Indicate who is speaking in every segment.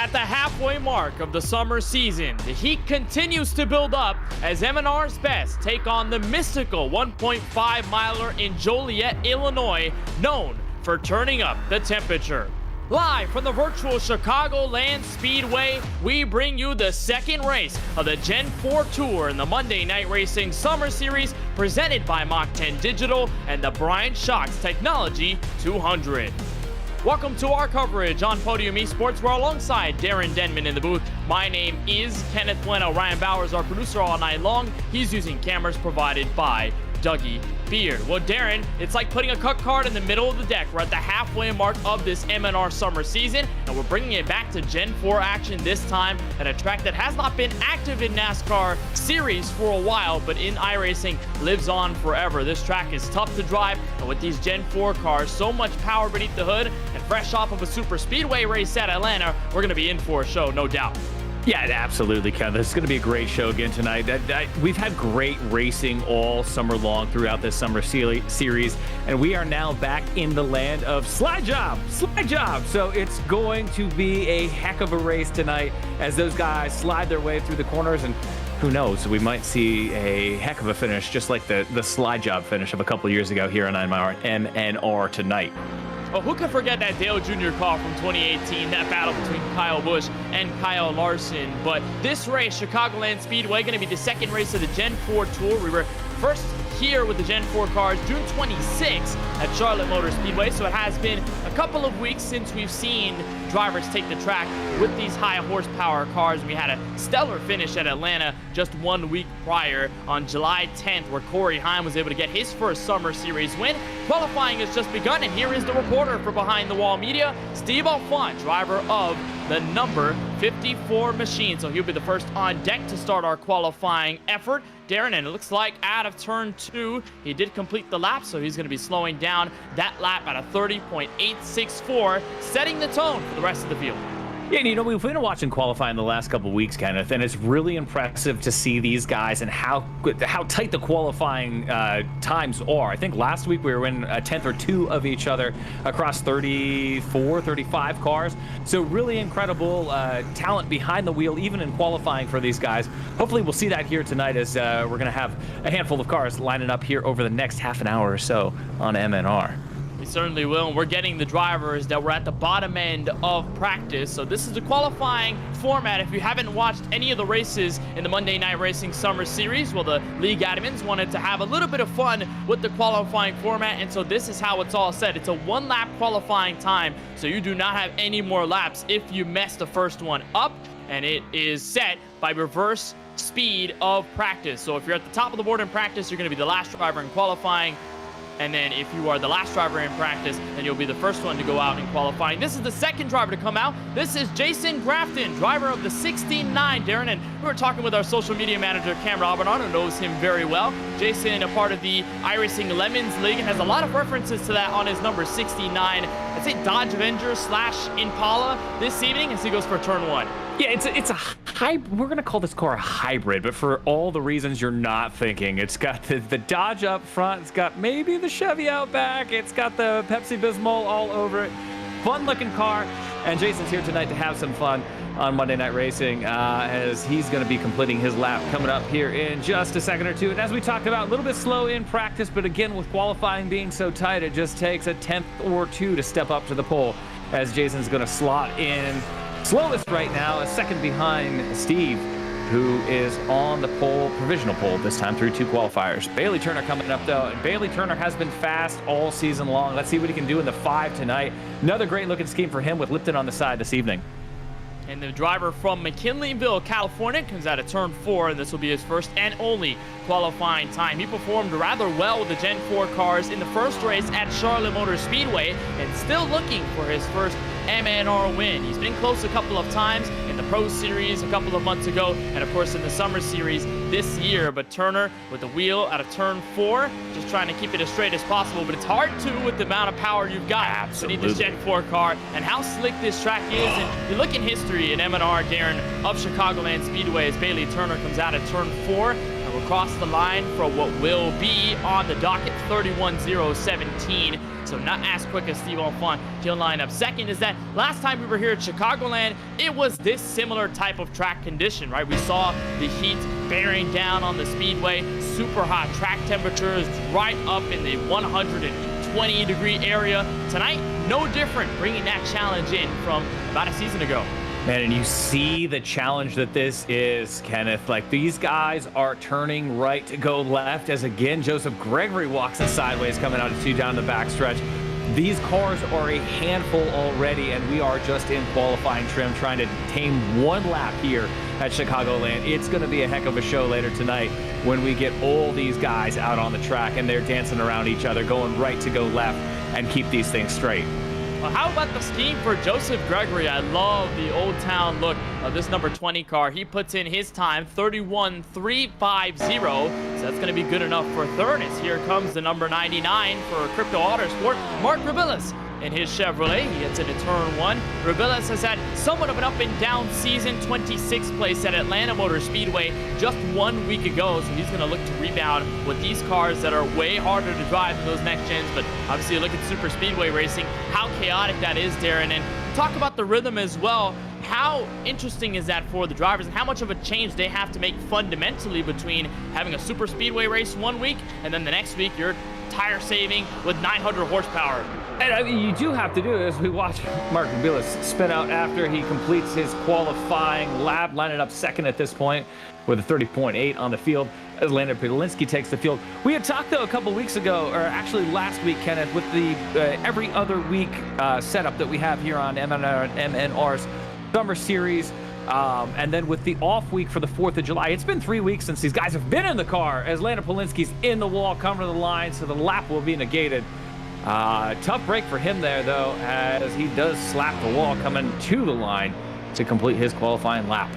Speaker 1: At the halfway mark of the summer season, the heat continues to build up as M&R's best take on the mystical 1.5 miler in Joliet, Illinois, known for turning up the temperature. Live from the virtual Chicagoland Speedway, we bring you the second race of the Gen4 Tour in the Monday Night Racing Summer Series presented by Mach 10 Digital and the Bryant Shocks Technology 200. Welcome to our coverage on Podium Esports. We're alongside Darren Denman in the booth. My name is Kenneth Bueno. Ryan Bowers, our producer all night long. He's using cameras provided by Dougie Beard. Well, Darren, it's like putting a cut card in the middle of the deck. We're at the halfway mark of this M&R summer season, and we're bringing it back to Gen 4 action this time at a track that has not been active in NASCAR series for a while, but in iRacing lives on forever. This track is tough to drive, and with these Gen 4 cars, so much power beneath the hood, and fresh off of a super speedway race at Atlanta, we're going to be in for a show, no doubt.
Speaker 2: Yeah, absolutely, Ken. This is going to be a great show again tonight. We've had great racing all summer long throughout this summer series, and we are now back in the land of slide job. So it's going to be a heck of a race tonight as those guys slide their way through the corners, and who knows, we might see a heck of a finish, just like the slide job finish of a couple years ago here on M&R tonight.
Speaker 1: Well, who can forget that Dale Jr. call from 2018, that battle between Kyle Busch and Kyle Larson. But this race, Chicagoland Speedway, going to be the second race of the Gen 4 Tour. We were first here with the Gen 4 cars June 26th at Charlotte Motor Speedway, so it has been a couple of weeks since we've seen drivers take the track with these high horsepower cars. We had a stellar finish at Atlanta just 1 week prior on July 10th, where Corey Heim was able to get his first Summer Series win. Qualifying has just begun, and here is the reporter for Behind the Wall Media, Steve Alfont, driver of the number 54 machine. So he'll be the first on deck to start our qualifying effort. Darren, and it looks like out of turn 2, he did complete the lap, so he's going to be slowing down that lap at a 30.864, setting the tone for the rest of the field.
Speaker 2: Yeah, and we've been watching qualifying the last couple of weeks, Kenneth, and it's really impressive to see these guys and how tight the qualifying times are. I think last week we were in a tenth or two of each other across 34, 35 cars. So really incredible talent behind the wheel, even in qualifying for these guys. Hopefully we'll see that here tonight as we're going to have a handful of cars lining up here over the next half an hour or so on M&R.
Speaker 1: We certainly will, and we're getting the drivers that were at the bottom end of practice. So this is the qualifying format. If you haven't watched any of the races in the Monday Night Racing Summer Series, well, the league admins wanted to have a little bit of fun with the qualifying format, and so this is how it's all set. It's a one-lap qualifying time, so you do not have any more laps if you mess the first one up, and it is set by reverse speed of practice. So if you're at the top of the board in practice, you're going to be the last driver in qualifying. And then if you are the last driver in practice, then you'll be the first one to go out in qualifying. This is the second driver to come out. This is Jason Grafton, driver of the 16-9, Darren. And we were talking with our social media manager, Cam Robinson, who knows him very well. Jason, a part of the iRacing Lemons League, and has a lot of references to that on his number 69. I'd say Dodge Avenger / Impala this evening as he goes for turn 1.
Speaker 2: Yeah, it's a hybrid. We're going to call this car a hybrid, but for all the reasons you're not thinking. It's got the Dodge up front. It's got maybe the Chevy out back. It's got the Pepsi Bismol all over it. Fun-looking car, and Jason's here tonight to have some fun on Monday Night Racing as he's going to be completing his lap coming up here in just a second or two. And as we talked about, a little bit slow in practice, but again, with qualifying being so tight, it just takes a tenth or two to step up to the pole as Jason's going to slot in slowest right now, a second behind Steve, who is on the pole, provisional pole this time through 2 qualifiers. Bailey Turner coming up though, and Bailey Turner has been fast all season long. Let's see what he can do in the 5 tonight. Another great looking scheme for him with Lipton on the side this evening.
Speaker 1: And the driver from McKinleyville, California, comes out of turn 4, and this will be his first and only qualifying time. He performed rather well with the Gen 4 cars in the first race at Charlotte Motor Speedway, and still looking for his first M&R win. He's been close a couple of times in the Pro Series a couple of months ago, and of course in the Summer Series this year. But Turner with the wheel out of turn 4, just trying to keep it as straight as possible, but it's hard to with the amount of power you've got.
Speaker 2: Absolutely.
Speaker 1: Beneath this Gen 4 car and how slick this track is. And you look in history in M&R, Darren, of Chicagoland Speedway as Bailey Turner comes out at turn 4. We're across the line for what will be on the docket 31.017. So not as quick as Steve Alfont. He'll line up second. Is that last time we were here at Chicagoland, it was this similar type of track condition, right? We saw the heat bearing down on the speedway, super hot track temperatures right up in the 120-degree area. Tonight, no different, bringing that challenge in from about a season ago.
Speaker 2: Man, and you see the challenge that this is, Kenneth. Like, these guys are turning right to go left as, again, Joseph Gregory walks in sideways coming out of 2 down the backstretch. These cars are a handful already, and we are just in qualifying trim trying to tame 1 lap here at Chicagoland. It's going to be a heck of a show later tonight when we get all these guys out on the track and they're dancing around each other, going right to go left and keep these things straight.
Speaker 1: Well, how about the scheme for Joseph Gregory? I love the Old Town look of this number 20 car. He puts in his time, 31.350. So that's going to be good enough for third. As here comes the number 99 for Crypto Autosport, Mark Rabillas. In his Chevrolet, he gets into turn 1. Rabillas has had somewhat of an up-and-down season, 26th place at Atlanta Motor Speedway just 1 week ago, so he's going to look to rebound with these cars that are way harder to drive than those next gens. But obviously, you look at super speedway racing, how chaotic that is, Darren, and talk about the rhythm as well. How interesting is that for the drivers, and how much of a change they have to make fundamentally between having a super speedway race 1 week and then the next week you're tire saving with 900 horsepower.
Speaker 2: And I mean, you do have to do it as we watch Mark Rabillas spin out after he completes his qualifying lap, lining up second at this point with a 30.8 on the field as Landon Polinsky takes the field. We had talked, though, a couple weeks ago, or actually last week, Kenneth, with the every other week setup that we have here on MNR's Summer Series. And then with the off week for the 4th of July, it's been 3 weeks since these guys have been in the car as Landon Polinsky's in the wall, coming to the line, so the lap will be negated. Tough break for him there, though, as he does slap the wall coming to the line to complete his qualifying lap.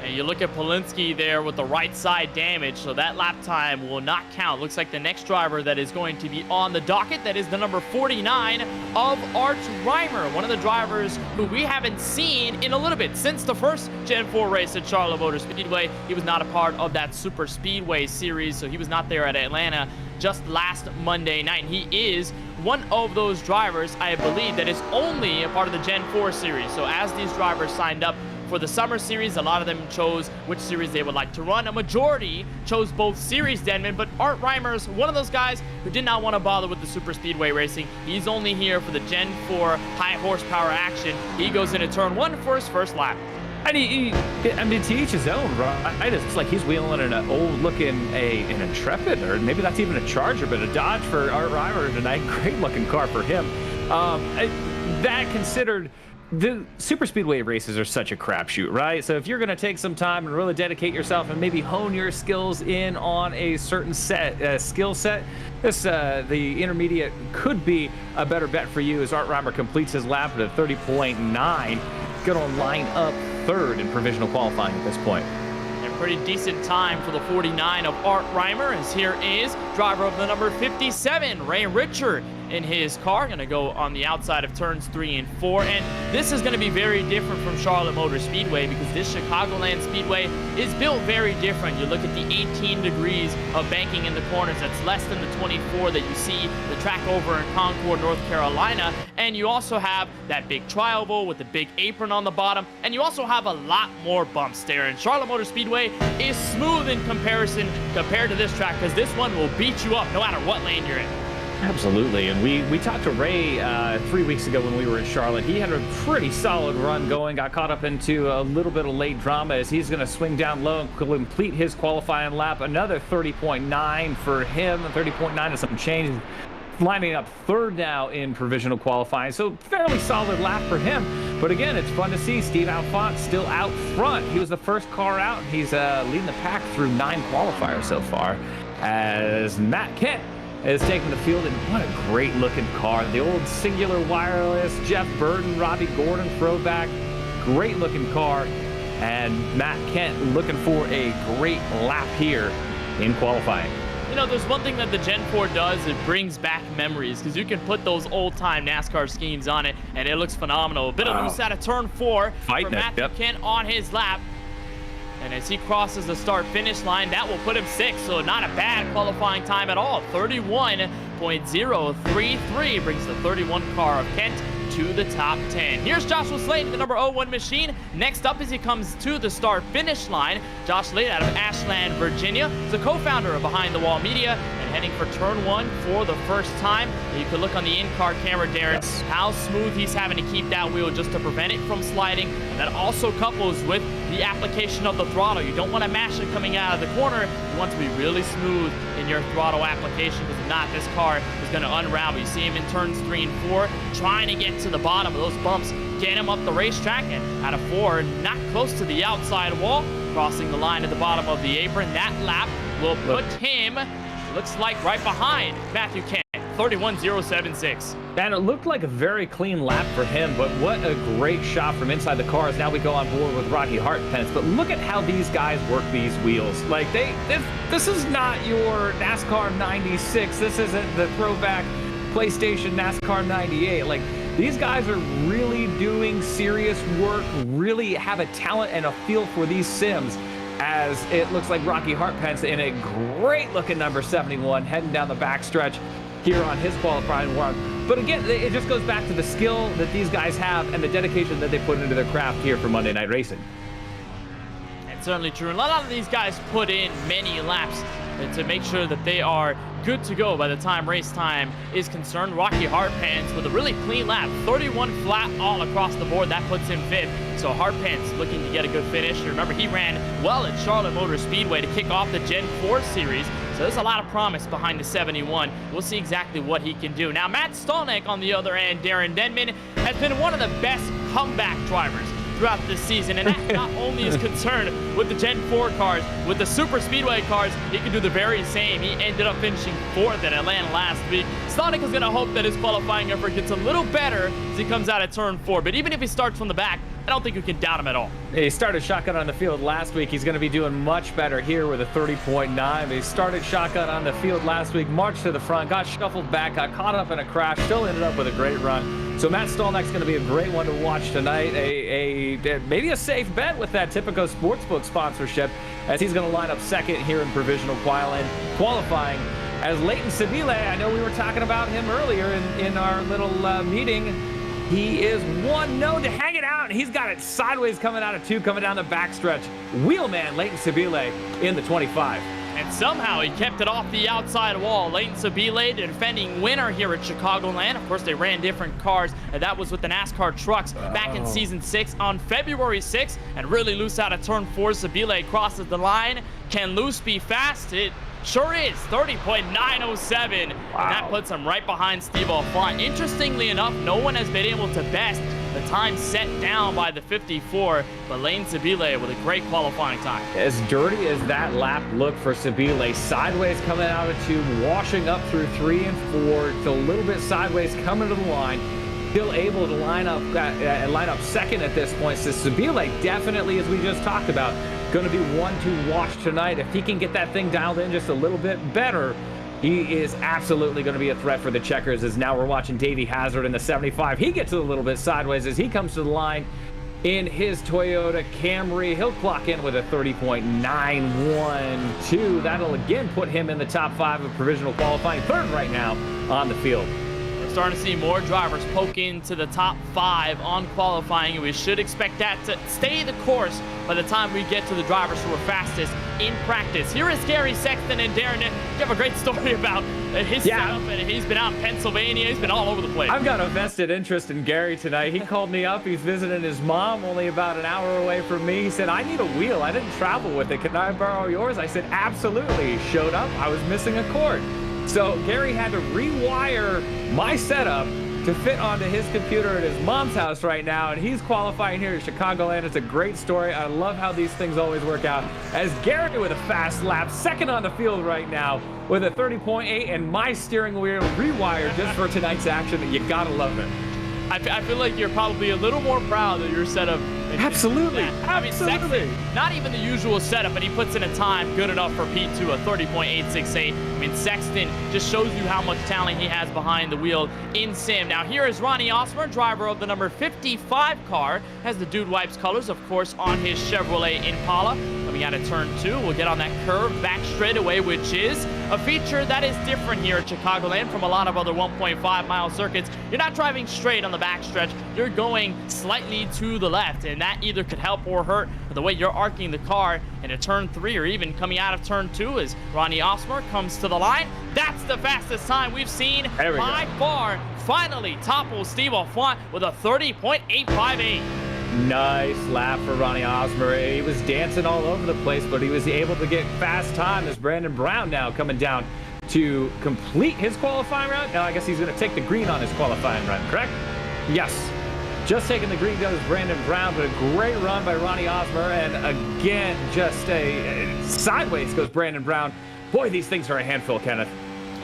Speaker 1: And you look at Polinsky there with the right side damage, so that lap time will not count. Looks like the next driver that is going to be on the docket, that is the number 49 of Art Reimer, one of the drivers who we haven't seen in a little bit. Since the first Gen 4 race at Charlotte Motor Speedway, he was not a part of that Super Speedway series, so he was not there at Atlanta just last Monday night. And he is one of those drivers, I believe, that is only a part of the Gen 4 series. So as these drivers signed up for the Summer Series, a lot of them chose which series they would like to run. A majority chose both series, Denman, but Art Reimer's one of those guys who did not want to bother with the Super Speedway racing. He's only here for the Gen 4 high horsepower action. He goes into turn 1 for his first lap.
Speaker 2: And I mean, to each his own, right? It's like he's wheeling an old-looking an Intrepid, or maybe that's even a Charger, but a Dodge for Art Reimer tonight. Great-looking car for him. That considered, the super speedway races are such a crapshoot, right? So if you're going to take some time and really dedicate yourself and maybe hone your skills in on a certain skill set, the intermediate could be a better bet for you as Art Reimer completes his lap at a 30.9. Going to line up third in provisional qualifying at this point.
Speaker 1: A pretty decent time for the 49 of Art Reimer, as here is driver of the number 57, Ray Richard, in his car. Going to go on the outside of turns 3 and 4. And this is going to be very different from Charlotte Motor Speedway, because this Chicagoland Speedway is built very different. You look at the 18 degrees of banking in the corners. That's less than the 24 that you see the track over in Concord, North Carolina. And you also have that big trial bowl with the big apron on the bottom. And you also have a lot more bumps there. And Charlotte Motor Speedway is smooth in comparison compared to this track, because this one will beat you up no matter what lane you're in.
Speaker 2: Absolutely, and we talked to Ray 3 weeks ago when we were in Charlotte. He had a pretty solid run going, got caught up into a little bit of late drama as he's going to swing down low and complete his qualifying lap. Another 30.9 for him, 30.9 and some change, lining up third now in provisional qualifying. So fairly solid lap for him. But again, it's fun to see Steve Alfont still out front. He was the first car out. He's leading the pack through 9 qualifiers so far, as Matt Kent is taking the field. And what a great looking car. The old Singular Wireless, Jeff Burton, Robbie Gordon throwback. Great looking car. And Matt Kent looking for a great lap here in qualifying.
Speaker 1: You know, there's one thing that the Gen 4 does, it brings back memories, because you can put those old-time NASCAR schemes on it, and it looks phenomenal. A bit of loose out of turn 4 for Matthew Kent on his lap. And as he crosses the start-finish line, that will put him 6th, so not a bad qualifying time at all. 31.033 brings the 31 car of Kent to the top 10. Here's Joshua Slade, the number 01 machine. Next up as he comes to the start-finish line, Josh Slade out of Ashland, Virginia. He's a co-founder of Behind the Wall Media and heading for turn 1 for the first time. You can look on the in-car camera, Darren, how smooth he's having to keep that wheel just to prevent it from sliding. And that also couples with the application of the throttle. You don't want to mash it coming out of the corner. You want to be really smooth in your throttle application, because if not, this car is going to unravel. You see him in turns 3 and 4 trying to get to the bottom of those bumps, get him up the racetrack, and out of 4, not close to the outside wall, crossing the line at the bottom of the apron. That lap will put him, looks like, right behind Matthew Kent, 31.076.
Speaker 2: And it looked like a very clean lap for him, but what a great shot from inside the cars. Now we go on board with Rocky Hartpence, but look at how these guys work these wheels. Like, this is not your NASCAR 96. This isn't the throwback PlayStation NASCAR 98. Like, these guys are really doing serious work, really have a talent and a feel for these sims, as it looks like Rocky Hartpence in a great looking number 71 heading down the backstretch here on his qualifying run. But again, it just goes back to the skill that these guys have and the dedication that they put into their craft here for Monday Night Racing.
Speaker 1: It's certainly true. And a lot of these guys put in many laps to make sure that they are good to go by the time race time is concerned. Rocky Hartpence with a really clean lap, 31 flat all across the board. That puts him 5th. So Hartpence looking to get a good finish. Remember, he ran well at Charlotte Motor Speedway to kick off the Gen 4 series. So there's a lot of promise behind the 71. We'll see exactly what he can do. Now, Matt Stolnick, on the other end, Darren Denman, has been one of the best comeback drivers throughout this season, and that not only is concerned with the Gen 4 cars, with the Super Speedway cars, he can do the very same. He ended up finishing 4th at Atlanta last week. Stolnick is going to hope that his qualifying effort gets a little better as he comes out at turn 4, but even if he starts from the back, I don't think you can doubt him at all.
Speaker 2: He started shotgun on the field last week. He's going to be doing much better here with a 30.9. He started shotgun on the field last week, marched to the front, got shuffled back, got caught up in a crash, still ended up with a great run. So Matt Stolnick's going to be a great one to watch tonight. Maybe a safe bet with that Tipico Sportsbook sponsorship, as he's going to line up 2nd here in provisional qualifying. As Leighton Sabile, I know we were talking about him earlier in our little meeting. He is 1-0 to hang it out, and he's got it sideways coming out of 2, coming down the backstretch. Wheelman Leighton Sabile in the 25.
Speaker 1: And somehow he kept it off the outside wall. Leighton Sabile, the defending winner here at Chicagoland. Of course, they ran different cars, and that was with the NASCAR trucks back in Season 6 on February 6th. And really loose out of turn 4, Sabile crosses the line. Can loose be fast? It sure is. 30.907. Wow. And that puts him right behind Steve Alfont. Interestingly enough, no one has been able to best the time set down by the 54, but Leighton Sabile with a great qualifying time.
Speaker 2: As dirty as that lap looked for Sabile, sideways coming out of 2, washing up through 3 and 4, to a little bit sideways coming to the line, still able to line up 2nd at this point. So Sabile definitely, as we just talked about, going to be one to watch tonight. If he can get that thing dialed in just a little bit better, he is absolutely going to be a threat for the checkers, as now we're watching Davey Hazard in the 75. He gets a little bit sideways as he comes to the line in his Toyota Camry. He'll clock in with a 30.912. That'll again put him in the top 5 of provisional qualifying, 3rd right now on the field.
Speaker 1: We're starting to see more drivers poke into the top 5 on qualifying, and we should expect that to stay the course by the time we get to the drivers who are fastest in practice. Here is Gary Sexton and Darren. You have a great story about his setup, and he's been out in Pennsylvania. He's been all over the place.
Speaker 2: I've got a vested interest in Gary tonight. He called me up. He's visiting his mom only about an hour away from me. He said, I need a wheel. I didn't travel with it. Can I borrow yours? I said, absolutely. He showed up. I was missing a cord. So Gary had to rewire my setup to fit onto his computer at his mom's house right now, and he's qualifying here at Chicagoland. It's a great story. I love how these things always work out. As Gary with a fast lap, 2nd on the field right now with a 30.8, and my steering wheel rewired just for tonight's action. You gotta love it.
Speaker 1: I feel like you're probably a little more proud of your setup.
Speaker 2: Absolutely.
Speaker 1: I mean, Sexton, not even the usual setup, but he puts in a time good enough for P2, a 30.868. I mean, Sexton just shows you how much talent he has behind the wheel in sim. Now, here is Ronnie Osmer, driver of the number 55 car, has the Dude Wipes colors, of course, on his Chevrolet Impala. coming out of turn 2. We'll get on that curve back straightaway, which is a feature that is different here at Chicagoland from a lot of other 1.5-mile circuits. You're not driving straight on the backstretch. You're going slightly to the left, and that either could help or hurt the way you're arcing the car into turn 3 or even coming out of turn 2 as Ronnie Osmer comes to the line. That's the fastest time we've seen by far. Finally topples Steve Alfont with a 30.858.
Speaker 2: Nice lap for Ronnie Osmer. He was dancing all over the place, but he was able to get fast time as Brandon Brown now coming down to complete his qualifying run. Now, I guess he's going to take the green on his qualifying run, correct? Yes. Just taking the green goes Brandon Brown, but a great run by Ronnie Osmer. And again, just a sideways goes Brandon Brown. Boy, these things are a handful, Kenneth.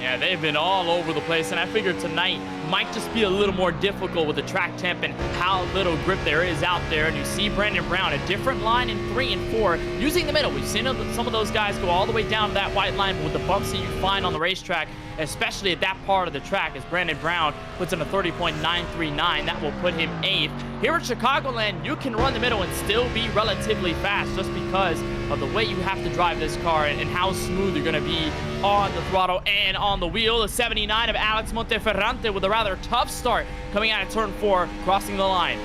Speaker 1: Yeah, they've been all over the place, and I figured tonight might just be a little more difficult with the track temp and how little grip there is out there. And you see Brandon Brown, a different line in 3 and 4, using the middle. We've seen some of those guys go all the way down to that white line, but with the bumps that you find on the racetrack, especially at that part of the track, as Brandon Brown puts in a 30.939, that will put him 8th. Here at Chicagoland, you can run the middle and still be relatively fast just because of the way you have to drive this car and how smooth you're going to be on the throttle and on the wheel. The 79 of Alex Monteferrante with a rather tough start coming out of turn 4, crossing the line.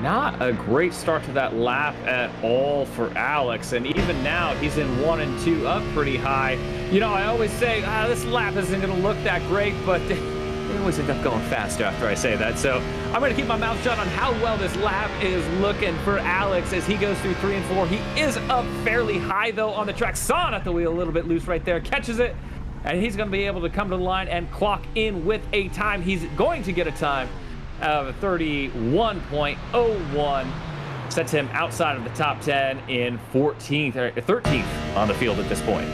Speaker 2: Not a great start to that lap at all for Alex, and even now he's in 1 and 2 up pretty high. You know, I always say this lap isn't going to look that great, but we always end up going faster after I say that. So I'm going to keep my mouth shut on how well this lap is looking for Alex as he goes through 3 and 4. He is up fairly high though on the track. Saw it at the wheel a little bit loose right there, catches it, and he's going to be able to come to the line and clock in with a time. He's going to get a time of 31.01. Sets him outside of the top 10 in 14th or 13th on the field at this point.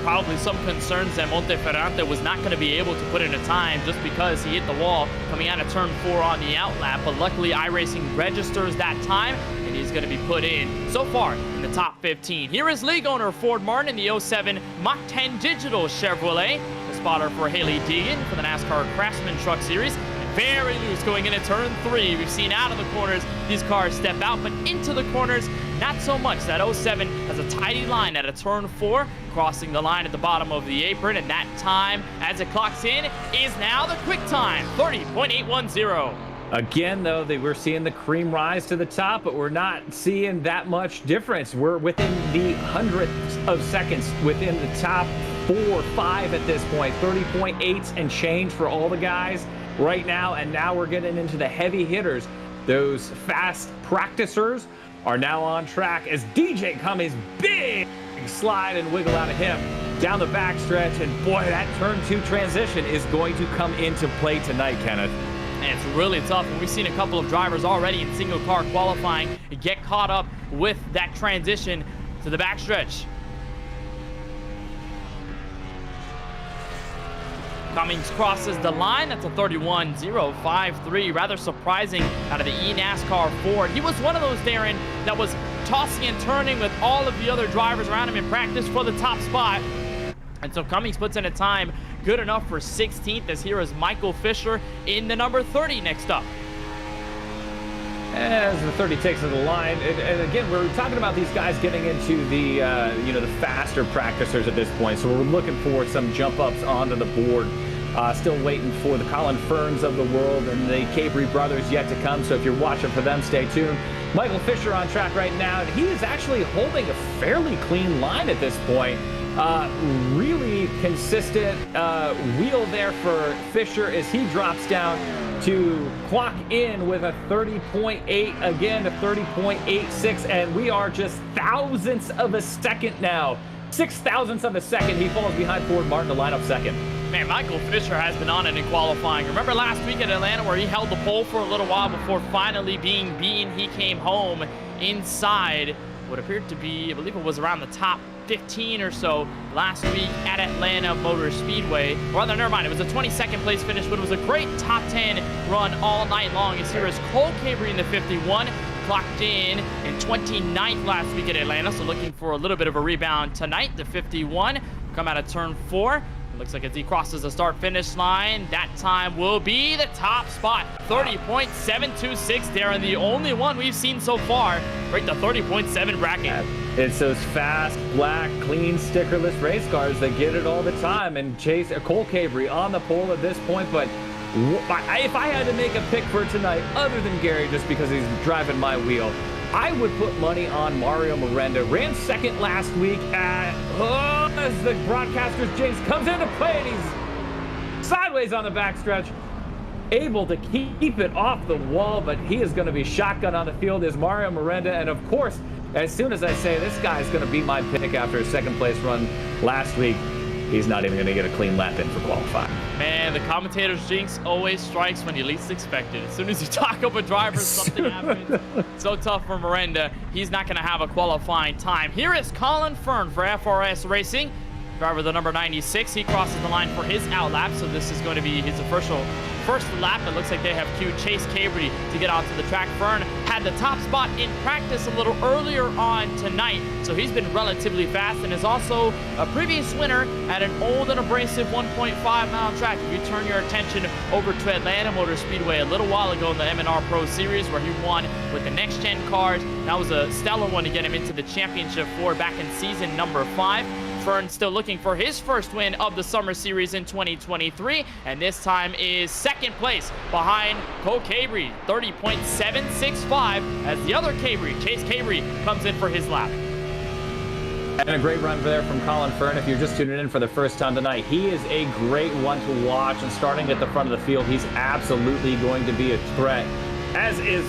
Speaker 1: Probably some concerns that Monteferrante was not going to be able to put in a time just because he hit the wall coming out of turn 4 on the outlap, but luckily iRacing registers that time and he's going to be put in so far in the top 15. Here is league owner Ford Martin in the 07 Mach 10 Digital Chevrolet, the spotter for Haley Deegan for the NASCAR Craftsman Truck Series. Very loose going into turn 3. We've seen out of the corners these cars step out, but into the corners not so much. That 07 has a tidy line at a turn 4, crossing the line at the bottom of the apron, and that time as it clocks in is now the quick time, 30.810.
Speaker 2: Again, though, we're seeing the cream rise to the top, but we're not seeing that much difference. We're within the hundredths of seconds within the top 4, 5 at this point. 30.8 and change for all the guys right now, and now we're getting into the heavy hitters. Those fast practicers are now on track as DJ Cummings big slide and wiggle out of him down the backstretch, and boy, that turn 2 transition is going to come into play tonight, Kenneth.
Speaker 1: And it's really tough, and we've seen a couple of drivers already in single car qualifying get caught up with that transition to the backstretch. Cummings crosses the line. That's a 31.053. Rather surprising out of the NASCAR Ford. He was one of those, Darren, that was tossing and turning with all of the other drivers around him in practice for the top spot. And so Cummings puts in a time good enough for 16th, as here is Michael Fisher in the number 30 next up.
Speaker 2: As the 30 takes to the line, and again, we're talking about these guys getting into the the faster practicers at this point. So we're looking for some jump ups onto the board. Still waiting for the Colin Ferns of the world and the Cabry brothers yet to come. So if you're watching for them, stay tuned. Michael Fisher on track right now, and he is actually holding a fairly clean line at this point. Really consistent wheel there for Fisher as he drops down to clock in with a 30.8, again a 30.86, and we are just thousandths of a second now. 6,000ths of a second he falls behind Ford Martin to line up second.
Speaker 1: Man, Michael Fisher has been on it in qualifying. Remember last week at Atlanta where he held the pole for a little while before finally being beaten? He came home inside what appeared to be, I believe it was around the top 15 or so last week at Atlanta Motor Speedway. Or rather, never mind, it was a 22nd place finish, but it was a great top 10 run all night long. As here is Cole Cabry in the 51, clocked in 29th last week at Atlanta, so looking for a little bit of a rebound tonight. The 51 come out of turn 4, It looks like as he crosses the start-finish line, that time will be the top spot. 30.726, Darren, the only one we've seen so far break the 30.7 bracket.
Speaker 2: It's those fast, black, clean, stickerless race cars that get it all the time. And Cole Cabry on the pole at this point, but if I had to make a pick for tonight, other than Gary, just because he's driving my wheel, I would put money on Mario Miranda. Ran second last week as the broadcaster's jinx comes into play, and he's sideways on the backstretch, able to keep it off the wall, but he is going to be shotgun on the field is Mario Miranda. And of course, as soon as I say this guy is going to be my pick after a second place run last week, he's not even going to get a clean lap in for qualifying.
Speaker 1: Man, the commentator's jinx always strikes when you least expect it. As soon as you talk up a driver, something happens. So tough for Miranda. He's not going to have a qualifying time. Here is Colin Fern for FRS Racing. Driver the number 96. He crosses the line for his out lap, so this is going to be his official first lap. It looks like they have queued Chase Cabry to get onto the track. Fern had the top spot in practice a little earlier on tonight, so he's been relatively fast and is also a previous winner at an old and abrasive 1.5-mile track. If you turn your attention over to Atlanta Motor Speedway a little while ago in the M&R Pro Series, where he won with the next-gen cars, that was a stellar one to get him into the championship for back in season number 5. Fern still looking for his first win of the Summer Series in 2023, and this time is second place behind Cole Cabry, 30.765, as the other Cabry, Chase Cabry, comes in for his lap.
Speaker 2: And a great run there from Colin Fern. If you're just tuning in for the first time tonight, he is a great one to watch, and starting at the front of the field, he's absolutely going to be a threat, as is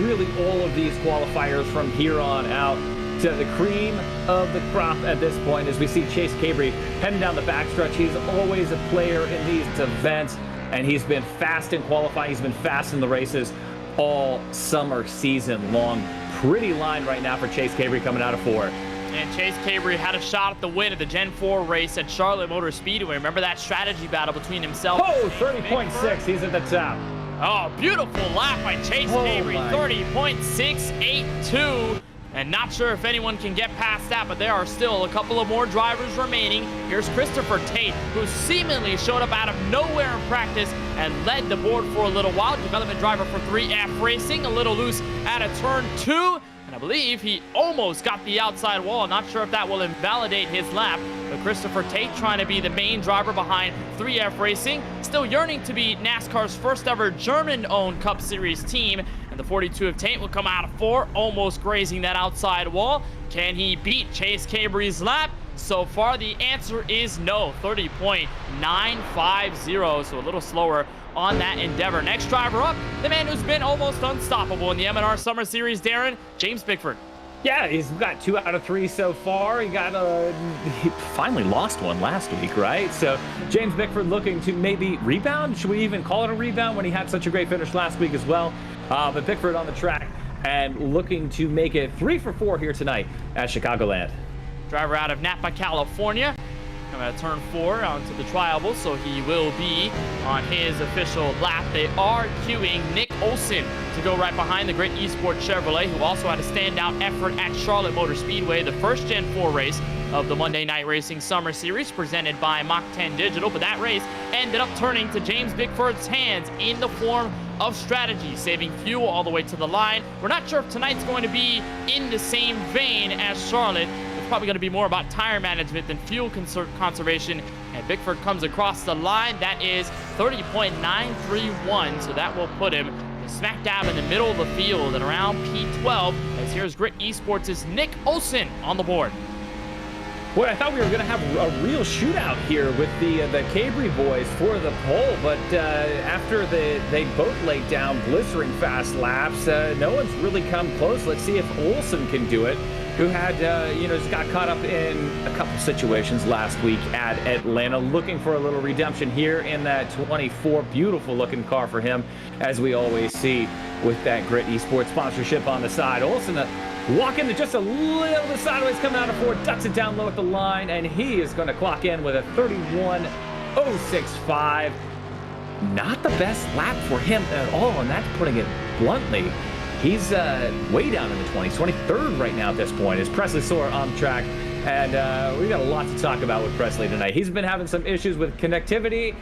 Speaker 2: really all of these qualifiers from here on out. To the cream of the crop at this point, as we see Chase Cabry heading down the backstretch. He's always a player in these events, and he's been fast in qualifying. He's been fast in the races all summer season long. Pretty line right now for Chase Cabry coming out of 4.
Speaker 1: And Chase Cabry had a shot at the win at the Gen 4 race at Charlotte Motor Speedway. Remember that strategy battle between himself
Speaker 2: and 30.6. He's at the top.
Speaker 1: Oh, beautiful lap by Chase Cabry. 30.682. And not sure if anyone can get past that, but there are still a couple of more drivers remaining. Here's Christopher Tate, who seemingly showed up out of nowhere in practice and led the board for a little while. Development driver for 3F Racing, a little loose at a turn 2. And I believe he almost got the outside wall. Not sure if that will invalidate his lap. But Christopher Tate trying to be the main driver behind 3F Racing. Still yearning to be NASCAR's first ever German-owned Cup Series team. And the 42 of Tate will come out of 4, almost grazing that outside wall. Can he beat Chase Cabry's lap? So far, the answer is no. 30.950, so a little slower on that endeavor. Next driver up, the man who's been almost unstoppable in the M&R Summer Series, Darren, James Bickford.
Speaker 2: Yeah, he's got 2 out of 3 so far. He finally lost one last week, right? So James Bickford looking to maybe rebound. Should we even call it a rebound when he had such a great finish last week as well? But Bickford on the track and looking to make it 3 for 4 here tonight at Chicagoland.
Speaker 1: Driver out of Napa, California. Coming out of turn 4 onto the triable, so he will be on his official lap. They are queuing Nick Olson to go right behind the great eSport Chevrolet, who also had a standout effort at Charlotte Motor Speedway, the first Gen 4 race of the Monday Night Racing Summer Series presented by Mach 10 Digital. But that race ended up turning to James Bickford's hands in the form of strategy, saving fuel all the way to the line. We're not sure if tonight's going to be in the same vein as Charlotte. It's probably going to be more about tire management than fuel conservation. And Bickford comes across the line. That is 30.931, so that will put him smack dab in the middle of the field at around P12. As here's Grit Esports' Nick Olson on the board.
Speaker 2: Boy, I thought we were going to have a real shootout here with the Cabry boys for the pole, but after they both laid down blistering fast laps, no one's really come close. Let's see if Olson can do it, who had, just got caught up in a couple situations last week at Atlanta, looking for a little redemption here in that 24. Beautiful looking car for him, as we always see with that Grit Esports sponsorship on the side. Olson walking just a little bit sideways, coming out of 4, ducks it down low at the line, and he is going to clock in with a 31.065. Not the best lap for him at all, and that's putting it bluntly. He's way down in the 20s, 23rd right now at this point, as Presley Sora on the track And we got a lot to talk about with Presley tonight. He's been having some issues with connectivity,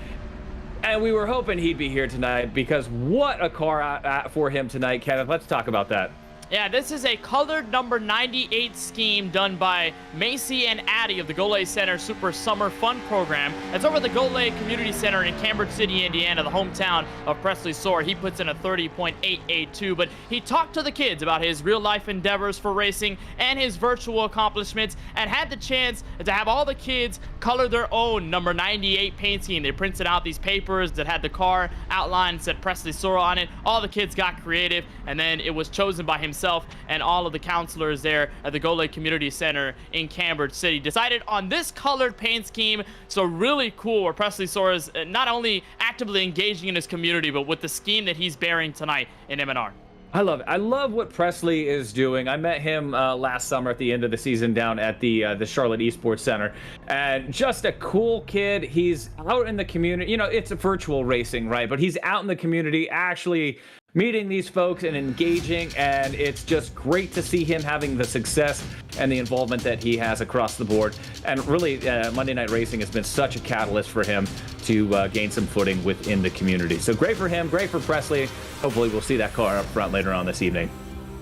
Speaker 2: and we were hoping he'd be here tonight because what a car for him tonight, Kevin. Let's talk about that.
Speaker 1: Yeah, this is a colored number 98 scheme done by Macy and Addie of the Golay Center Super Summer Fun Program. It's over at the Golay Community Center in Cambridge City, Indiana, the hometown of Presley Sora. He puts in a 30.882, but he talked to the kids about his real-life endeavors for racing and his virtual accomplishments, and had the chance to have all the kids color their own number 98 paint scheme. They printed out these papers that had the car outlined, said Presley Sora on it. All the kids got creative, and then it was chosen by himself and all of the counselors there at the Golay Community Center in Cambridge City. Decided on this colored paint scheme, so really cool where Presley Sora is not only actively engaging in his community, but with the scheme that he's bearing tonight in M&R.
Speaker 2: I love it. I love what Presley is doing. I met him last summer at the end of the season down at the Charlotte Esports Center, and just a cool kid. He's out in the community. You know, it's a virtual racing, right? But he's out in the community actually meeting these folks and engaging, and it's just great to see him having the success and the involvement that he has across the board. And really, Monday Night Racing has been such a catalyst for him to gain some footing within the community. So great for him, great for Presley. Hopefully we'll see that car up front later on this evening.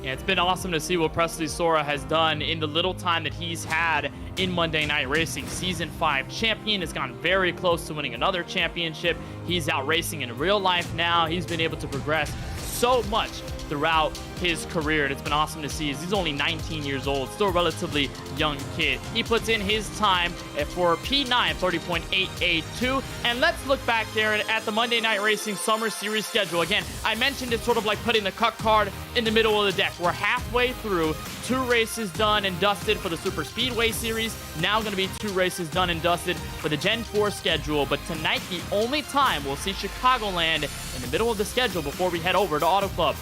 Speaker 1: Yeah, it's been awesome to see what Presley Sora has done in the little time that he's had in Monday Night Racing. Season 5 champion, has gone very close to winning another championship. He's out racing in real life now. He's been able to progress so much throughout his career, and it's been awesome to see. He's only 19 years old, still a relatively young kid. He puts in his time for P9, 30.882. And let's look back there at the Monday Night Racing Summer Series schedule. Again, I mentioned it's sort of like putting the cut card in the middle of the deck. We're halfway through, 2 races done and dusted for the Super Speedway Series. Now going to be 2 races done and dusted for the Gen 4 schedule. But tonight, the only time we'll see Chicagoland in the middle of the schedule before we head over to Auto Club.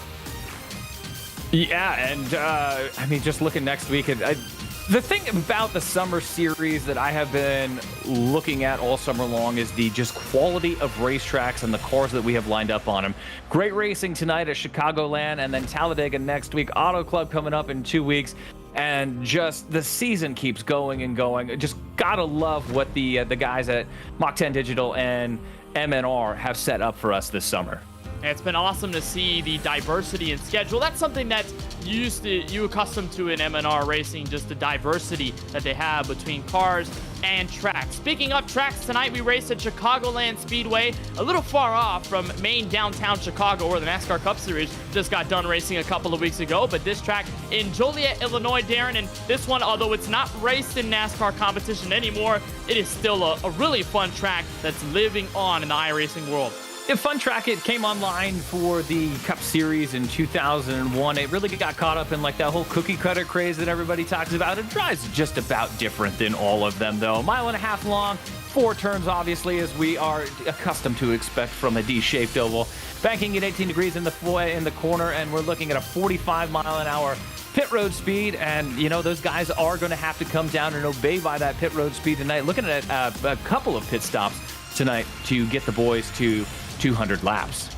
Speaker 2: Yeah, and I mean, just looking next week, the thing about the summer series that I have been looking at all summer long is the just quality of racetracks and the cars that we have lined up on them. Great racing tonight at Chicagoland, and then Talladega next week. Auto Club coming up in 2 weeks, and just the season keeps going and going. Just gotta love what the guys at Mach 10 Digital and M&R have set up for us this summer.
Speaker 1: It's been awesome to see the diversity in schedule. That's something that you accustomed to in M&R racing, just the diversity that they have between cars and tracks. Speaking of tracks, tonight we raced at Chicagoland Speedway, a little far off from main downtown Chicago, where the NASCAR Cup Series just got done racing a couple of weeks ago. But this track in Joliet, Illinois, Darren, and this one, although it's not raced in NASCAR competition anymore, it is still a really fun track that's living on in the iRacing world.
Speaker 2: A fun track. It came online for the Cup Series in 2001. It really got caught up in like that whole cookie cutter craze that everybody talks about. It drives just about different than all of them, though. 1.5 miles long, 4 turns, obviously, as we are accustomed to expect from a D-shaped oval. Banking at 18 degrees in the corner, and we're looking at a 45-mile-an-hour pit road speed, and you know those guys are going to have to come down and obey by that pit road speed tonight. Looking at a couple of pit stops tonight to get the boys to 200 laps.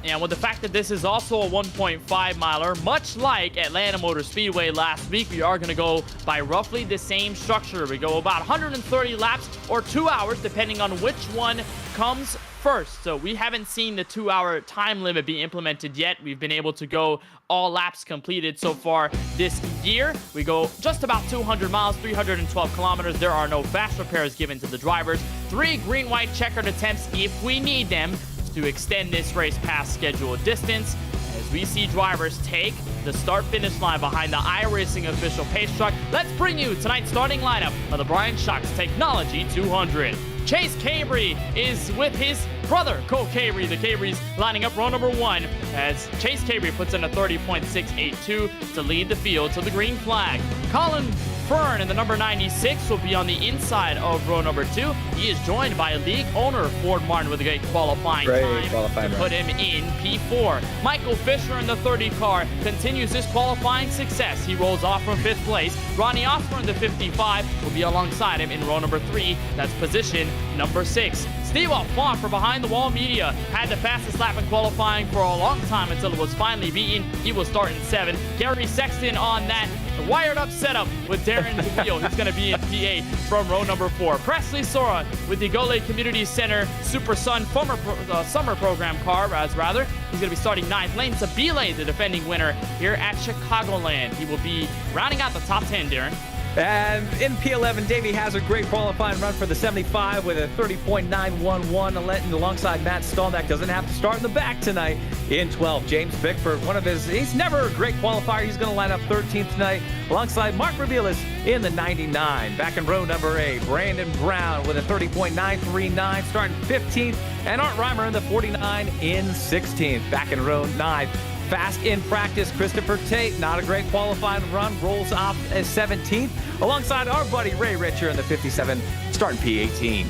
Speaker 1: And with the fact that this is also a 1.5 miler, much like Atlanta Motor Speedway last week, we are going to go by roughly the same structure. We go about 130 laps or 2 hours, depending on which one comes first. So we haven't seen the 2-hour time limit be implemented yet. We've been able to go all laps completed so far this year. We go just about 200 miles, 312 kilometers. There are no fast repairs given to the drivers. 3 green-white checkered attempts if we need them to extend this race past scheduled distance, as we see drivers take the start-finish line behind the iRacing official pace truck. Let's bring you tonight's starting lineup of the Bryant Shocks Technology 200. Chase Cabry is with his brother, Cole Cabry. The Cabrys lining up row number 1 as Chase Cabry puts in a 30.682 to lead the field to the green flag. Colin Fern in the number 96 will be on the inside of row number 2. He is joined by league owner Ford Martin with a great qualifying time to put him in P4. Michael Fisher in the 30 car continues his qualifying success. He rolls off from 5th place. Ronnie Osborne, the 55, will be alongside him in row number 3. That's position number 6. Steve Alfont for Behind the Wall Media had the fastest lap in qualifying for a long time until it was finally beaten. He will start in 7th. Gary Sexton on that the wired up setup with Darren DeVille, who's going to be in PA from row number 4. Presley Sora with the Gole Community Center Super Sun Summer Program car, he's going to be starting 9th. Lane Sabile, the defending winner here at Chicagoland. He will be rounding out the top 10, Darren.
Speaker 3: And in P11, Davey has a great qualifying run for the 75 with a 30.911 alongside Matt Stallneck. Doesn't have to start in the back tonight in 12. James Bickford, he's never a great qualifier. He's going to line up 13th tonight alongside Mark Rabilis in the 99. Back in row number 8, Brandon Brown with a 30.939 starting 15th. And Art Reimer in the 49 in 16th. Back in row 9. Fast in practice, Christopher Tate, not a great qualifying run, rolls off as 17th, alongside our buddy Ray Richer in the 57, starting P18.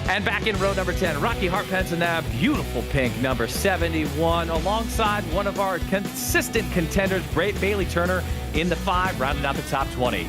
Speaker 3: And back in row number 10, Rocky Hartpence in that beautiful pink number 71, alongside one of our consistent contenders, Bailey Turner in the 5, rounding out the top 20.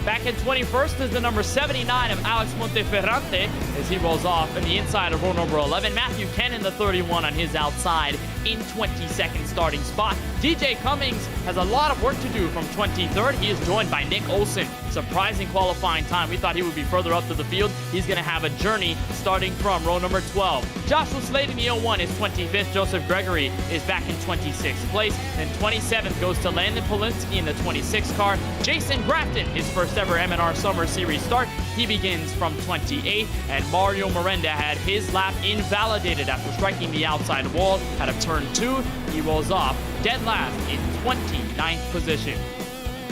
Speaker 1: Back in 21st is the number 79 of Alex Monteferrante as he rolls off in the inside of row number 11. Matthew Ken in the 31 on his outside in 22nd starting spot. DJ Cummings has a lot of work to do from 23rd. He is joined by Nick Olson. Surprising qualifying time. We thought he would be further up to the field. He's going to have a journey starting from row number 12. Joshua Slade in the 01 is 25th. Joseph Gregory is back in 26th place. And 27th goes to Landon Polinsky in the 26 car. Jason Grafton, his first ever M&R Summer Series start. He begins from 28th. And Mario Miranda had his lap invalidated after striking the outside wall out of turn 2. He rolls off dead last in 29th position.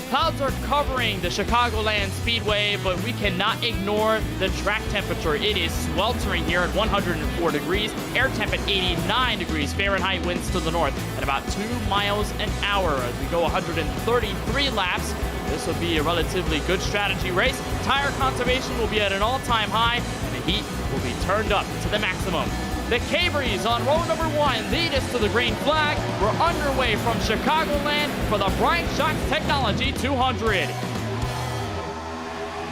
Speaker 1: Clouds are covering the Chicagoland Speedway, but we cannot ignore the track temperature. It is sweltering here at 104 degrees. Air temp at 89 degrees Fahrenheit, winds to the north at about 2 miles an hour as we go 133 laps. This will be a relatively good strategy race. Tire conservation will be at an all-time high, and the heat will be turned up to the maximum. The K-Breeze on row number 1 lead us to the green flag. We're underway from Chicagoland for the Bryant Shocks Technology 200.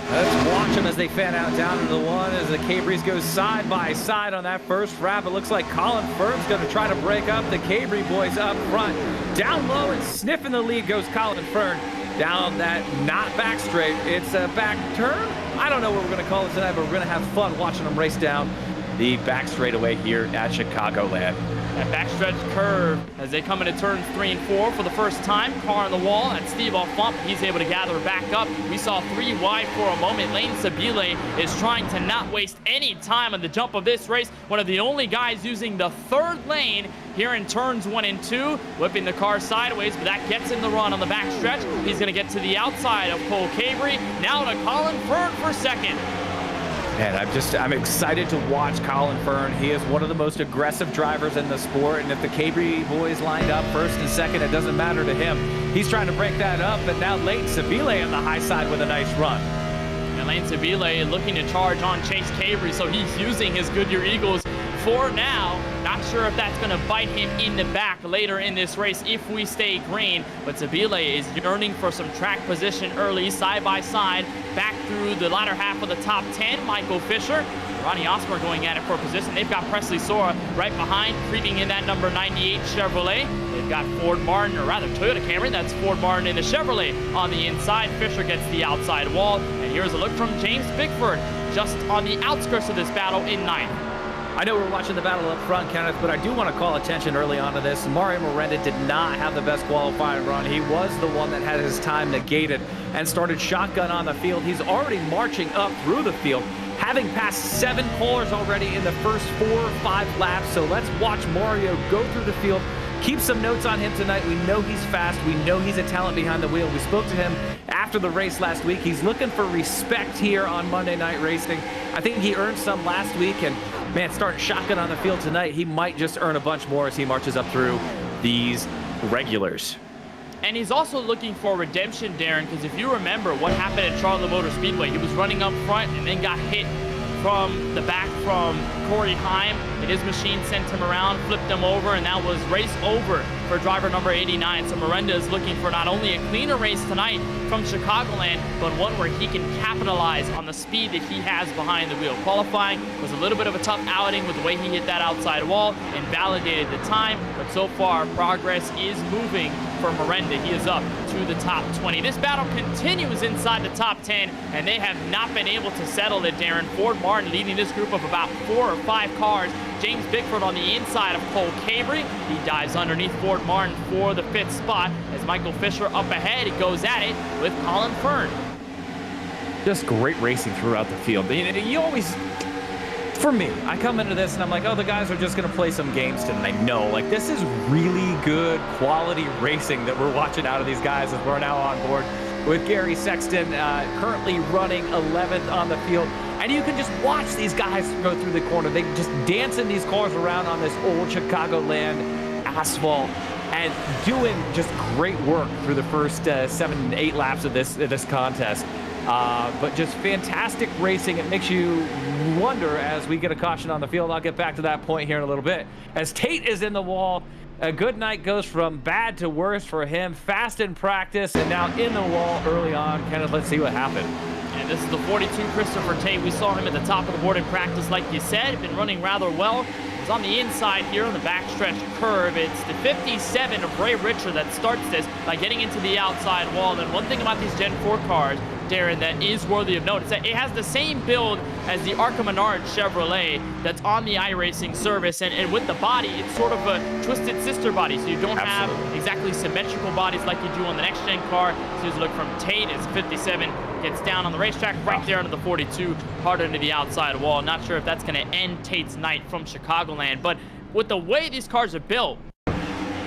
Speaker 3: Let's watch them as they fan out down into the 1 as the K-Breeze goes side by side on that first wrap. It looks like Colin Fern's going to try to break up the K-Breeze boys up front. Down low and sniffing the lead goes Colin Fern. Down that not back straight. It's a back turn. I don't know what we're going to call it tonight, but we're going to have fun watching them race down the back straightaway here at Chicagoland.
Speaker 1: That backstretch curve as they come into turns 3 and 4 for the first time. Car on the wall and Steve Alfump, he's able to gather back up. We saw 3 wide for a moment. Lane Sabile is trying to not waste any time on the jump of this race. One of the only guys using the 3rd lane here in turns 1 and 2, whipping the car sideways, but that gets in the run on the backstretch. He's going to get to the outside of Cole Cabrey. Now to Colin Fern for second.
Speaker 3: And I'm excited to watch Colin Fern. He is one of the most aggressive drivers in the sport. And if the Cabrey boys lined up first and second, it doesn't matter to him. He's trying to break that up. But now Lane Sabile on the high side with a nice run.
Speaker 1: And Lane Sabile looking to charge on Chase Cabrey, so he's using his Goodyear Eagles for now. Not sure if that's going to bite him in the back later in this race if we stay green. But Sabile is yearning for some track position early, side by side, back through the latter half of the top 10. Michael Fisher, Ronnie Osmer going at it for position. They've got Presley Sora right behind, creeping in that number 98 Chevrolet. They've got Ford Martin, or rather Toyota Camry. That's Ford Martin in the Chevrolet on the inside. Fisher gets the outside wall. And here's a look from James Bickford, just on the outskirts of this battle in 9th.
Speaker 3: I know we're watching the battle up front, Kenneth, but I do want to call attention early on to this. Mario Miranda did not have the best qualifying run. He was the one that had his time negated and started shotgun on the field. He's already marching up through the field, having passed 7 callers already in the first 4 or 5 laps. So let's watch Mario go through the field. Keep some notes on him tonight. We know he's fast. We know he's a talent behind the wheel. We spoke to him after the race last week. He's looking for respect here on Monday Night Racing. I think he earned some last week, and man, starting shotgun on the field tonight, he might just earn a bunch more as he marches up through these regulars.
Speaker 1: And he's also looking for redemption, Darren, because if you remember what happened at Charlotte Motor Speedway, he was running up front and then got hit from the back from Corey Heim, and his machine sent him around, flipped him over, and that was race over for driver number 89. So Miranda is looking for not only a cleaner race tonight from Chicagoland, but one where he can capitalize on the speed that he has behind the wheel. Qualifying was a little bit of a tough outing with the way he hit that outside wall and validated the time, but so far progress is moving for Miranda. He is up to the top 20. This battle continues inside the top 10, and they have not been able to settle it, Darren. Ford Martin leading this group of about 4 or 5 cars. James Bickford on the inside of Cole Cabry. He dives underneath Ford Martin for the 5th spot. As Michael Fisher up ahead, he goes at it with Colin Fern.
Speaker 2: Just great racing throughout the field. You always, for me, I come into this and I'm like, oh, the guys are just going to play some games tonight. No, like this is really good quality racing that we're watching out of these guys as we're now on board with Gary Sexton, currently running 11th on the field. And you can just watch these guys go through the corner. They just dancing these cars around on this old Chicagoland asphalt and doing just great work through the first 7 8 laps of this contest. But just fantastic racing. It makes you wonder as we get a caution on the field. I'll get back to that point here in a little bit. As Tate is in the wall, a good night goes from bad to worse for him. Fast in practice and now in the wall early on. Kenneth, let's see what happened.
Speaker 1: And this is the 42 Christopher Tate. We saw him at the top of the board in practice, like you said. Been running rather well. He's on the inside here on the backstretch curve. It's the 57 of Ray Richard that starts this by getting into the outside wall. And one thing about these Gen 4 cars, Darren, that is worthy of note is that it has the same build as the Arca Menard Chevrolet that's on the iRacing service, and with the body, it's sort of a twisted sister body, so you don't have exactly symmetrical bodies like you do on the next gen car. So here's a look from Tate as 57 gets down on the racetrack right there under the 42, hard into the outside wall. Not sure if that's going to end Tate's night from Chicagoland, but with the way these cars are built,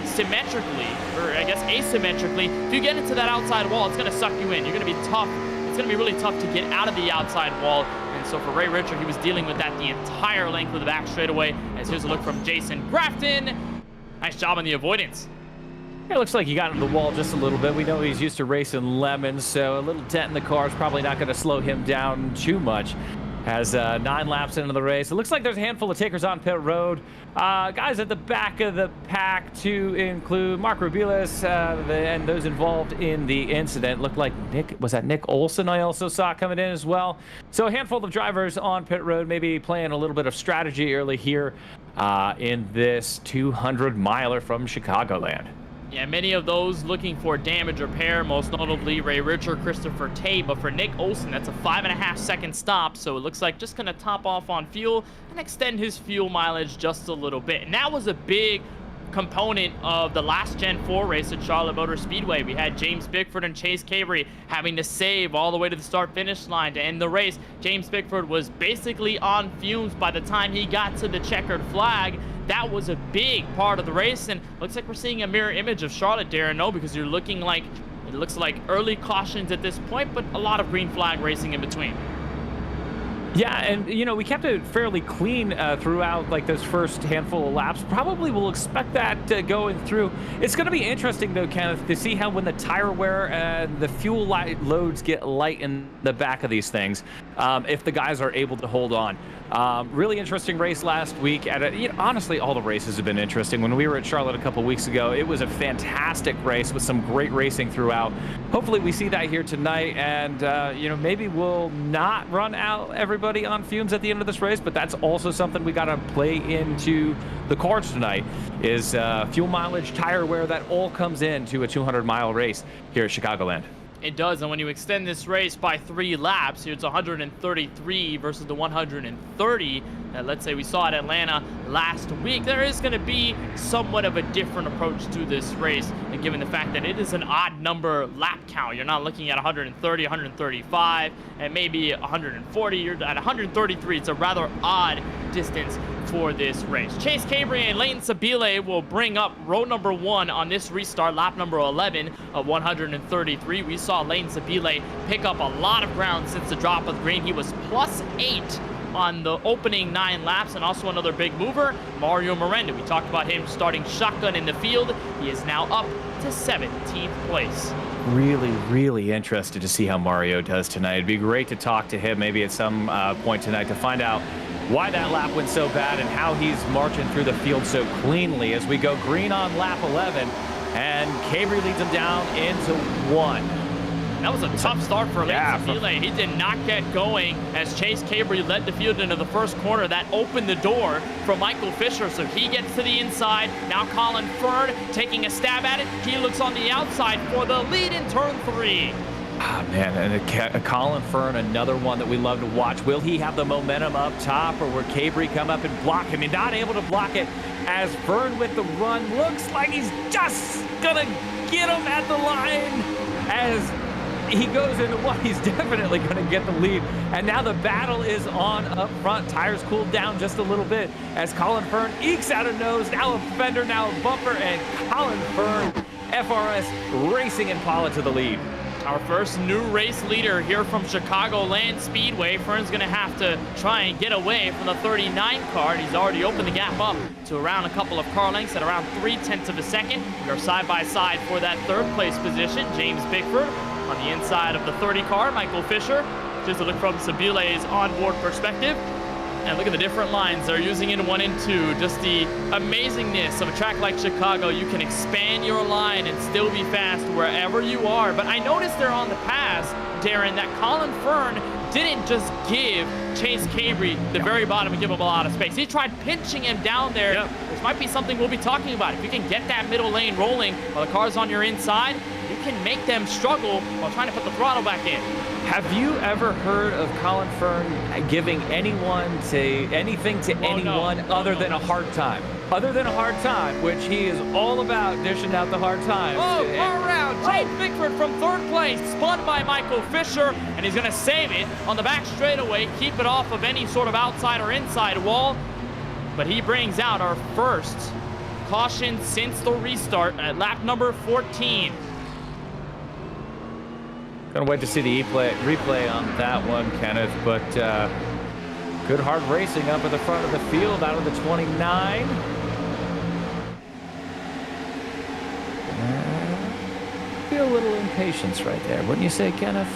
Speaker 1: symmetrically, or I guess asymmetrically, if you get into that outside wall, it's going to suck you in. You're going to be tough. It's going to be really tough to get out of the outside wall. And so for Ray Richard, he was dealing with that the entire length of the back straightaway. As here's a look from Jason Grafton. Nice job on the avoidance.
Speaker 2: It looks like he got into the wall just a little bit. We know he's used to racing lemons, so a little dent in the car is probably not going to slow him down too much. Has 9 laps into the race. It looks like there's a handful of takers on pit road. Guys at the back of the pack to include Mark Rubiles and those involved in the incident. Looked like Nick Olson I also saw coming in as well. So a handful of drivers on pit road, maybe playing a little bit of strategy early here in this 200-miler from Chicagoland.
Speaker 1: Yeah, many of those looking for damage repair, most notably Ray Richard, Christopher Tate. But for Nick Olson, that's a 5.5-second stop, so it looks like just going to top off on fuel and extend his fuel mileage just a little bit. And that was a big component of the last Gen 4 race at Charlotte Motor Speedway. We had James Bickford and Chase Cabry having to save all the way to the start-finish line to end the race. James Bickford was basically on fumes by the time he got to the checkered flag. That was a big part of the race, and looks like we're seeing a mirror image of Charlotte, Darren. No, because you're looking like, it looks like early cautions at this point, but a lot of green flag racing in between.
Speaker 2: Yeah, and we kept it fairly clean throughout like those first handful of laps. Probably we'll expect that going through. It's going to be interesting though, Kenneth, to see how when the tire wear and the fuel loads get light in the back of these things, if the guys are able to hold on. Really interesting race last week. Honestly, all the races have been interesting. When we were at Charlotte a couple weeks ago, it was a fantastic race with some great racing throughout. Hopefully we see that here tonight, and maybe we'll not run out everybody on fumes at the end of this race, but that's also something we got to play into the cards tonight, is fuel mileage, tire wear. That all comes into a 200-mile race here at Chicagoland.
Speaker 1: It does, and when you extend this race by 3 laps, it's 133 versus the 130 that, let's say, we saw at Atlanta last week. There is going to be somewhat of a different approach to this race, and given the fact that it is an odd number lap count. You're not looking at 130, 135, and maybe 140. You're at 133. It's a rather odd distance for this race. Chase Cabry and Leighton Sabile will bring up row number 1 on this restart, lap number 11 of 133. We saw Leighton Sabile pick up a lot of ground since the drop of the green. He was +8 on the opening 9 laps, and also another big mover, Mario Miranda. We talked about him starting shotgun in the field. He is now up to 17th place.
Speaker 2: Really, really interested to see how Mario does tonight. It'd be great to talk to him maybe at some point tonight to find out why that lap went so bad and how he's marching through the field so cleanly as we go green on lap 11, and Cabry leads him down into 1.
Speaker 1: That was a tough start for Lane
Speaker 2: Yeah,
Speaker 1: Sabile. He did not get going as Chase Cabry led the field into the first corner. That opened the door for Michael Fisher, so he gets to the inside. Now Colin Fern taking a stab at it. He looks on the outside for the lead in turn 3.
Speaker 2: Ah, man, and Colin Fern, another one that we love to watch. Will he have the momentum up top, or will Cabry come up and block him? He's not able to block it as Fern with the run looks like he's just gonna get him at the line as he goes into one. He's definitely gonna get the lead. And now the battle is on up front. Tires cooled down just a little bit as Colin Fern ekes out a nose. Now a fender, now a bumper, and Colin Fern, FRS Racing Impala to the lead.
Speaker 1: Our first new race leader here from Chicagoland Speedway. Fern's going to have to try and get away from the 39 car. He's already opened the gap up to around a couple of car lengths at around 0.3 of a second. We are side by side for that third place position. James Bickford on the inside of the 30 car. Michael Fisher, just a look from Sabile's onboard perspective. And look at the different lines they're using in 1 and 2. Just the amazingness of a track like Chicago. You can expand your line and still be fast wherever you are. But I noticed there on the pass, Darren, that Colin Fern didn't just give Chase Cabry the very bottom and give him a lot of space. He tried pinching him down there, which might be something we'll be talking about. If you can get that middle lane rolling while the car's on your inside, you can make them struggle while trying to put the throttle back in.
Speaker 2: Have you ever heard of Colin Fern giving anything to anyone other than a hard time? Other than a hard time, which he is all about dishing out the hard times.
Speaker 1: Oh, far around. James Bickford from third place, spun by Michael Fisher, and he's going to save it on the back straightaway, keep it off of any sort of outside or inside wall. But he brings out our first caution since the restart at lap number 14.
Speaker 2: Gonna wait to see the replay on that one, Kenneth, but good hard racing up at the front of the field out of the 29. Feel a little impatience right there, wouldn't you say, Kenneth?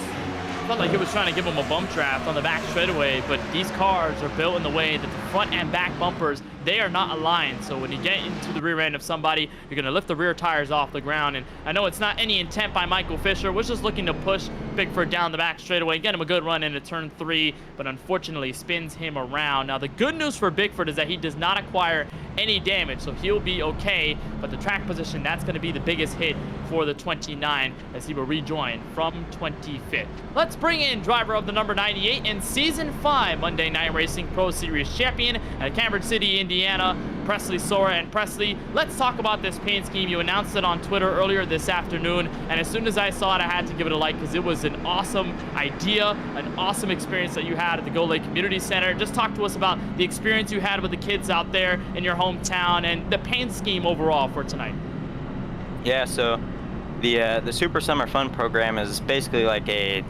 Speaker 1: Felt like he was trying to give him a bump draft on the back straightaway, but these cars are built in the way that the front and back bumpers, they are not aligned. So when you get into the rear end of somebody, you're going to lift the rear tires off the ground. And I know it's not any intent by Michael Fisher. Was just looking to push Bickford down the back straightaway, get him a good run into turn 3, but unfortunately spins him around. Now the good news for Bickford is that he does not acquire any damage, so he'll be okay. But the track position, that's going to be the biggest hit for the 29 as he will rejoin from 25th. Let's bring in driver of the number 98 and Season 5 Monday Night Racing Pro Series champion at Cambridge City, Indiana, Presley Sora. And Presley, let's talk about this paint scheme. You announced it on Twitter earlier this afternoon, and as soon as I saw it, I had to give it a like because it was an awesome idea, an awesome experience that you had at the Go Lake Community Center. Just talk to us about the experience you had with the kids out there in your hometown and the paint scheme overall for tonight.
Speaker 4: Yeah, so the Super Summer Fun program is basically like a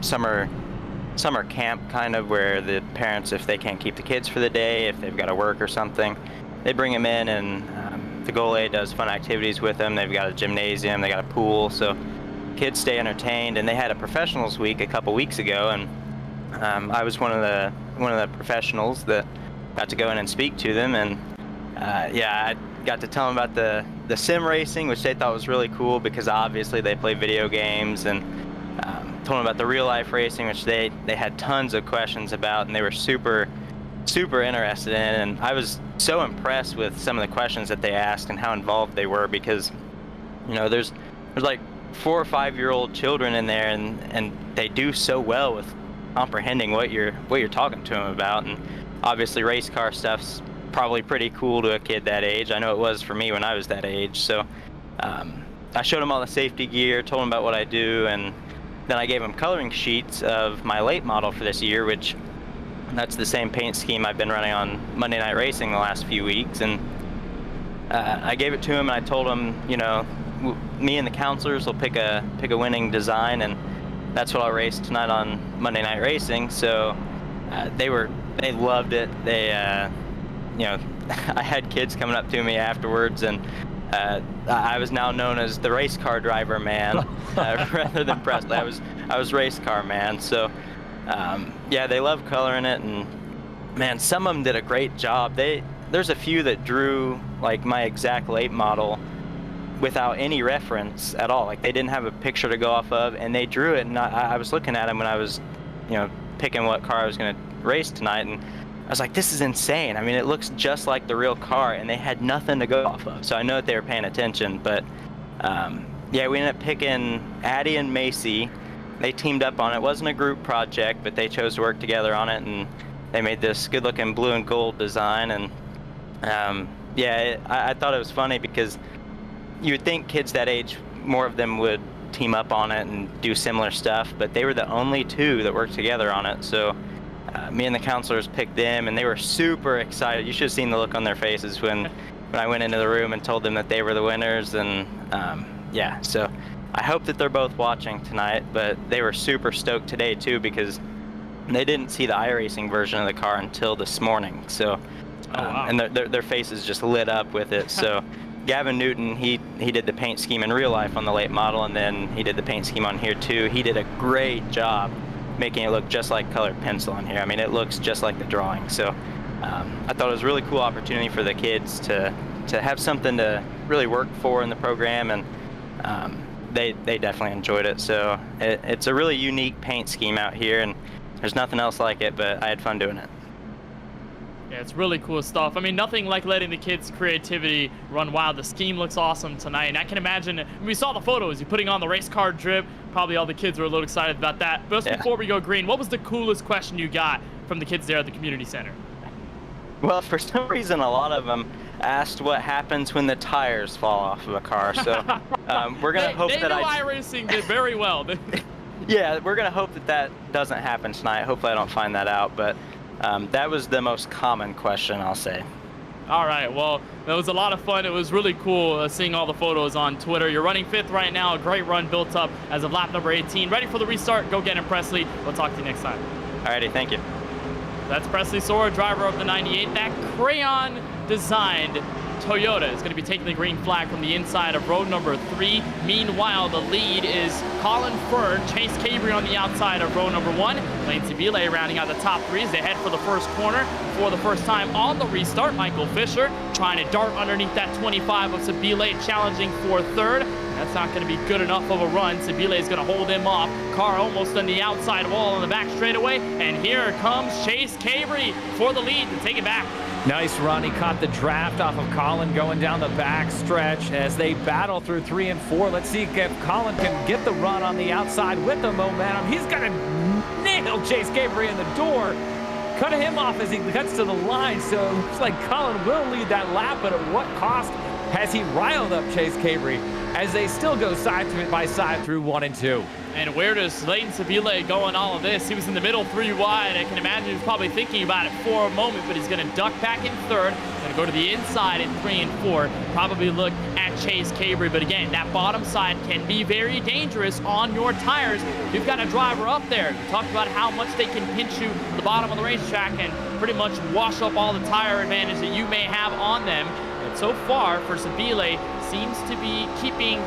Speaker 4: summer camp kind of, where the parents, if they can't keep the kids for the day, if they've got to work or something, they bring them in, and the Gole does fun activities with them. They've got a gymnasium, they got a pool, so kids stay entertained. And they had a professionals week a couple weeks ago, and I was one of the professionals that got to go in and speak to them. And yeah, I got to tell them about the sim racing, which they thought was really cool because obviously they play video games, and told them about the real life racing, which they had tons of questions about, and they were super interested in. And I was so impressed with some of the questions that they asked and how involved they were, because you know there's like 4 or 5-year-old children in there, and they do so well with comprehending what you're talking to them about. And obviously race car stuff's probably pretty cool to a kid that age. I know it was for me when I was that age. So I showed them all the safety gear, told them about what I do, and then I gave them coloring sheets of my late model for this year, which that's the same paint scheme I've been running on Monday Night Racing the last few weeks. And I gave it to them, and I told them, you know, me and the counselors will pick a winning design, and that's what I'll race tonight on Monday Night Racing. So they loved it. They you know, I had kids coming up to me afterwards, and I was now known as the race car driver man rather than Presley. I was race car man. So yeah, they love coloring it, and man, some of them did a great job. There's a few that drew like my exact late model without any reference at all. Like, they didn't have a picture to go off of, and they drew it. And I was looking at them when I was, picking what car I was going to race tonight, and I was like, this is insane. I mean, it looks just like the real car, and they had nothing to go off of. So I know that they were paying attention, but yeah, we ended up picking Addie and Macy. They teamed up on it. It wasn't a group project, but they chose to work together on it, and they made this good-looking blue and gold design. And yeah, I thought it was funny because you would think kids that age, more of them would team up on it and do similar stuff, but they were the only two that worked together on it. So me and the counselors picked them, and they were super excited. You should have seen the look on their faces when I went into the room and told them that they were the winners. And yeah, so I hope that they're both watching tonight, but they were super stoked today too, because they didn't see the iRacing version of the car until this morning. So
Speaker 1: wow.
Speaker 4: And their faces just lit up with it. So Gavin Newton, he did the paint scheme in real life on the late model, and then he did the paint scheme on here too. He did a great job making it look just like colored pencil on here. I mean, it looks just like the drawing. So I thought it was a really cool opportunity for the kids to have something to really work for in the program, and they definitely enjoyed it. So it's a really unique paint scheme out here, and there's nothing else like it, but I had fun doing it.
Speaker 1: Yeah, it's really cool stuff. I mean, nothing like letting the kids' creativity run wild. The scheme looks awesome tonight, and I can imagine when we saw the photos, you putting on the race car drip. Probably all the kids were a little excited about that. But just before we go green, what was the coolest question you got from the kids there at the community center?
Speaker 4: Well, for some reason, a lot of them asked what happens when the tires fall off of a car. So we're gonna hope that
Speaker 1: iRacing did very well.
Speaker 4: Yeah, we're gonna hope that doesn't happen tonight. Hopefully, I don't find that out, but. That was the most common question, I'll say.
Speaker 1: All right, well, that was a lot of fun. It was really cool seeing all the photos on Twitter. You're running 5th right now. A great run built up as of lap number 18. Ready for the restart. Go get him, Presley. We'll talk to you next time.
Speaker 4: All righty, thank you.
Speaker 1: That's Presley Sora, driver of the 98. That crayon-designed Toyota is going to be taking the green flag from the inside of row number 3. Meanwhile, the lead is Colin Fern, Chase Cabry on the outside of row number 1. Lane Sabile rounding out the top 3 as they head for the first corner. For the first time on the restart, Michael Fisher trying to dart underneath that 25 of Sabile, challenging for 3rd. That's not going to be good enough of a run. Sabile is going to hold him off. Car almost on the outside wall on the back straightaway. And here comes Chase Cabry for the lead to take it back.
Speaker 2: Nice run. He caught the draft off of Colin going down the back stretch as they battle through 3 and 4. Let's see if Colin can get the run on the outside with the momentum. He's going to nail Chase Cabry in the door. Cut him off as he cuts to the line. So it looks like Colin will lead that lap, but at what cost has he riled up Chase Cabry as they still go side by side through 1 and 2.
Speaker 1: And where does Leighton Sabile go in all of this? He was in the middle 3 wide. I can imagine he was probably thinking about it for a moment, but he's going to duck back in 3rd. Going to go to the inside in 3 and 4. Probably look at Chase Cabry. But again, that bottom side can be very dangerous on your tires. You've got a driver up there. We talked about how much they can pinch you at the bottom of the racetrack and pretty much wash up all the tire advantage that you may have on them. And so far, for Sabile, seems to be keeping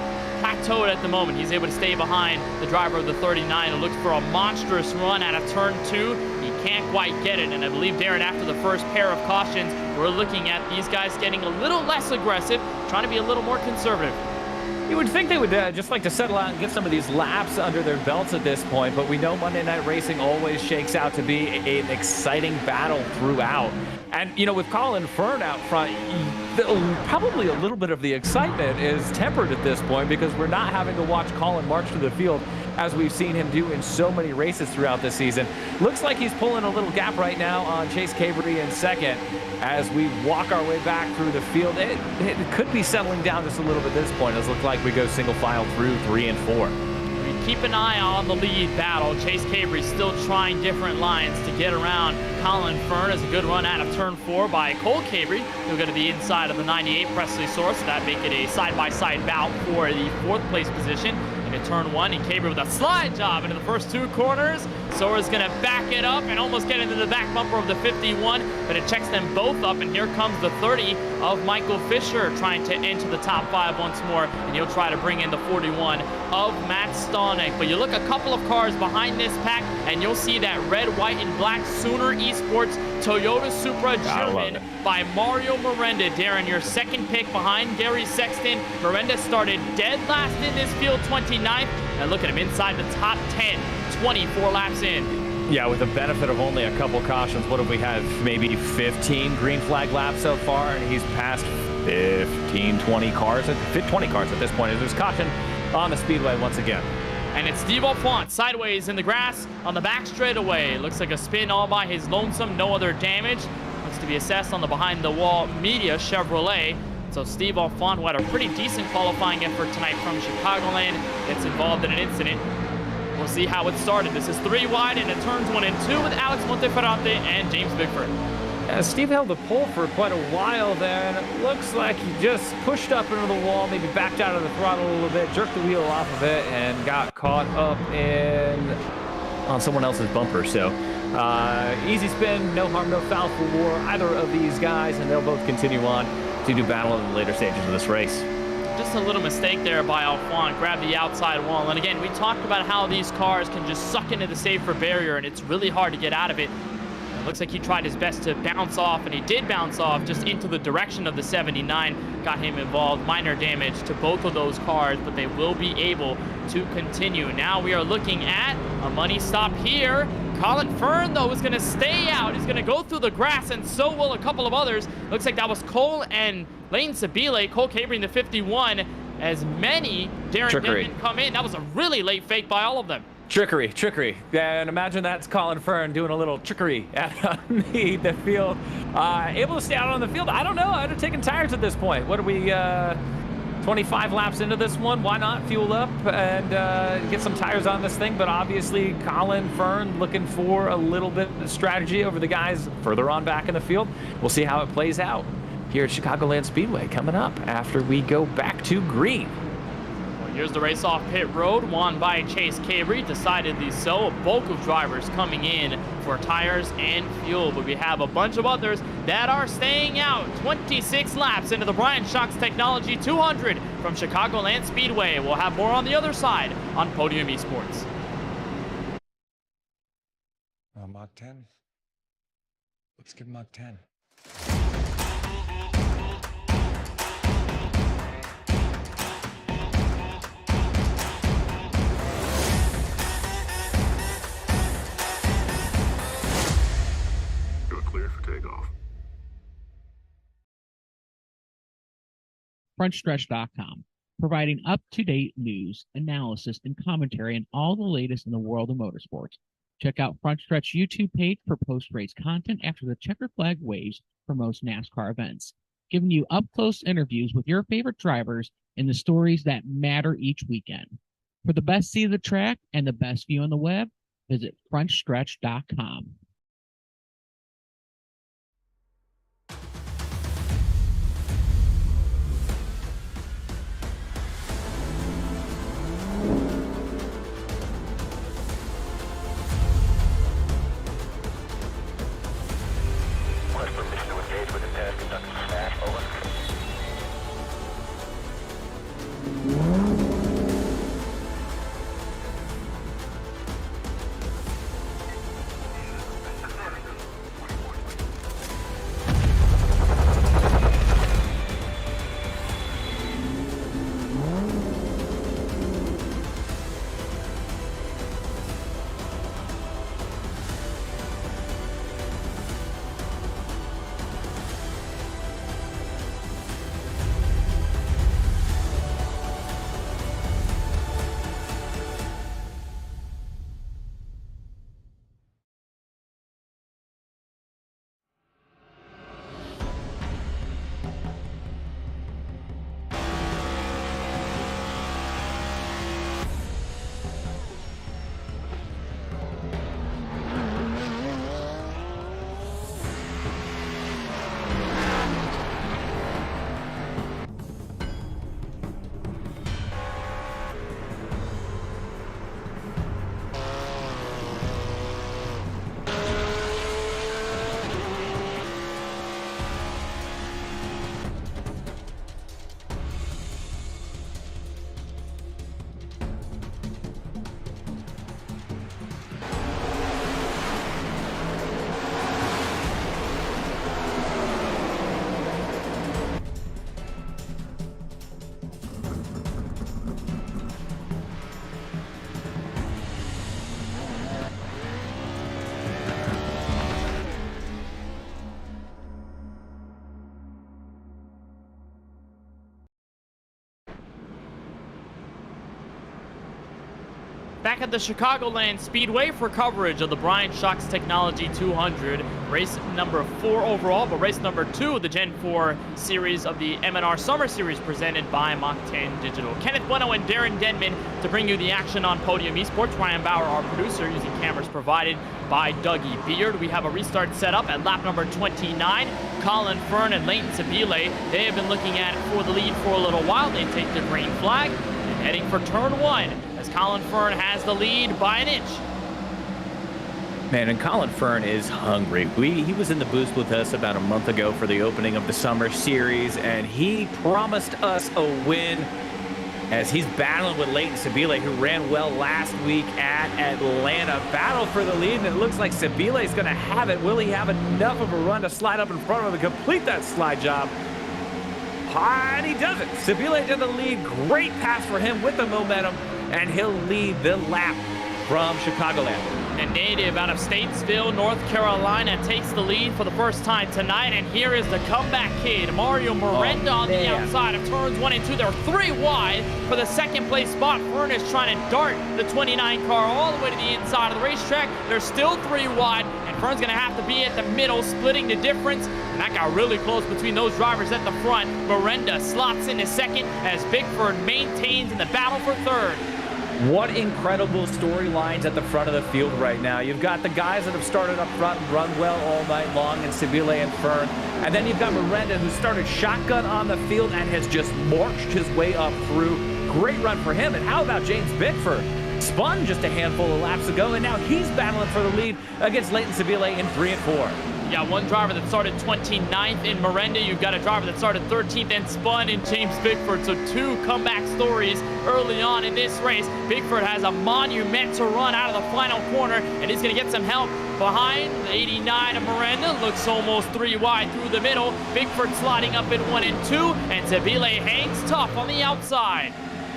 Speaker 1: plateaued at the moment. He's able to stay behind the driver of the 39 who looks for a monstrous run out of turn 2. He can't quite get it, and I believe, Darren, after the first pair of cautions, we're looking at these guys getting a little less aggressive, trying to be a little more conservative.
Speaker 2: You would think they would just like to settle out and get some of these laps under their belts at this point, but we know Monday Night Racing always shakes out to be an exciting battle throughout. And, you know, with Colin Fern out front, probably a little bit of the excitement is tempered at this point because we're not having to watch Colin march through the field as we've seen him do in so many races throughout this season. Looks like he's pulling a little gap right now on Chase Cabry in 2nd as we walk our way back through the field. It could be settling down just a little bit at this point. It looks like we go single file through 3 and 4.
Speaker 1: Keep an eye on the lead battle. Chase Cabry still trying different lines to get around Colin Fern. As a good run out of turn 4 by Cole Cabry. He'll go to the inside of the 98 Presley Sora, so that make it a side-by-side bout for the 4th place position. Into turn 1, and Cabry with a slide job into the first 2 corners. Sora's gonna back it up and almost get into the back bumper of the 51, but it checks them both up, and here comes the 30 of Michael Fisher trying to enter the top 5 once more, and he'll try to bring in the 41 of Matt Stallneck. But you look a couple of cars behind this pack, and you'll see that red, white, and black Sooner Esports Toyota Supra driven by Mario Miranda. Darren, your second pick behind Gary Sexton. Miranda started dead last in this field, 29th, and look at him inside the top 10. 24 laps in.
Speaker 2: Yeah, with the benefit of only a couple cautions, what have we had? Maybe 15 green flag laps so far, and he's passed 15, 20 cars, 20 cars at this point. There's caution on the speedway once again.
Speaker 1: And it's Steve Alfont sideways in the grass on the back straightaway. Looks like a spin all by his lonesome, no other damage. Looks to be assessed on the behind-the-wall Media Chevrolet. So Steve Alfont, who had a pretty decent qualifying effort tonight from Chicagoland, gets involved in an incident. We'll see how it started. This is 3 wide into turns 1 and 2 with Alex Monteferrante and James Bickford.
Speaker 2: Steve held the pole for quite a while there, and it looks like he just pushed up into the wall, maybe backed out of the throttle a little bit, jerked the wheel off of it, and got caught up on someone else's bumper. So easy spin, no harm, no foul for either of these guys, and they'll both continue on to do battle in the later stages of this race.
Speaker 1: Just a little mistake there by Alfont. Grabbed the outside wall. And again, we talked about how these cars can just suck into the safer barrier, and it's really hard to get out of it. It looks like he tried his best to bounce off, and he did bounce off just into the direction of the 79. Got him involved. Minor damage to both of those cars, but they will be able to continue. Now we are looking at a money stop here. Colin Fern, though, is going to stay out. He's going to go through the grass, and so will a couple of others. Looks like that was Cole and Lane Sabile. Cole Cabring, the 51, as many Darren Denman come in. That was a really late fake by all of them.
Speaker 2: Trickery. And imagine that's Colin Fern doing a little trickery out on the field. Able to stay out on the field? I don't know. I'd have taken tires at this point. What are we, 25 laps into this one? Why not fuel up and get some tires on this thing? But obviously, Colin Fern looking for a little bit of strategy over the guys further on back in the field. We'll see how it plays out here at Chicagoland Speedway coming up after we go back to green.
Speaker 1: Here's the race off pit road, won by Chase Cabry, decidedly so. A bulk of drivers coming in for tires and fuel, but we have a bunch of others that are staying out. 26 laps into the Bryant Shocks Technology 200 from Chicagoland Speedway. We'll have more on the other side on Podium Esports.
Speaker 5: Mach 10. Let's give Mach 10.
Speaker 6: Frontstretch.com, providing up-to-date news, analysis, and commentary on all the latest in the world of motorsports. Check out Frontstretch YouTube page for post-race content after the checkered flag waves for most NASCAR events, giving you up-close interviews with your favorite drivers and the stories that matter each weekend. For the best seat of the track and the best view on the web, visit Frontstretch.com.
Speaker 1: back at the Chicagoland Speedway for coverage of the Bryant Shocks Technology 200. Race number 4 overall, but race number 2 of the Gen 4 series of the M&R Summer Series presented by Mach 10 Digital. Kenneth Bueno and Darren Denman to bring you the action on Podium Esports. Ryan Bauer, our producer, using cameras provided by Dougie Beard. We have a restart set up at lap number 29. Colin Fern and Leighton Sabile, they have been looking at it for the lead for a little while. They take the green flag and heading for turn 1 as Colin Fern has the lead by an inch.
Speaker 2: Man, and Colin Fern is hungry. He was in the booth with us about a month ago for the opening of the Summer Series, and he promised us a win as he's battling with Leighton Sabile, who ran well last week at Atlanta. Battle for the lead, and it looks like Sabile is going to have it. Will he have enough of a run to slide up in front of him and complete that slide job? And he does it. Sabile did the lead. Great pass for him with the momentum, and he'll lead the lap from Chicagoland.
Speaker 1: A native out of Statesville, North Carolina, takes the lead for the first time tonight, and here is the comeback kid, Mario Miranda, on the outside of turns 1 and 2. They're 3 wide for the second place spot. Fern is trying to dart the 29 car all the way to the inside of the racetrack. They're still 3 wide, and Fern's going to have to be at the middle, splitting the difference. And that got really close between those drivers at the front. Miranda slots into second as Bigford maintains in the battle for third.
Speaker 3: What incredible storylines at the front of the field right now. You've got the guys that have started up front and run well all night long in Sabile and Fern. And then you've got Miranda, who started shotgun on the field and has just marched his way up through. Great run for him. And how about James Bickford? Spun just a handful of laps ago, and now he's battling for the lead against Leighton Sabile in 3 and 4.
Speaker 1: You got one driver that started 29th in Miranda. You've got a driver that started 13th and spun in James Bickford. So 2 comeback stories early on in this race. Bickford has a monumental run out of the final corner, and he's going to get some help behind. The 89 of Miranda looks almost 3 wide through the middle. Bickford sliding up in 1 and 2, and Sabile hangs tough on the outside.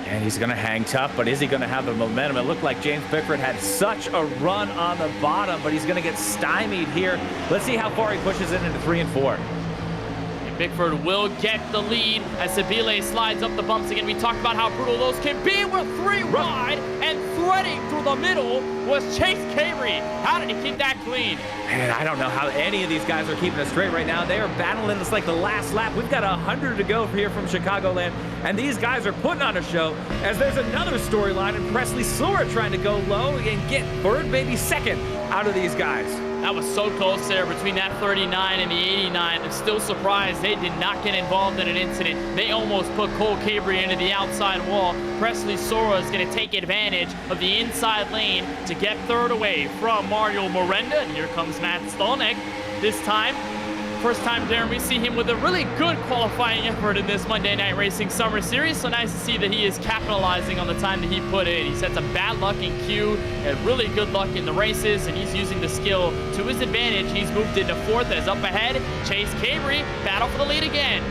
Speaker 3: And he's going to hang tough, but is he going to have the momentum? It looked like James Bickford had such a run on the bottom, but he's going to get stymied here. Let's see how far he pushes it into 3 and 4.
Speaker 1: And Bickford will get the lead as Sabile slides up the bumps again. We talked about how brutal those can be. We're 3 wide, and threading through the middle was Chase Cavery. How did he keep that clean?
Speaker 3: And I don't know how any of these guys are keeping it straight right now. They are battling. It's like the last lap. We've got 100 to go here from Chicagoland, and these guys are putting on a show as there's another storyline, and Presley Sora trying to go low and get third, maybe second out of these guys.
Speaker 1: That was so close there between that 39 and the 89. I'm still surprised they did not get involved in an incident. They almost put Cole Cabrey into the outside wall. Presley Sora is going to take advantage of the inside lane to get third away from Mario Miranda. And here comes Matt Stolnick. This time, first time, Darren, we see him with a really good qualifying effort in this Monday Night Racing Summer Series. So nice to see that he is capitalizing on the time that he put in. He's had some bad luck in Q and really good luck in the races, and he's using the skill to his advantage. He's moved into 4th as up ahead. Chase Cavery, battle for the lead again.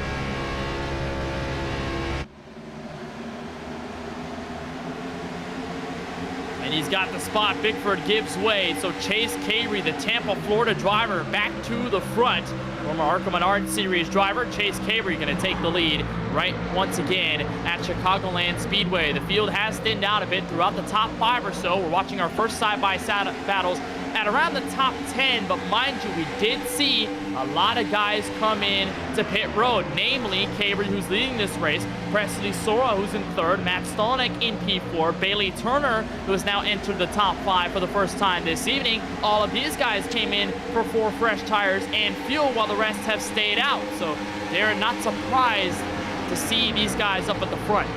Speaker 1: And he's got the spot. Bickford gives way. So Chase Cavery, the Tampa, Florida driver, back to the front. Former ARCA Menard Series driver Chase Cavery going to take the lead right once again at Chicagoland Speedway. The field has thinned out a bit throughout the top 5 or so. We're watching our first side-by-side battles at around the top 10, but mind you, we did see a lot of guys come in to pit road, namely Cavery, who's leading this race, Presley Sora, who's in 3rd, Matt Stolnick in P4, Bailey Turner, who has now entered the top 5 for the first time this evening. All of these guys came in for 4 fresh tires and fuel, while the rest have stayed out. So they're not surprised to see these guys up at the front.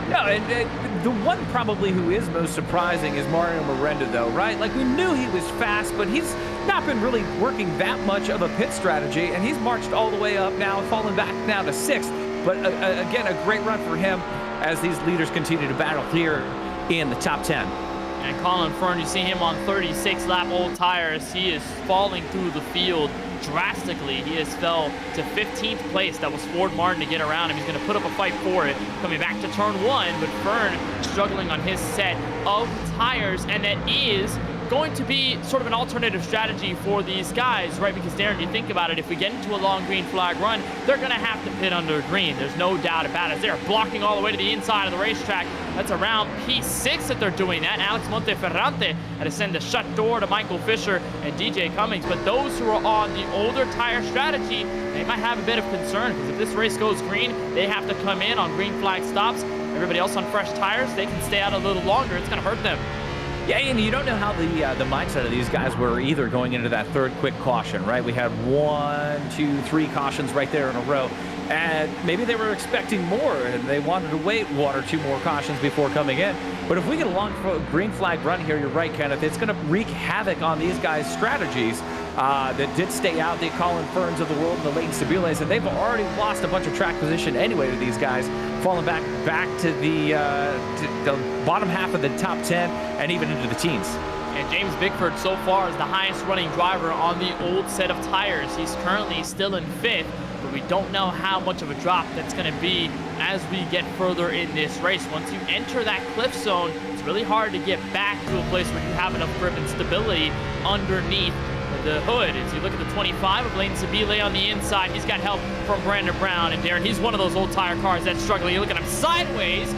Speaker 3: No, and the one probably who is most surprising is Mario Miranda, though, right? Like, we knew he was fast, but he's not been really working that much of a pit strategy, and he's marched all the way up now, falling back now to 6th. But again, a great run for him as these leaders continue to battle here in the top 10.
Speaker 1: And Colin Fern, you see him on 36 lap old tires. He is falling through the field drastically. He has fell to 15th place. That was Ford Martin to get around him. He's going to put up a fight for it. Coming back to turn 1, but Fern struggling on his set of tires, and that is going to be sort of an alternative strategy for these guys, right? Because, Darren, you think about it, if we get into a long green flag run, they're going to have to pit under green. There's no doubt about it. They're blocking all the way to the inside of the racetrack. That's around P6 that they're doing that. Alex Monteferrante had to send a shut door to Michael Fisher and DJ Cummings. But those who are on the older tire strategy, they might have a bit of concern, because if this race goes green, they have to come in on green flag stops. Everybody else on fresh tires, they can stay out a little longer. It's going to hurt them.
Speaker 3: Yeah, and you don't know how the mindset of these guys were either going into that third quick caution, right? We had 1, 2, 3 cautions right there in a row. And maybe they were expecting more, and they wanted to wait 1 or 2 more cautions before coming in. But if we get a long green flag run here, you're right, Kenneth, it's going to wreak havoc on these guys' strategies that did stay out. The Colin Ferns of the world and the Leighton Sabiles, and they've already lost a bunch of track position anyway to these guys, falling back to the bottom half of the top 10 and even into the teens.
Speaker 1: And James Bickford so far is the highest running driver on the old set of tires. He's currently still in 5th, but we don't know how much of a drop that's going to be as we get further in this race. Once you enter that cliff zone, it's really hard to get back to a place where you have enough grip and stability underneath the hood. As you look at the 25 of Leighton Sabile on the inside, he's got help from Brandon Brown. And Darren, he's one of those old tire cars that's struggling. You look at him sideways,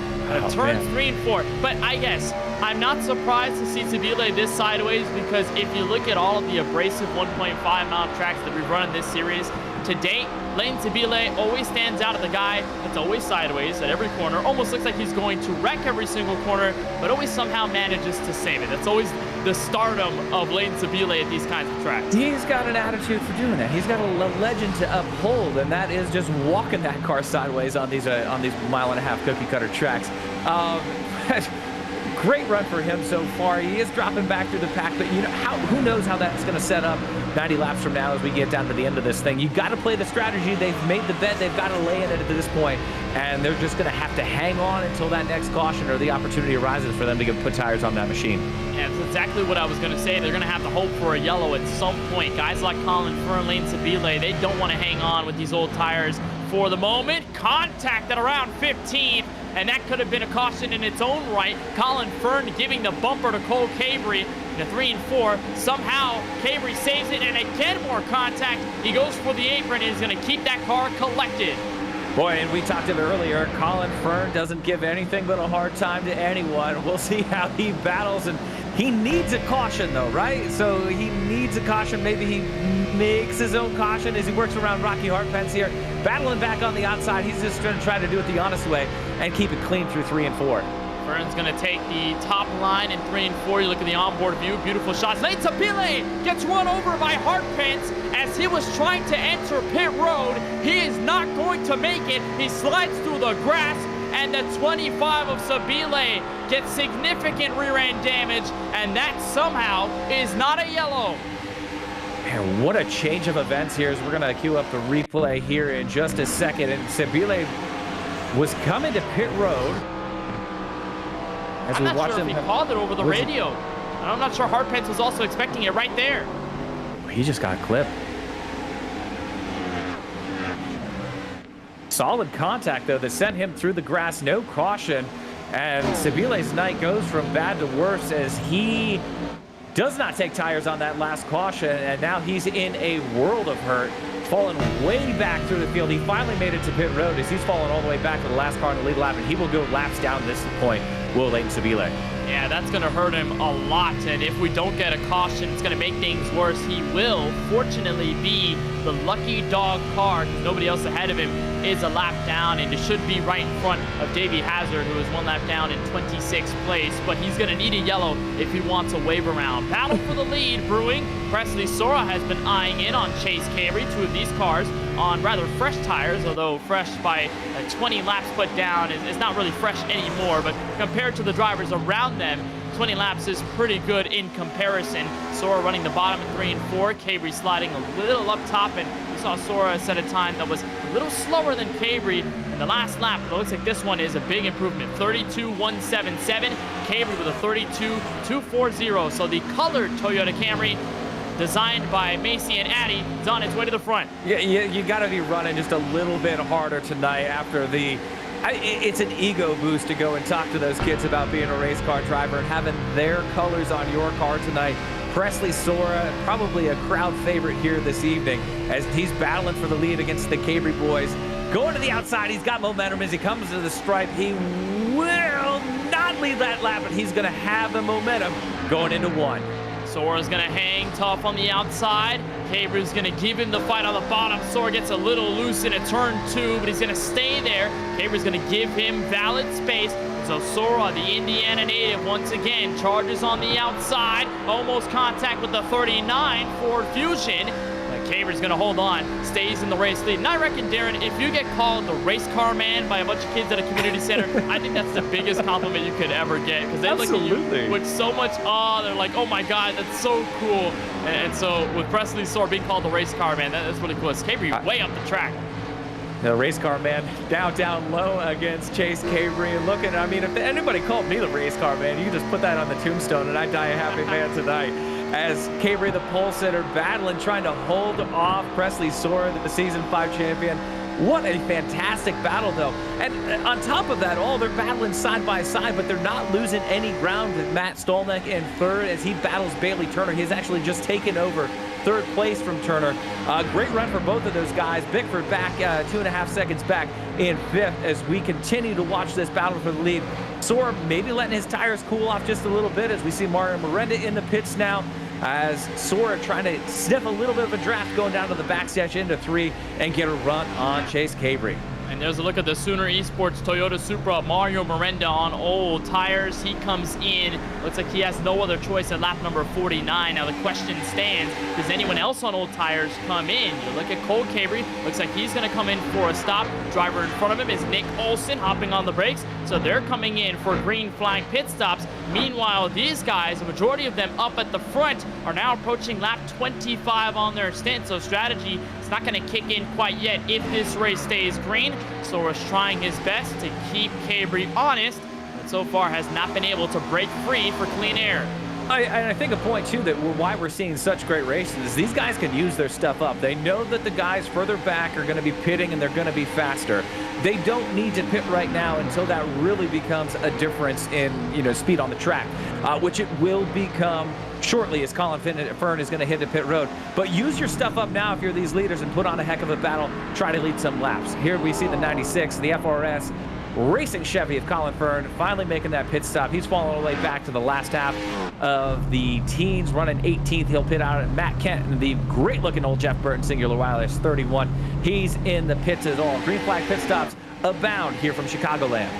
Speaker 1: turns 3 and 4. But I guess I'm not surprised to see Sabile this sideways, because if you look at all of the abrasive 1.5-mile tracks that we've run in this series to date, Leighton Sabile always stands out as the guy that's always sideways at every corner. Almost looks like he's going to wreck every single corner, but always somehow manages to save it. That's always the stardom of Leighton Sabile at these kinds of tracks.
Speaker 3: He's got an attitude for doing that. He's got a legend to uphold, and that is just walking that car sideways on these 1.5-mile cookie cutter tracks. Great run for him so far. He is dropping back through the pack, but you know who knows how that's going to set up 90 laps from now as we get down to the end of this thing. You've got to play the strategy. They've made the bet. They've got to lay in it at this point, and they're just going to have to hang on until that next caution or the opportunity arises for them to put tires on that machine.
Speaker 1: Yeah, that's exactly what I was going to say. They're going to have to hope for a yellow at some point. Guys like Colin Fern, Leighton Sabile, they don't want to hang on with these old tires for the moment. Contact at around 15th. And that could have been a caution in its own right. Colin Fern giving the bumper to Cole Cabry in a 3 and 4. Somehow, Cabry saves it, and again more contact. He goes for the apron, and he's going to keep that car collected.
Speaker 3: Boy, and we talked about it earlier, Colin Fern doesn't give anything but a hard time to anyone. We'll see how he battles, and he needs a caution, though, right? So he needs a caution. Maybe he makes his own caution as he works around Rocky Hartpence here. Battling back on the outside, he's just going to try to do it the honest way and keep it clean through 3 and 4.
Speaker 1: Fern's going to take the top line in 3 and 4. You look at the onboard view, beautiful shots. Leighton Sabile gets run over by Hartpence as he was trying to enter pit road. He is not going to make it. He slides through the grass, and the 25 of Sabile gets significant rear end damage, and that somehow is not a yellow.
Speaker 3: Man, what a change of events here as we're going to queue up the replay here in just a second. And Sabile was coming to pit road.
Speaker 1: I'm not sure if he called it over the radio. I'm not sure Hartpence was also expecting it right there.
Speaker 3: He just got clipped. Solid contact, though, that sent him through the grass. No caution. And Sabile's night goes from bad to worse as he does not take tires on that last caution, and now he's in a world of hurt, falling way back through the field. He finally made it to pit road as he's falling all the way back to the last car in the lead lap, and he will go laps down this point, will Leighton Sabile.
Speaker 1: Yeah, that's going to hurt him a lot, and if we don't get a caution, it's going to make things worse. He will, fortunately, be the lucky dog car, because nobody else ahead of him is a lap down, and it should be right in front of Davey Hazard, who is 1 lap down in 26th place, but he's going to need a yellow if he wants a wave around. Battle for the lead brewing. Presley Sora has been eyeing in on Chase Cabry, 2 of these cars on rather fresh tires, although fresh by 20 laps put down is not really fresh anymore, but compared to the drivers around them, 20 laps is pretty good in comparison. Sora running the bottom in 3 and 4, Cabry sliding a little up top, and we saw Sora set a time that was a little slower than Cabry in the last lap, but it looks like this one is a big improvement. 32.177, Cabry with a 32.240, so the colored Toyota Camry designed by Macy and Addy is on its way to the front.
Speaker 3: Yeah, you got to be running just a little bit harder tonight after the It's an ego boost to go and talk to those kids about being a race car driver and having their colors on your car tonight. Presley Sora, probably a crowd favorite here this evening as he's battling for the lead against the Cabri boys. Going to the outside, he's got momentum as he comes to the stripe. He will not lead that lap, but he's going to have the momentum going into one.
Speaker 1: Sora's going to hang tough on the outside. Cabri's going to give him the fight on the bottom. Sora gets a little loose in a turn 2, but he's going to stay there. Cabri's going to give him valid space. So Sora, the Indiana native, once again charges on the outside. Almost contact with the 39 Ford Fusion. Cabri's going to hold on, stays in the race lead. And I reckon, Darren, if you get called the race car man by a bunch of kids at a community center, I think that's the biggest compliment you could ever get. Because they look at you with so much awe. They're like, oh my God, that's so cool. And so with Presley Sora being called the race car man, that's really cool. It's Cabri way up the track.
Speaker 3: The race car man down low against Chase Cabri. And looking, I mean, if anybody called me the race car man, you can just put that on the tombstone and I'd die a happy man tonight. As Cabri, the pole sitter, battling, trying to hold off Presley Sora, the Season 5 champion. What a fantastic battle, though. And on top of that all, they're battling side by side, but they're not losing any ground with Matt Stolnick in third as he battles Bailey Turner. He's actually just taken over third place from Turner. Great run for both of those guys. Bickford back 2.5 seconds back in fifth as we continue to watch this battle for the lead. Sora maybe letting his tires cool off just a little bit as we see Mario Miranda in the pits now, as Sora trying to sniff a little bit of a draft going down to the backstretch into 3 and get a run on Chase Cabri.
Speaker 1: And there's a look at the Sooner Esports Toyota Supra. Mario Miranda on old tires. He comes in. Looks like he has no other choice at lap number 49. Now the question stands, does anyone else on old tires come in? You look at Cole Cabri. Looks like he's going to come in for a stop. Driver in front of him is Nick Olson hopping on the brakes. So they're coming in for green flag pit stops. Meanwhile, these guys, the majority of them up at the front, are now approaching lap 25 on their stint. So strategy is not going to kick in quite yet if this race stays green. Sora's trying his best to keep Cabri honest, but so far has not been able to break free for clean air.
Speaker 3: I think a point, too, that why we're seeing such great races is these guys can use their stuff up. They know that the guys further back are going to be pitting and they're going to be faster. They don't need to pit right now until that really becomes a difference in, speed on the track, which it will become shortly as Colin Fern is going to hit the pit road. But use your stuff up now if you're these leaders and put on a heck of a battle. Try to lead some laps. Here we see the 96, the FRS Racing Chevy of Colin Fern finally making that pit stop. He's falling all the way back to the last half of the teens, running 18th. He'll pit out at Matt Kent and the great-looking old Jeff Burton Singular Wireless 31. He's in the pits as all. Green flag pit stops abound here from Chicagoland.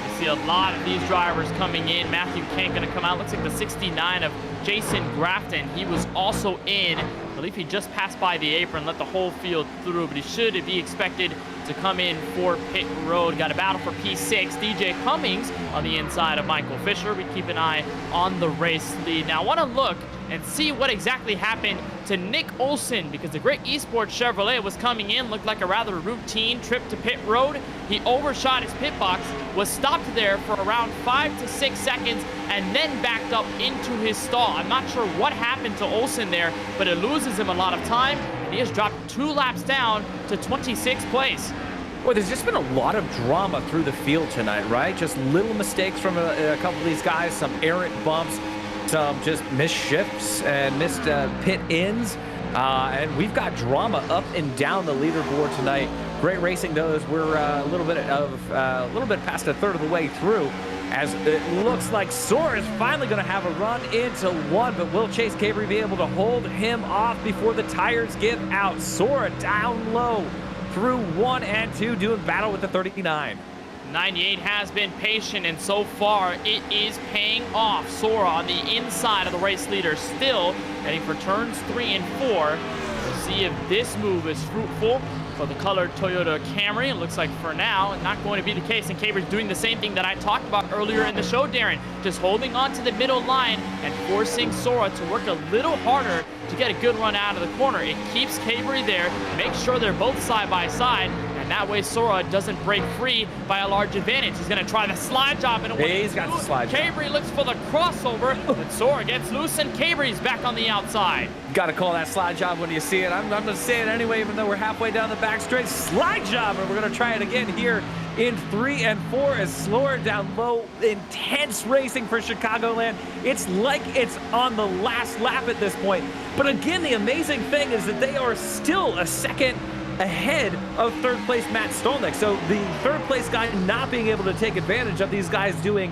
Speaker 1: You see a lot of these drivers coming in. Matthew Kent going to come out. Looks like the 69 of Jason Grafton. He was also in. I believe he just passed by the apron, let the whole field through, but he should be expected to come in for pit road. Got a battle for P6. DJ Cummings on the inside of Michael Fisher. We keep an eye on the race lead. Now I want to look and see what exactly happened to Nick Olson, because the great esports Chevrolet was coming in, looked like a rather routine trip to pit road. He overshot his pit box, was stopped there for around 5 to 6 seconds, and then backed up into his stall. I'm not sure what happened to Olson there, but it loses him a lot of time, and he has dropped 2 laps down to 26th place.
Speaker 3: Well, there's just been a lot of drama through the field tonight, right? Just little mistakes from a couple of these guys, some errant bumps, some just missed shifts and missed pit ins. And we've got drama up and down the leaderboard tonight. Great racing, though, as we're a little bit past a third of the way through, as it looks like Sora is finally going to have a run into 1, but will Chase Cabri be able to hold him off before the tires give out? Sora down low through 1 and 2, doing battle with the 39.
Speaker 1: 98 has been patient, and so far it is paying off. Sora on the inside of the race leader, still heading for turns 3 and 4. We'll see if this move is fruitful for the colored Toyota Camry. It looks like for now, not going to be the case, and Cabri's doing the same thing that I talked about earlier in the show, Darren. Just holding on to the middle line and forcing Sora to work a little harder to get a good run out of the corner. It keeps Cabri there, makes sure they're both side by side, and that way Sora doesn't break free by a large advantage. He's going to try the slide job. And
Speaker 3: he's got the slide job.
Speaker 1: Cabri looks for the crossover, but Sora gets loose, and Cabri's back on the outside.
Speaker 3: Got to call that slide job when you see it. I'm going to say it anyway, even though we're halfway down the back straight. Slide job, and we're going to try it again here in 3 and 4 as slower down low. Intense racing for Chicagoland. It's like it's on the last lap at this point. But again, the amazing thing is that they are still a second ahead of third place Matt Stolnick. So the third place guy not being able to take advantage of these guys doing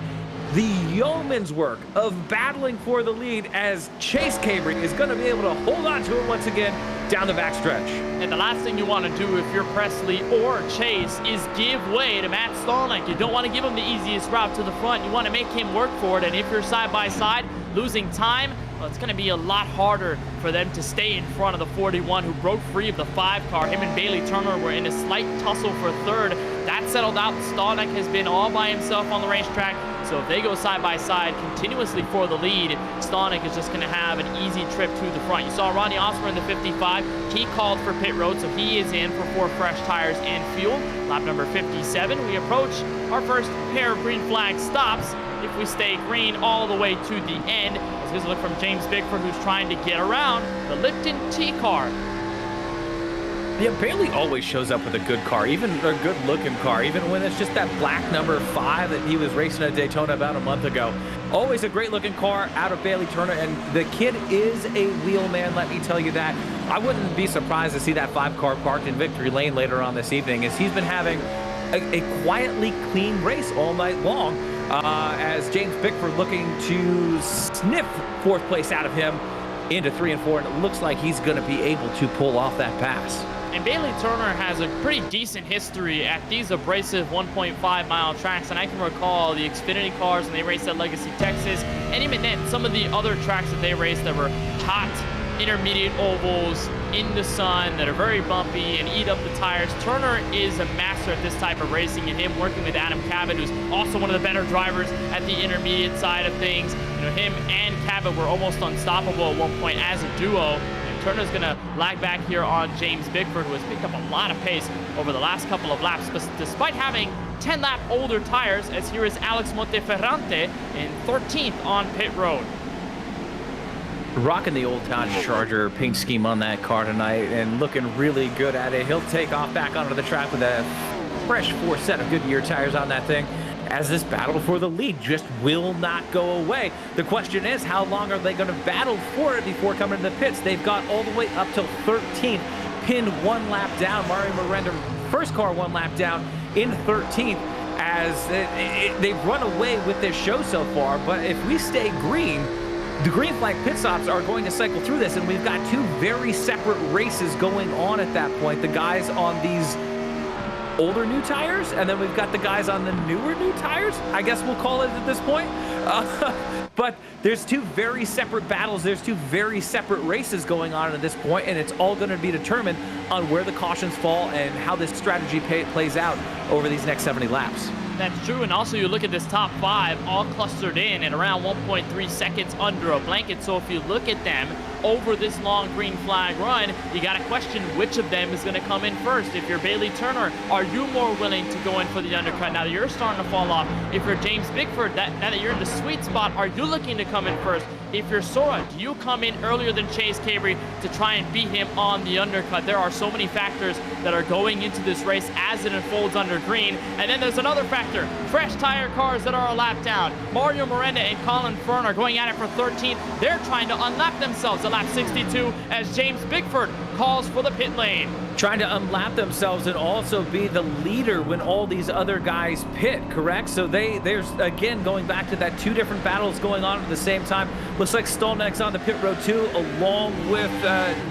Speaker 3: the yeoman's work of battling for the lead, as Chase Cabry is going to be able to hold on to it once again down the backstretch.
Speaker 1: And the last thing you want to do if you're Presley or Chase is give way to Matt Stolnick. You don't want to give him the easiest route to the front. You want to make him work for it. And if you're side by side, losing time, well, it's going to be a lot harder for them to stay in front of the 41 who broke free of the 5 car. Him and Bailey Turner were in a slight tussle for third. That settled out. Stolnick has been all by himself on the racetrack. So if they go side by side continuously for the lead, Stolnick is just going to have an easy trip to the front. You saw Ronnie Osmer in the 55. He called for pit road, so he is in for 4 fresh tires and fuel. Lap number 57, we approach our first pair of green flag stops. If we stay green all the way to the end, as here's a look from James Bickford, who's trying to get around the Lipton T car.
Speaker 3: Yeah, Bailey always shows up with a good car, even a good-looking car, even when it's just that black number 5 that he was racing at Daytona about a month ago. Always a great-looking car out of Bailey Turner, and the kid is a wheelman, let me tell you that. I wouldn't be surprised to see that 5 car parked in victory lane later on this evening, as he's been having a quietly clean race all night long, as James Bickford looking to sniff 4th place out of him into 3 and 4, and it looks like he's going to be able to pull off that pass.
Speaker 1: And Bailey Turner has a pretty decent history at these abrasive 1.5-mile tracks, and I can recall the Xfinity cars when they raced at Legacy, Texas, and even then, some of the other tracks that they raced that were hot, intermediate ovals in the sun that are very bumpy and eat up the tires. Turner is a master at this type of racing, and him working with Adam Cabot, who's also one of the better drivers at the intermediate side of things. You know, him and Cabot were almost unstoppable at one point as a duo. Turner's going to lag back here on James Bickford, who has picked up a lot of pace over the last couple of laps, but despite having 10-lap older tires, as here is Alex Monteferrante in 13th on pit road.
Speaker 3: Rocking the old Dodge Charger paint scheme on that car tonight and looking really good at it. He'll take off back onto the track with a fresh 4 set of Goodyear tires on that thing, as this battle for the lead just will not go away. The question is, how long are they going to battle for it before coming to the pits? They've got all the way up till 13th, pinned 1 lap down. Mario Miranda, first car 1 lap down in 13th, as they've run away with this show so far. But if we stay green, the green flag pit stops are going to cycle through this, and we've got 2 very separate races going on at that point. The guys on these older new tires, and then we've got the guys on the newer new tires, I guess we'll call it at this point. But there's 2 very separate battles. There's 2 very separate races going on at this point, and it's all going to be determined on where the cautions fall and how this strategy plays out over these next 70 laps.
Speaker 1: That's true, and also you look at this top 5 all clustered in at around 1.3 seconds under a blanket. So if you look at them over this long green flag run, you got to question which of them is going to come in first. If you're Bailey Turner, are you more willing to go in for the undercut now that you're starting to fall off? If you're James Bickford, now that you're in the sweet spot, are you looking to come in first? If you're Sora, do you come in earlier than Chase Cabry to try and beat him on the undercut? There are so many factors that are going into this race as it unfolds under green. And then there's another factor, fresh tire cars that are a lap down. Mario Miranda and Colin Fern are going at it for 13th. They're trying to unlap themselves at lap 62 as James Bickford calls for the pit lane.
Speaker 3: Trying to unlap themselves and also be the leader when all these other guys pit, correct? So there's, again, going back to that 2 different battles going on at the same time. Looks like Stolnick's on the pit road too, along with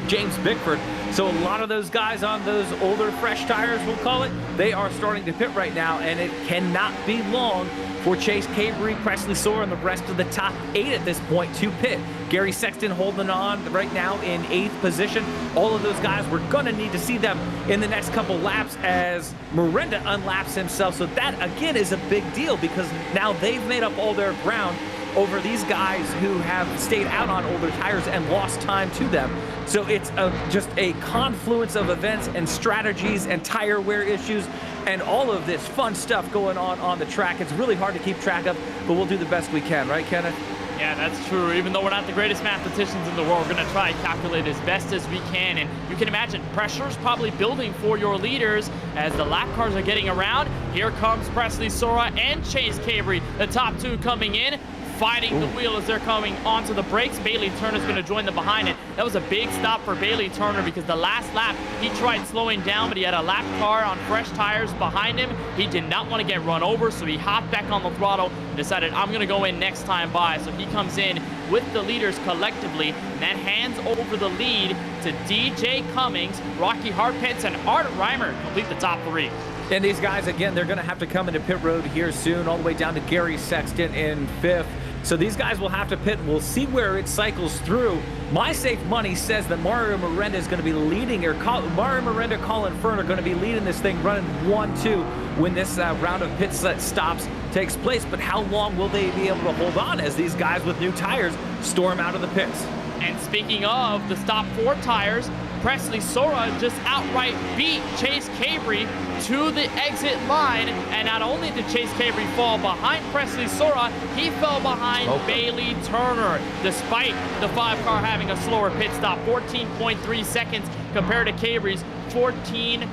Speaker 3: James Bickford. So a lot of those guys on those older, fresh tires, we'll call it, they are starting to pit right now, and it cannot be long for Chase Cabry, Presley Sora, and the rest of the top 8 at this point to pit. Gary Sexton holding on right now in 8th position. All of those guys, we're going to need to see them in the next couple laps as Miranda unlaps himself. So that, again, is a big deal because now they've made up all their ground over these guys who have stayed out on older tires and lost time to them. So it's just a confluence of events and strategies and tire wear issues and all of this fun stuff going on the track. It's really hard to keep track of, but we'll do the best we can, right, Kenneth?
Speaker 1: Yeah, that's true. Even though we're not the greatest mathematicians in the world, we're going to try and calculate as best as we can. And you can imagine pressure's probably building for your leaders as the lap cars are getting around. Here comes Presley Sora and Chase Cabry, the top two coming in, fighting the wheel as they're coming onto the brakes. Bailey Turner's going to join them behind it. That was a big stop for Bailey Turner because the last lap he tried slowing down, but he had a lap car on fresh tires behind him. He did not want to get run over, so he hopped back on the throttle and decided, I'm going to go in next time by. So he comes in with the leaders collectively, and that hands over the lead to DJ Cummings, Rocky Harpence, and Art Reimer complete the top three.
Speaker 3: And these guys, again, they're going to have to come into pit road here soon, all the way down to Gary Sexton in 5th. So these guys will have to pit, and we'll see where it cycles through. My safe money says that Mario Miranda is going to be leading, or Mario Miranda, Colin Fern are going to be leading this thing, running 1-2 when this round of pit stops takes place. But how long will they be able to hold on as these guys with new tires storm out of the pits?
Speaker 1: And speaking of the stop 4 tires, Presley Sora just outright beat Chase Cabry to the exit line. And not only did Chase Cabry fall behind Presley Sora, he fell behind Bailey Turner, despite the 5 car having a slower pit stop, 14.3 seconds compared to Cabry's 14.1.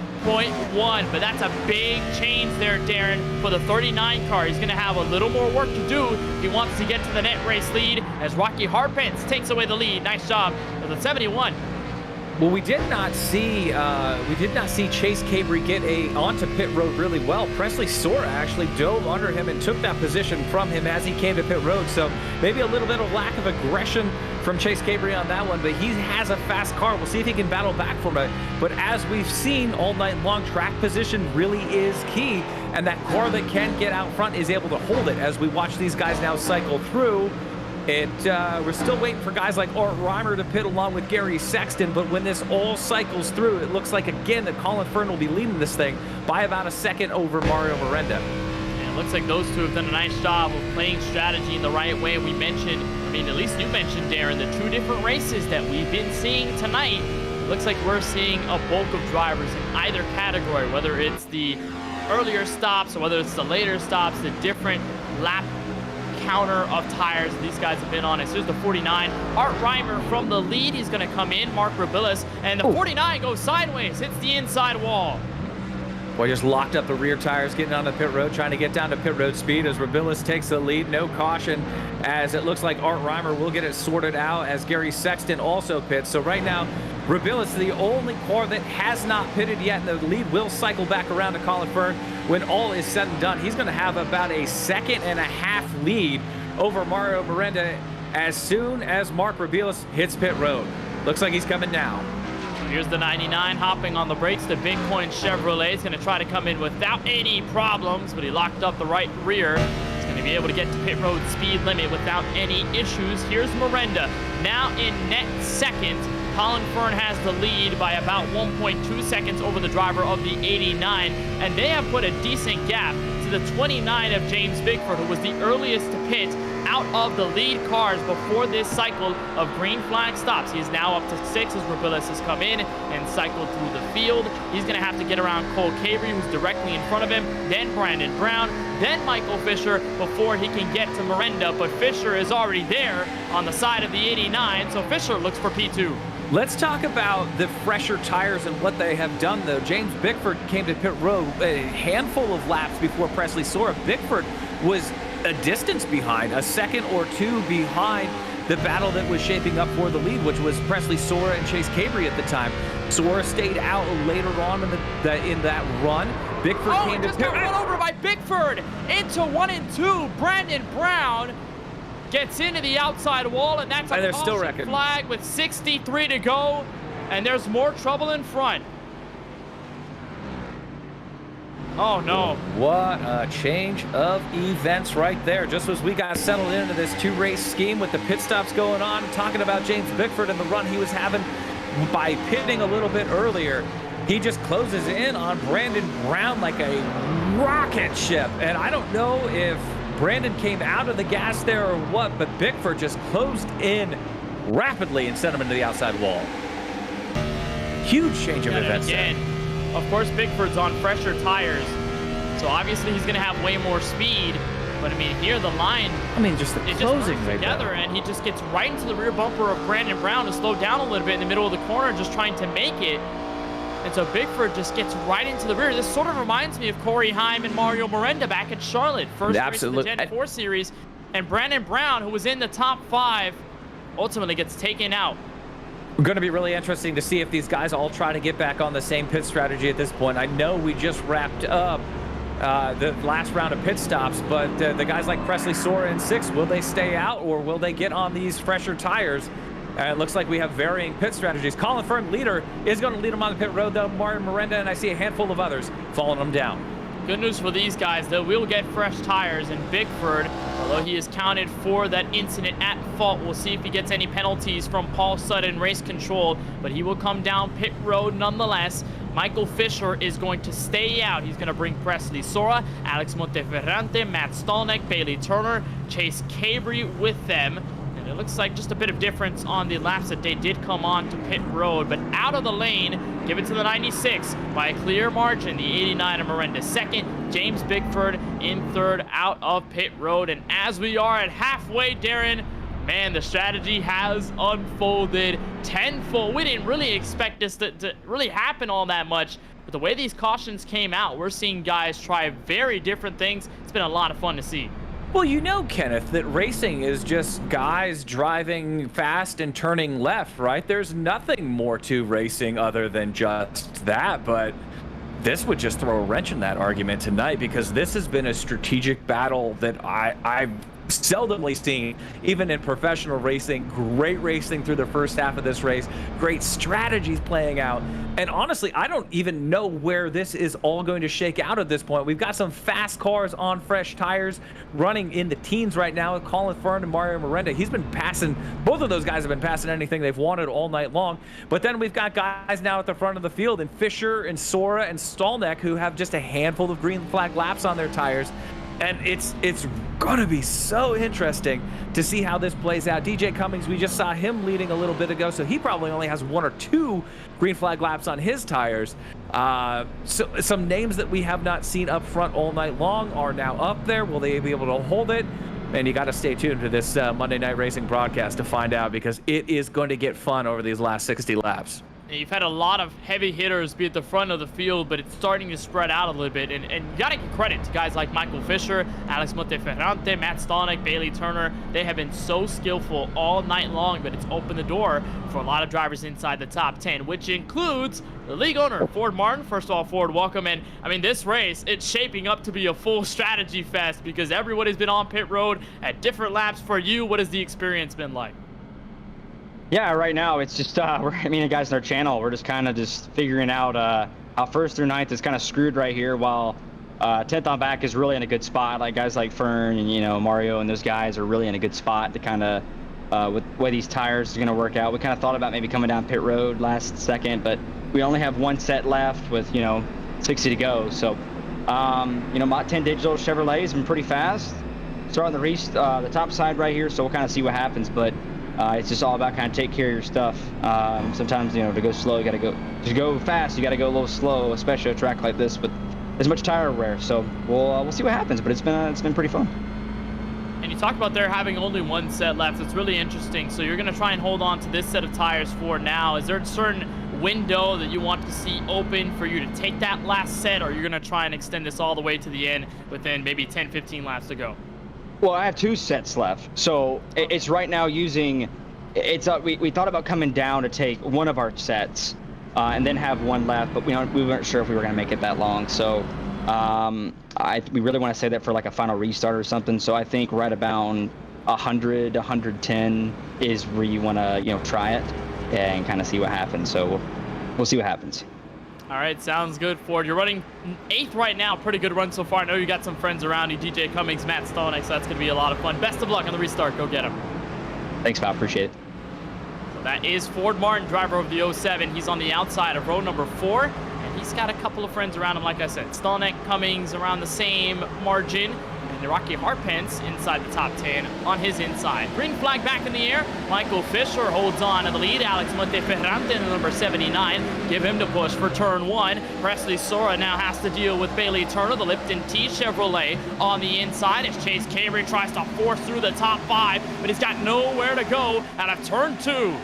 Speaker 1: But that's a big change there, Darren, for the 39 car. He's going to have a little more work to do if he wants to get to the net race lead as Rocky Harpence takes away the lead. Nice job for the 71.
Speaker 3: Well, we did not see Chase Cabry get onto pit road really well. Presley Sora actually dove under him and took that position from him as he came to pit road. So maybe a little bit of lack of aggression from Chase Cabry on that one, but he has a fast car. We'll see if he can battle back from it. But as we've seen all night long, track position really is key, and that car that can get out front is able to hold it as we watch these guys now cycle through. We're still waiting for guys like Art Reimer to pit along with Gary Sexton, but when this all cycles through, it looks like, again, that Colin Fern will be leading this thing by about a second over Mario Miranda.
Speaker 1: And it looks like those two have done a nice job of playing strategy in the right way. We mentioned, at least you mentioned, Darren, the 2 different races that we've been seeing tonight. It looks like we're seeing a bulk of drivers in either category, whether it's the earlier stops or whether it's the later stops, the different lap counter of tires these guys have been on. Here's the 49. Art Reimer from the lead. He's going to come in. Mark Rabilis. And the 49 goes sideways. Hits the inside wall.
Speaker 3: Boy, just locked up the rear tires, getting on the pit road, trying to get down to pit road speed as Rabilis takes the lead. No caution, as it looks like Art Reimer will get it sorted out as Gary Sexton also pits. So right now, Rabilis is the only car that has not pitted yet, and the lead will cycle back around to Colin Fern. When all is said and done, he's going to have about a 1.5-second lead over Mario Miranda as soon as Mark Rabilis hits pit road. Looks like he's coming now.
Speaker 1: Here's the 99 hopping on the brakes. The Bitcoin Chevrolet is going to try to come in without any problems, but he locked up the right rear. He's going to be able to get to pit road speed limit without any issues. Here's Miranda now in net second. Colin Fern has the lead by about 1.2 seconds over the driver of the 89, and they have put a decent gap to the 29 of James Bigford, who was the earliest to pit out of the lead cars before this cycle of green flag stops. He is now up to 6 as Rabilis has come in and cycled through the field. He's going to have to get around Cole Cabry, who's directly in front of him, then Brandon Brown, then Michael Fisher before he can get to Miranda, but Fisher is already there on the side of the 89, so Fisher looks for P2.
Speaker 3: Let's talk about the fresher tires and what they have done, though. James Bickford came to pit road a handful of laps before Presley Sora. Bickford was a distance behind, a second or 2 behind the battle that was shaping up for the lead, which was Presley Sora and Chase Cabry at the time. Sora stayed out later on in that run. Bickford came to pit.
Speaker 1: Got run over by Bickford into 1 and 2. Brandon Brown gets into the outside wall, and that's a caution flag with 63 to go, and there's more trouble in front. Oh, no.
Speaker 3: What a change of events right there. Just as we got settled into this 2-race scheme with the pit stops going on, talking about James Bickford and the run he was having by pitting a little bit earlier. He just closes in on Brandon Brown like a rocket ship, and I don't know if Brandon came out of the gas there or what, but Bickford just closed in rapidly and sent him into the outside wall. Huge change of events there.
Speaker 1: Of course, Bickford's on fresher tires, so obviously he's going to have way more speed. But I mean, here the line
Speaker 2: I mean, just the
Speaker 1: it just
Speaker 2: closing
Speaker 1: merged
Speaker 2: right
Speaker 1: together,
Speaker 2: there.
Speaker 1: and he just gets right into the rear bumper of Brandon Brown to slow down a little bit in the middle of the corner, just trying to make it. And so Bigford just gets right into the rear. This sort of reminds me of Corey Heim and Mario Miranda back at Charlotte, first race of the Gen 4 series. And Brandon Brown, who was in the top 5, ultimately gets taken out.
Speaker 3: Going to be really interesting to see if these guys all try to get back on the same pit strategy at this point. I know we just wrapped up the last round of pit stops, but the guys like Presley Sora in 6, will they stay out or will they get on these fresher tires? It looks like we have varying pit strategies. Colin Fern, leader, is going to lead them on the pit road, though. Mario Miranda, and I see a handful of others following them down.
Speaker 1: Good news for these guys, they will get fresh tires, and Bigford, although he is counted for that incident at fault, we'll see if he gets any penalties from Paul Sutton, race control, but he will come down pit road nonetheless. Michael Fisher is going to stay out. He's going to bring Presley Sora, Alex Monteferrante, Matt Stolnick, Bailey Turner, Chase Cabry with them. And it looks like just a bit of difference on the laps that they did come on to pit road, but out of the lane, give it to the 96 by a clear margin. The 89 of Miranda second, James Bigford in third out of pit road. And as we are at halfway, Darren, man, the strategy has unfolded tenfold. We didn't really expect this to really happen all that much, but the way these cautions came out, we're seeing guys try very different things. It's been a lot of fun to see.
Speaker 3: Well, you know, Kenneth, that racing is just guys driving fast and turning left, right? There's nothing more to racing other than just that, but this would just throw a wrench in that argument tonight, because this has been a strategic battle that I've seldomly seen, even in professional racing. Great racing through the first half of this race, great strategies playing out, and honestly, I don't even know where this is all going to shake out at this point. We've got some fast cars on fresh tires running in the teens right now with Colin Fern and Mario Miranda. He's been passing, both of those guys have been passing anything they've wanted all night long, but then we've got guys now at the front of the field, and Fisher and Sora and Stolnick, who have just a handful of green flag laps on their tires. And it's going to be so interesting to see how this plays out. DJ Cummings, we just saw him leading a little bit ago, so he probably only has 1 or 2 green flag laps on his tires. So some names that we have not seen up front all night long are now up there. Will they be able to hold it? And you got to stay tuned to this Monday Night Racing broadcast to find out, because it is going to get fun over these last 60 laps.
Speaker 1: You've had a lot of heavy hitters be at the front of the field, but it's starting to spread out a little bit. And you got to give credit to guys like Michael Fisher, Alex Monteferrante, Matt Stolnick, Bailey Turner. They have been so skillful all night long, but it's opened the door for a lot of drivers inside the top 10, which includes the league owner, Ford Martin. First of all, Ford, welcome. And I mean, this race, it's shaping up to be a full strategy fest, because everybody's been on pit road at different laps. For you, what has the experience been like?
Speaker 7: Yeah, right now it's just me and guys in our channel, we're just kind of figuring out how 1st through 9th is kind of screwed right here, while 10th on back is really in a good spot. Like guys like Fern and, you know, Mario and those guys are really in a good spot to kind of with the way these tires are going to work out. We kind of thought about maybe coming down pit road last second, but we only have 1 set left with, you know, 60 to go. So you know, Mach 10 Digital Chevrolet has been pretty fast. Starting the top side right here, so we'll kind of see what happens, but it's just all about kind of take care of your stuff. Sometimes, you know, to go slow, you got to go fast, you got to go a little slow, especially a track like this with as much tire wear. So we'll see what happens, but it's been pretty fun.
Speaker 1: And you talked about there having only 1 set left. It's really interesting. So you're going to try and hold on to this set of tires for now. Is there a certain window that you want to see open for you to take that last set, or you're going to try and extend this all the way to the end within maybe 10, 15 laps to go?
Speaker 7: Well, I have 2 sets left, so it's right now using. We thought about coming down to take 1 of our sets, and then have 1 left, but we weren't sure if we were going to make it that long. So we really want to say that for like a final restart or something. So I think right about 100, 110 is where you want to, you know, try it and kind of see what happens. So we'll see what happens.
Speaker 1: All right, sounds good, Ford. You're running 8th right now. Pretty good run so far. I know you got some friends around you, DJ Cummings, Matt Stolnick, so that's going to be a lot of fun. Best of luck on the restart. Go get him.
Speaker 7: Thanks, pal. Appreciate it.
Speaker 1: So that is Ford Martin, driver of the 07. He's on the outside of row number 4, and he's got a couple of friends around him, like I said. Stolnick, Cummings around the same margin. And and Rocky Harpence inside the top 10 on his inside. Green flag back in the air. Michael Fisher holds on to the lead. Alex Monteferrante in the number 79. Give him the push for turn 1. Presley Sora now has to deal with Bailey Turner, the Lipton T Chevrolet on the inside as Chase Cavery tries to force through the top 5, but he's got nowhere to go out of turn 2.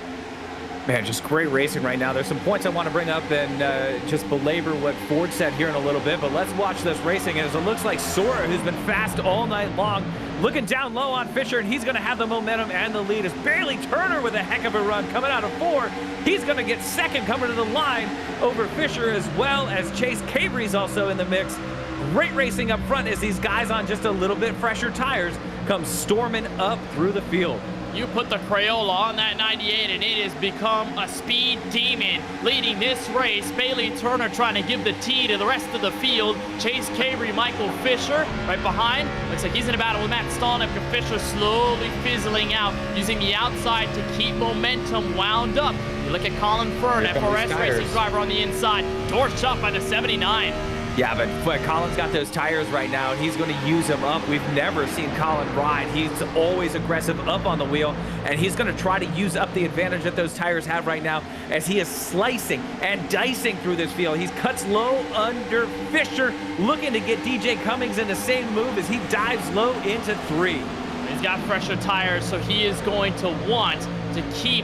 Speaker 3: Man, just great racing right now. There's some points I want to bring up and just belabor what Ford said here in a little bit, but let's watch this racing as it looks like Sora, who's been fast all night long, looking down low on Fisher, and he's going to have the momentum and the lead as Bailey Turner with a heck of a run coming out of 4. He's going to get second coming to the line over Fisher, as well as Chase Cavery's also in the mix. Great racing up front as these guys on just a little bit fresher tires come storming up through the field.
Speaker 1: You put the Crayola on that 98 and it has become a speed demon. Leading this race, Bailey Turner trying to give the T to the rest of the field. Chase Cavery, Michael Fisher right behind. Looks like he's in a battle with Matt Stallneck. Fisher slowly fizzling out, using the outside to keep momentum wound up. You look at Colin Fern, FRS racing driver on the inside. Torched up by the 79.
Speaker 3: Yeah, but Colin's got those tires right now, and he's going to use them up. We've never seen Colin ride. He's always aggressive up on the wheel, and he's going to try to use up the advantage that those tires have right now as he is slicing and dicing through this field. He cuts low under Fisher, looking to get DJ Cummings in the same move as he dives low into 3.
Speaker 1: He's got fresher tires, so he is going to want to keep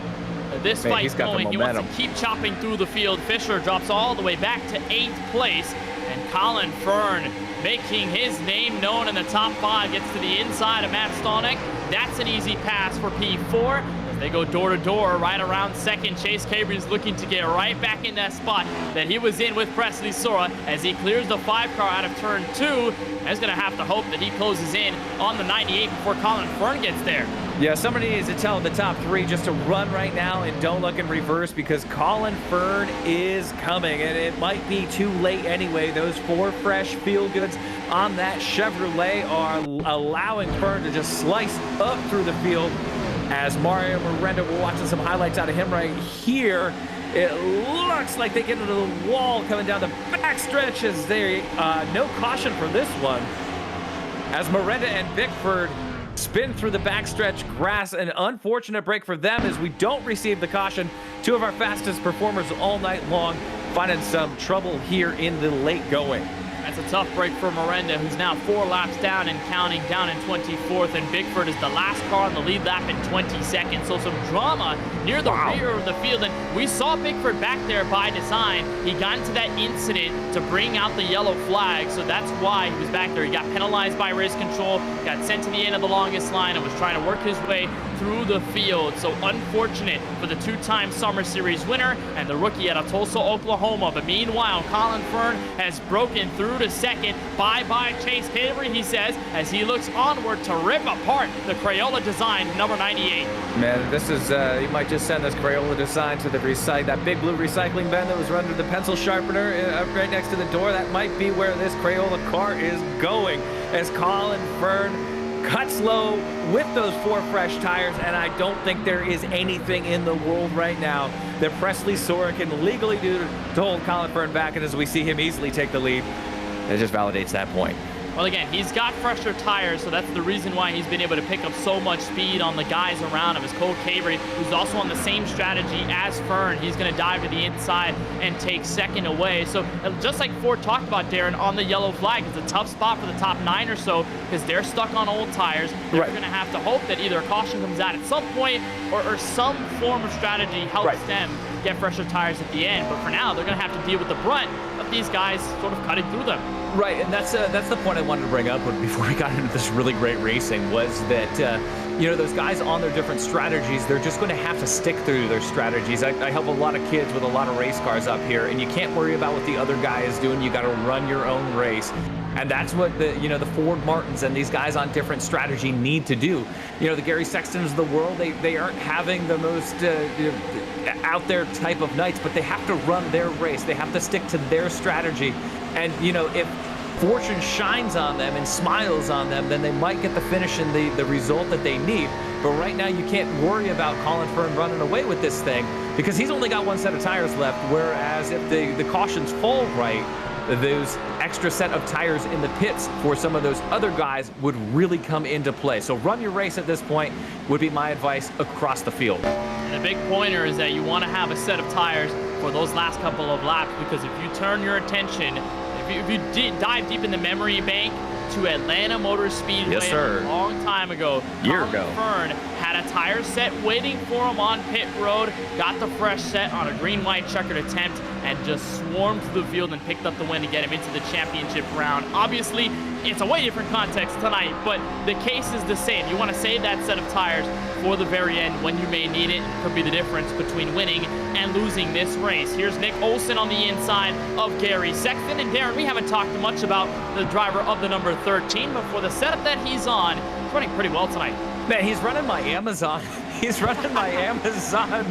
Speaker 1: this fight going. He wants to keep chopping through the field. Fisher drops all the way back to 8th place. And Colin Fern making his name known in the top 5, gets to the inside of Matt Stallneck. That's an easy pass for P4 as they go door to door right around second. Chase Cavery is looking to get right back in that spot that he was in with Presley Sora as he clears the 5 car out of turn 2. And he's going to have to hope that he closes in on the 98 before Colin Fern gets there.
Speaker 3: Yeah, somebody needs to tell the top 3 just to run right now and don't look in reverse because Colin Fern is coming, and it might be too late anyway. Those 4 fresh field goods on that Chevrolet are allowing Fern to just slice up through the field. As Mario Miranda, we're watching some highlights out of him right here. It looks like they get into the wall coming down the backstretch as they, no caution for this one. As Miranda and Bickford spin through the backstretch grass. An unfortunate break for them as we don't receive the caution. 2 of our fastest performers all night long finding some trouble here in the late going.
Speaker 1: That's a tough break for Miranda, who's now 4 laps down and counting, down in 24th, and Bickford is the last car on the lead lap in 22nd. So some drama near the rear of the field, and we saw Bickford back there by design. He got into that incident to bring out the yellow flag, so that's why he was back there. He got penalized by race control, got sent to the end of the longest line, and was trying to work his way through the field. So unfortunate for the 2-time Summer Series winner and the rookie out of Tulsa, Oklahoma. But meanwhile, Colin Fern has broken through to second. Bye-bye Chase Cavery, he says, as he looks onward to rip apart the Crayola design number 98.
Speaker 3: Man, this is, you might just send this Crayola design to the that big blue recycling bin that was run to the pencil sharpener right next to the door. That might be where this Crayola car is going as Colin Fern cuts low with those 4 fresh tires, and I don't think there is anything in the world right now that Presley Sora can legally do to hold Colin Fern back, and as we see him easily take the lead, it just validates that point.
Speaker 1: Well, again, he's got fresher tires, so that's the reason why he's been able to pick up so much speed on the guys around him. As Cole Cavery, who's also on the same strategy as Fern, he's going to dive to the inside and take second away. So just like Ford talked about, Darren, on the yellow flag, it's a tough spot for the top 9 or so because they're stuck on old tires. They're going to have to hope that either a caution comes out at some point or some form of strategy helps them get fresher tires at the end. But for now, they're going to have to deal with the brunt of these guys sort of cutting through them.
Speaker 3: Right, and that's the point I wanted to bring up before we got into this really great racing was that, you know, those guys on their different strategies, they're just going to have to stick through their strategies. I help a lot of kids with a lot of race cars up here, and you can't worry about what the other guy is doing. You got to run your own race. And that's what the Ford Martins and these guys on different strategy need to do. You know, the Gary Sextons of the world, they aren't having the most out there type of nights, but they have to run their race. They have to stick to their strategy. And, you know, if fortune shines on them and smiles on them, then they might get the finish and the result that they need. But right now, you can't worry about Colin Fern running away with this thing because he's only got 1 set of tires left, whereas if the cautions fall right,
Speaker 2: those extra set of tires in the pits for some of those other guys would really come into play. So run your race at this point would be my advice across the field.
Speaker 1: And the big pointer is that you want to have a set of tires for those last couple of laps, because if you turn your attention, if you dive deep in the memory bank to Atlanta Motor Speedway
Speaker 2: Yes, sir.
Speaker 1: a long time ago,
Speaker 2: Year
Speaker 1: Colin
Speaker 2: ago.
Speaker 1: Fern had a tire set waiting for him on pit road, got the fresh set on a green-white checkered attempt, and just swarmed through the field and picked up the win to get him into the championship round. Obviously, it's a way different context tonight, but the case is the same. You want to save that set of tires for the very end when you may need it. It could be the difference between winning and losing this race. Here's Nick Olsen on the inside of Gary Sexton. And Darren, we haven't talked much about the driver of the number 13, but for the setup that he's on, he's running pretty well tonight.
Speaker 2: Man, he's running my Amazon. He's running my Amazon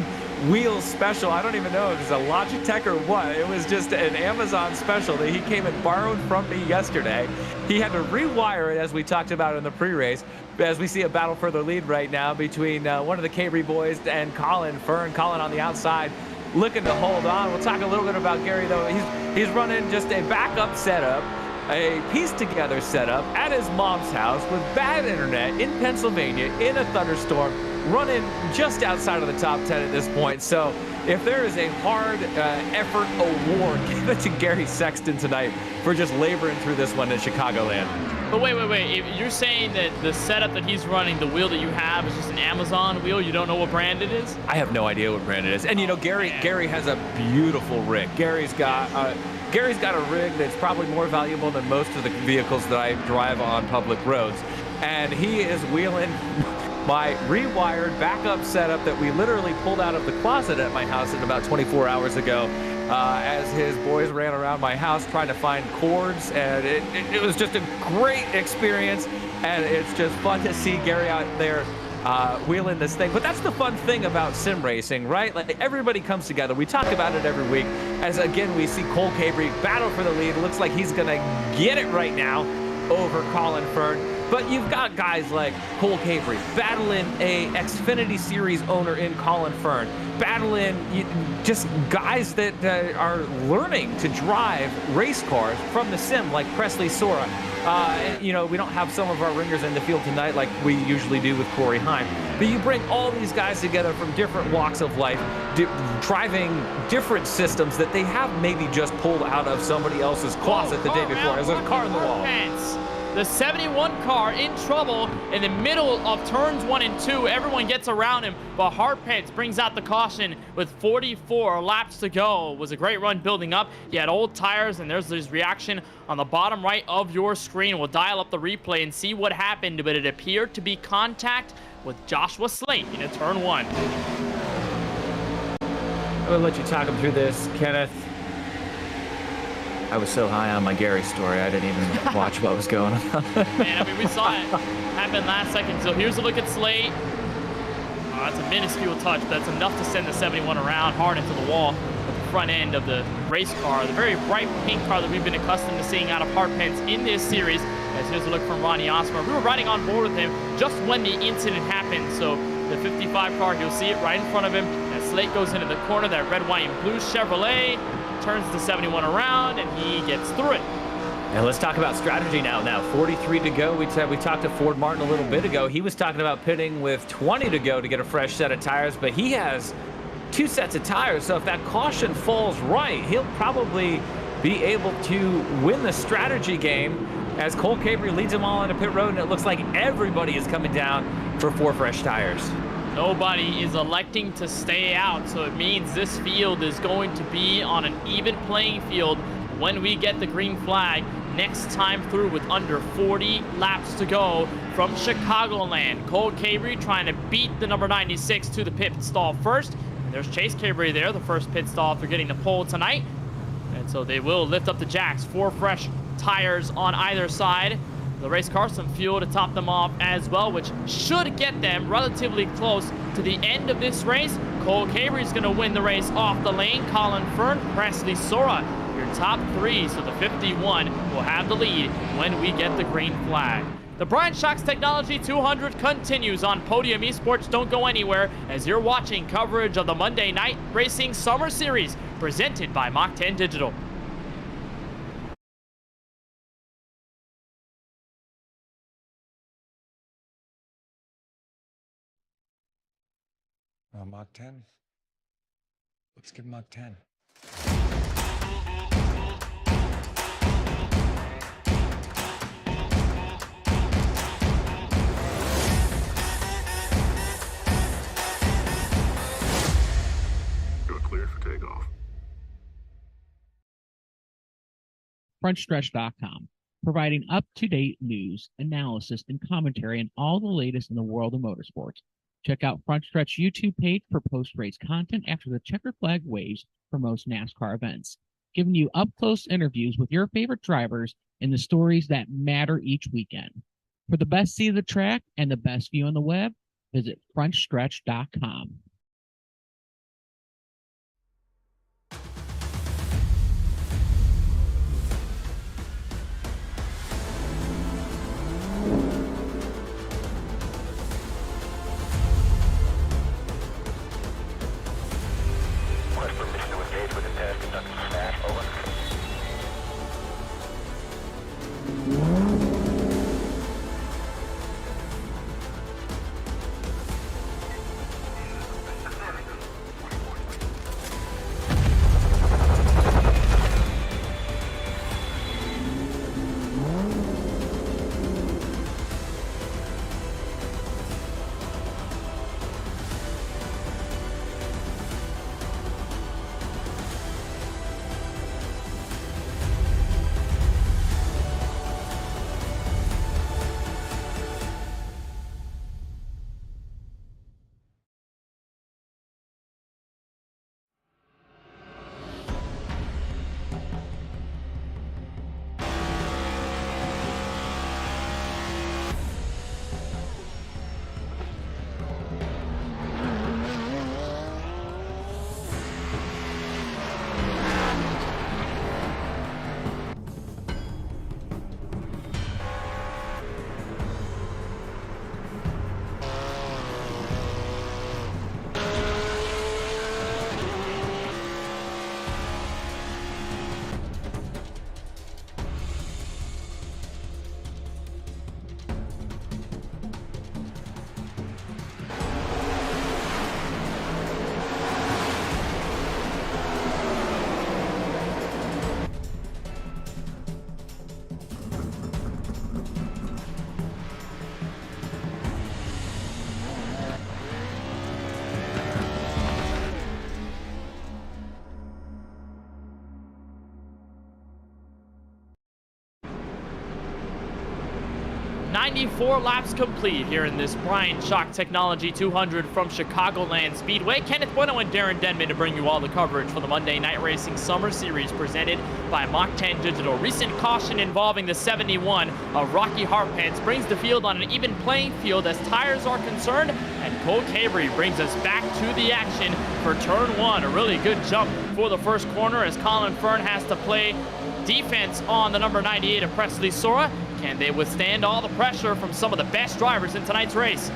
Speaker 2: wheel special. I don't even know if it's a Logitech or what. It was just an Amazon special that he came and borrowed from me yesterday. He had to rewire it, as we talked about in the pre-race, as we see a battle for the lead right now between one of the Cabry boys and Colin Fern. Colin on the outside looking to hold on. We'll talk a little bit about Gary, though. He's running just a backup setup, a piece-together setup at his mom's house with bad internet in Pennsylvania in a thunderstorm, running just outside of the top 10 at this point. So if there is a hard effort award, give it to Gary Sexton tonight for just laboring through this one at Chicagoland.
Speaker 1: But wait. If you're saying that the setup that he's running, the wheel that you have, is just an Amazon wheel, you don't know what brand it is?
Speaker 2: I have no idea what brand it is. And you know, Gary has a beautiful rig. Gary's got a rig that's probably more valuable than most of the vehicles that I drive on public roads. And he is wheeling my rewired backup setup that we literally pulled out of the closet at my house in about 24 hours ago, as his boys ran around my house trying to find cords. And it was just a great experience. And it's just fun to see Gary out there wheeling this thing. But that's the fun thing about sim racing, right? Like, everybody comes together. We talk about it every week. As again, we see Cole Cabry battle for the lead. It looks like he's gonna get it right now over Colin Fern. But you've got guys like Cole Cabry battling a Xfinity Series owner in Colin Fern, battling just guys that are learning to drive race cars from the sim, like Presley Sora. You know, we don't have some of our ringers in the field tonight like we usually do with Corey Heim. But you bring all these guys together from different walks of life, driving different systems that they have maybe just pulled out of somebody else's closet the day before. There's a car in the wall.
Speaker 1: The 71 car in trouble in the middle of turns 1 and 2. Everyone gets around him, but Harpence brings out the caution with 44 laps to go. It was a great run building up. He had old tires, and there's his reaction on the bottom right of your screen. We'll dial up the replay and see what happened, but it appeared to be contact with Joshua Slate in turn 1.
Speaker 2: I'm gonna let you talk him through this, Kenneth. I was so high on my Gary story, I didn't even watch what was going on.
Speaker 1: Man, I mean, we saw it happen last second. So here's a look at Slate. Oh, that's a minuscule touch, but that's enough to send the 71 around hard into the wall at the front end of the race car. The very bright pink car that we've been accustomed to seeing out of Harpence in this series. As here's a look from Ronnie Osmer. We were riding on board with him just when the incident happened. So the 55 car, you'll see it right in front of him. As Slate goes into the corner, that red, white, and blue Chevrolet turns the 71 around, and he gets through it.
Speaker 2: And let's talk about strategy now. 43 to go. We talked to Ford Martin a little bit ago. He was talking about pitting with 20 to go to get a fresh set of tires, but he has 2 sets of tires. So if that caution falls right, he'll probably be able to win the strategy game as Cole Cabry leads them all into pit road, and it looks like everybody is coming down for 4 fresh tires.
Speaker 1: Nobody is electing to stay out, so it means this field is going to be on an even playing field when we get the green flag next time through, with under 40 laps to go from Chicagoland. Cole Cabry trying to beat the number 96 to the pit stall first. And there's Chase Cabry there, the first pit stall after getting the pole tonight. And so they will lift up the jacks. 4 fresh tires on either side. The race car, some fuel to top them off as well, which should get them relatively close to the end of this race. Cole Cabry is going to win the race off the lane. Colin Fern, Presley Sora, your top 3. So the 51 will have the lead when we get the green flag. The Bryant Shocks Technology 200 continues on Podium Esports. Don't go anywhere as you're watching coverage of the Monday Night Racing Summer Series presented by Mach 10 Digital.
Speaker 5: Mach 10. Let's give Mach 10.
Speaker 8: You're cleared for takeoff.
Speaker 6: Frontstretch.com, providing up-to-date news, analysis, and commentary on all the latest in the world of motorsports. Check out Frontstretch YouTube page for post-race content after the checkered flag waves for most NASCAR events, giving you up-close interviews with your favorite drivers and the stories that matter each weekend. For the best seat of the track and the best view on the web, visit Frontstretch.com.
Speaker 8: Request permission to engage with impact conducting smash. Over.
Speaker 1: Four laps complete here in this Bryant Shock Technology 200 from Chicagoland Speedway. Kenneth Bueno and Darren Denman to bring you all the coverage for the Monday Night Racing Summer Series presented by Mach 10 Digital. Recent caution involving the 71 of Rocky Harpence brings the field on an even playing field as tires are concerned, and Cole Cabrey brings us back to the action for turn one. A really good jump for the first corner as Colin Fern has to play defense on the number 98 of Presley Sora. Can they withstand all the pressure from some of the best drivers in tonight's race?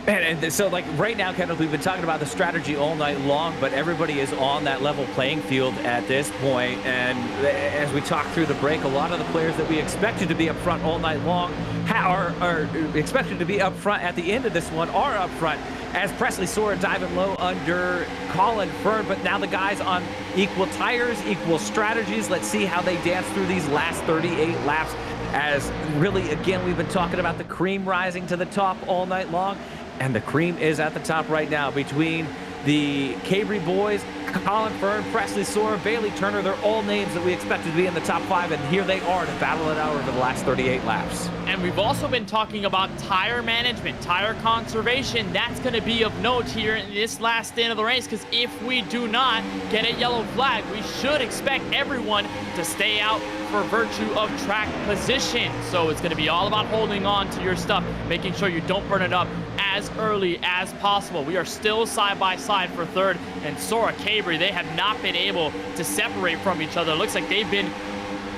Speaker 3: And so, like, right now, Kenneth, we've been talking about the strategy all night long, but everybody is on that level playing field at this point. And as we talk through the break, a lot of the players that we expected to be up front all night long are expected to be up front at the end of this one are up front, as Presley Sora diving low under Colin Fern. But now the guys on equal tires, equal strategies. Let's see how they dance through these last 38 laps. As really, again, we've been talking about the cream rising to the top all night long. And the cream is at the top right now between the Cabrey boys, Colin Fern, Presley Sora, Bailey Turner. They're all names that we expected to be in the top five, and here they are to battle it out over the last 38 laps.
Speaker 1: And we've also been talking about tire management, tire conservation. That's going to be of note here in this last stand of the race, because if we do not get a yellow flag, we should expect everyone to stay out for virtue of track position. So it's going to be all about holding on to your stuff, making sure you don't burn it up as early as possible. We are still side by side for third, and Sora, Cabrey, they have not been able to separate from each other. It looks like they've been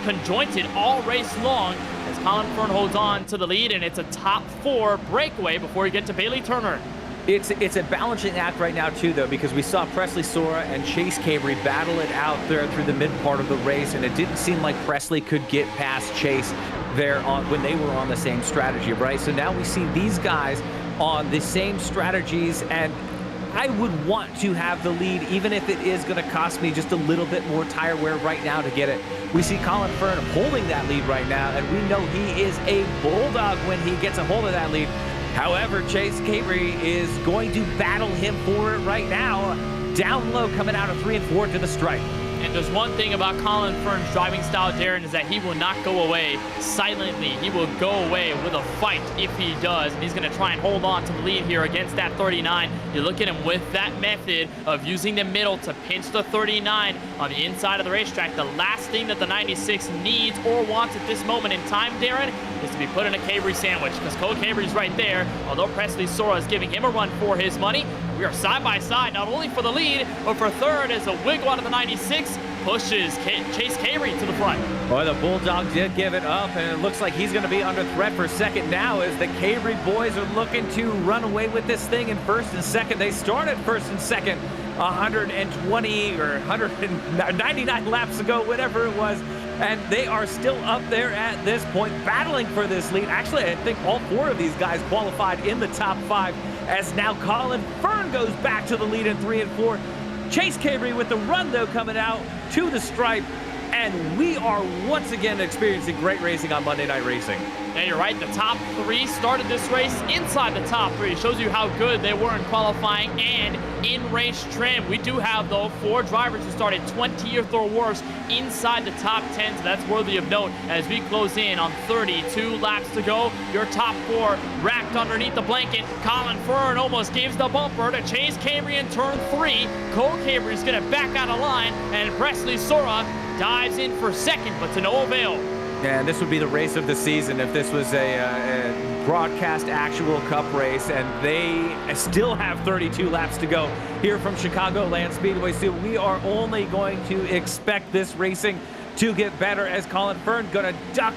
Speaker 1: conjointed all race long as Colin Fern holds on to the lead, and it's a top four breakaway before you get to Bailey Turner.
Speaker 3: It's a balancing act right now, too, though, because we saw Presley Sora and Chase Cabrey battle it out there through the mid part of the race, and it didn't seem like Presley could get past Chase there when they were on the same strategy, right? So now we see these guys on the same strategies, and I would want to have the lead, even if it is going to cost me just a little bit more tire wear right now to get it. We see Colin Fern holding that lead right now, and we know he is a bulldog when he gets a hold of that lead. However, Chase Cabry is going to battle him for it right now. Down low, coming out of 3 and 4 to the stripe.
Speaker 1: And there's one thing about Colin Fern's driving style, Darren, is that he will not go away silently. He will go away with a fight if he does. And he's going to try and hold on to the lead here against that 39. You look at him with that method of using the middle to pinch the 39 on the inside of the racetrack. The last thing that the 96 needs or wants at this moment in time, Darren, is to be put in a Cabry sandwich, because Cole Cabry's right there. Although Presley Sora is giving him a run for his money, we are side by side, not only for the lead, but for third as a wiggle out of the 96 pushes Chase Cabry to the front.
Speaker 3: Boy, the Bulldog did give it up, and it looks like he's going to be under threat for second now as the Cabry boys are looking to run away with this thing in first and second. They started first and second 120 or 199 laps ago, whatever it was, and they are still up there at this point battling for this lead. Actually, I think all 4 of these guys qualified in the top 5 as now Colin Fern goes back to the lead in 3 and 4. Chase Cabry with the run, though, coming out to the stripe. And we are once again experiencing great racing on Monday Night Racing.
Speaker 1: Yeah, you're right. The top 3 started this race inside the top 3. It shows you how good they were in qualifying and in race trim. We do have, though, 4 drivers who started 20th or worse inside the top 10. So that's worthy of note as we close in on 32 laps to go. Your top 4 racked underneath the blanket. Colin Fern almost gives the bumper to Chase Cabry in turn 3. Cole Cabry is going to back out of line, and Presley Sora dives in for second, but to no avail.
Speaker 3: And this would be the race of the season if this was a broadcast actual cup race, and they still have 32 laps to go here from Chicagoland Speedway. So we are only going to expect this racing to get better as Colin Fern going to duck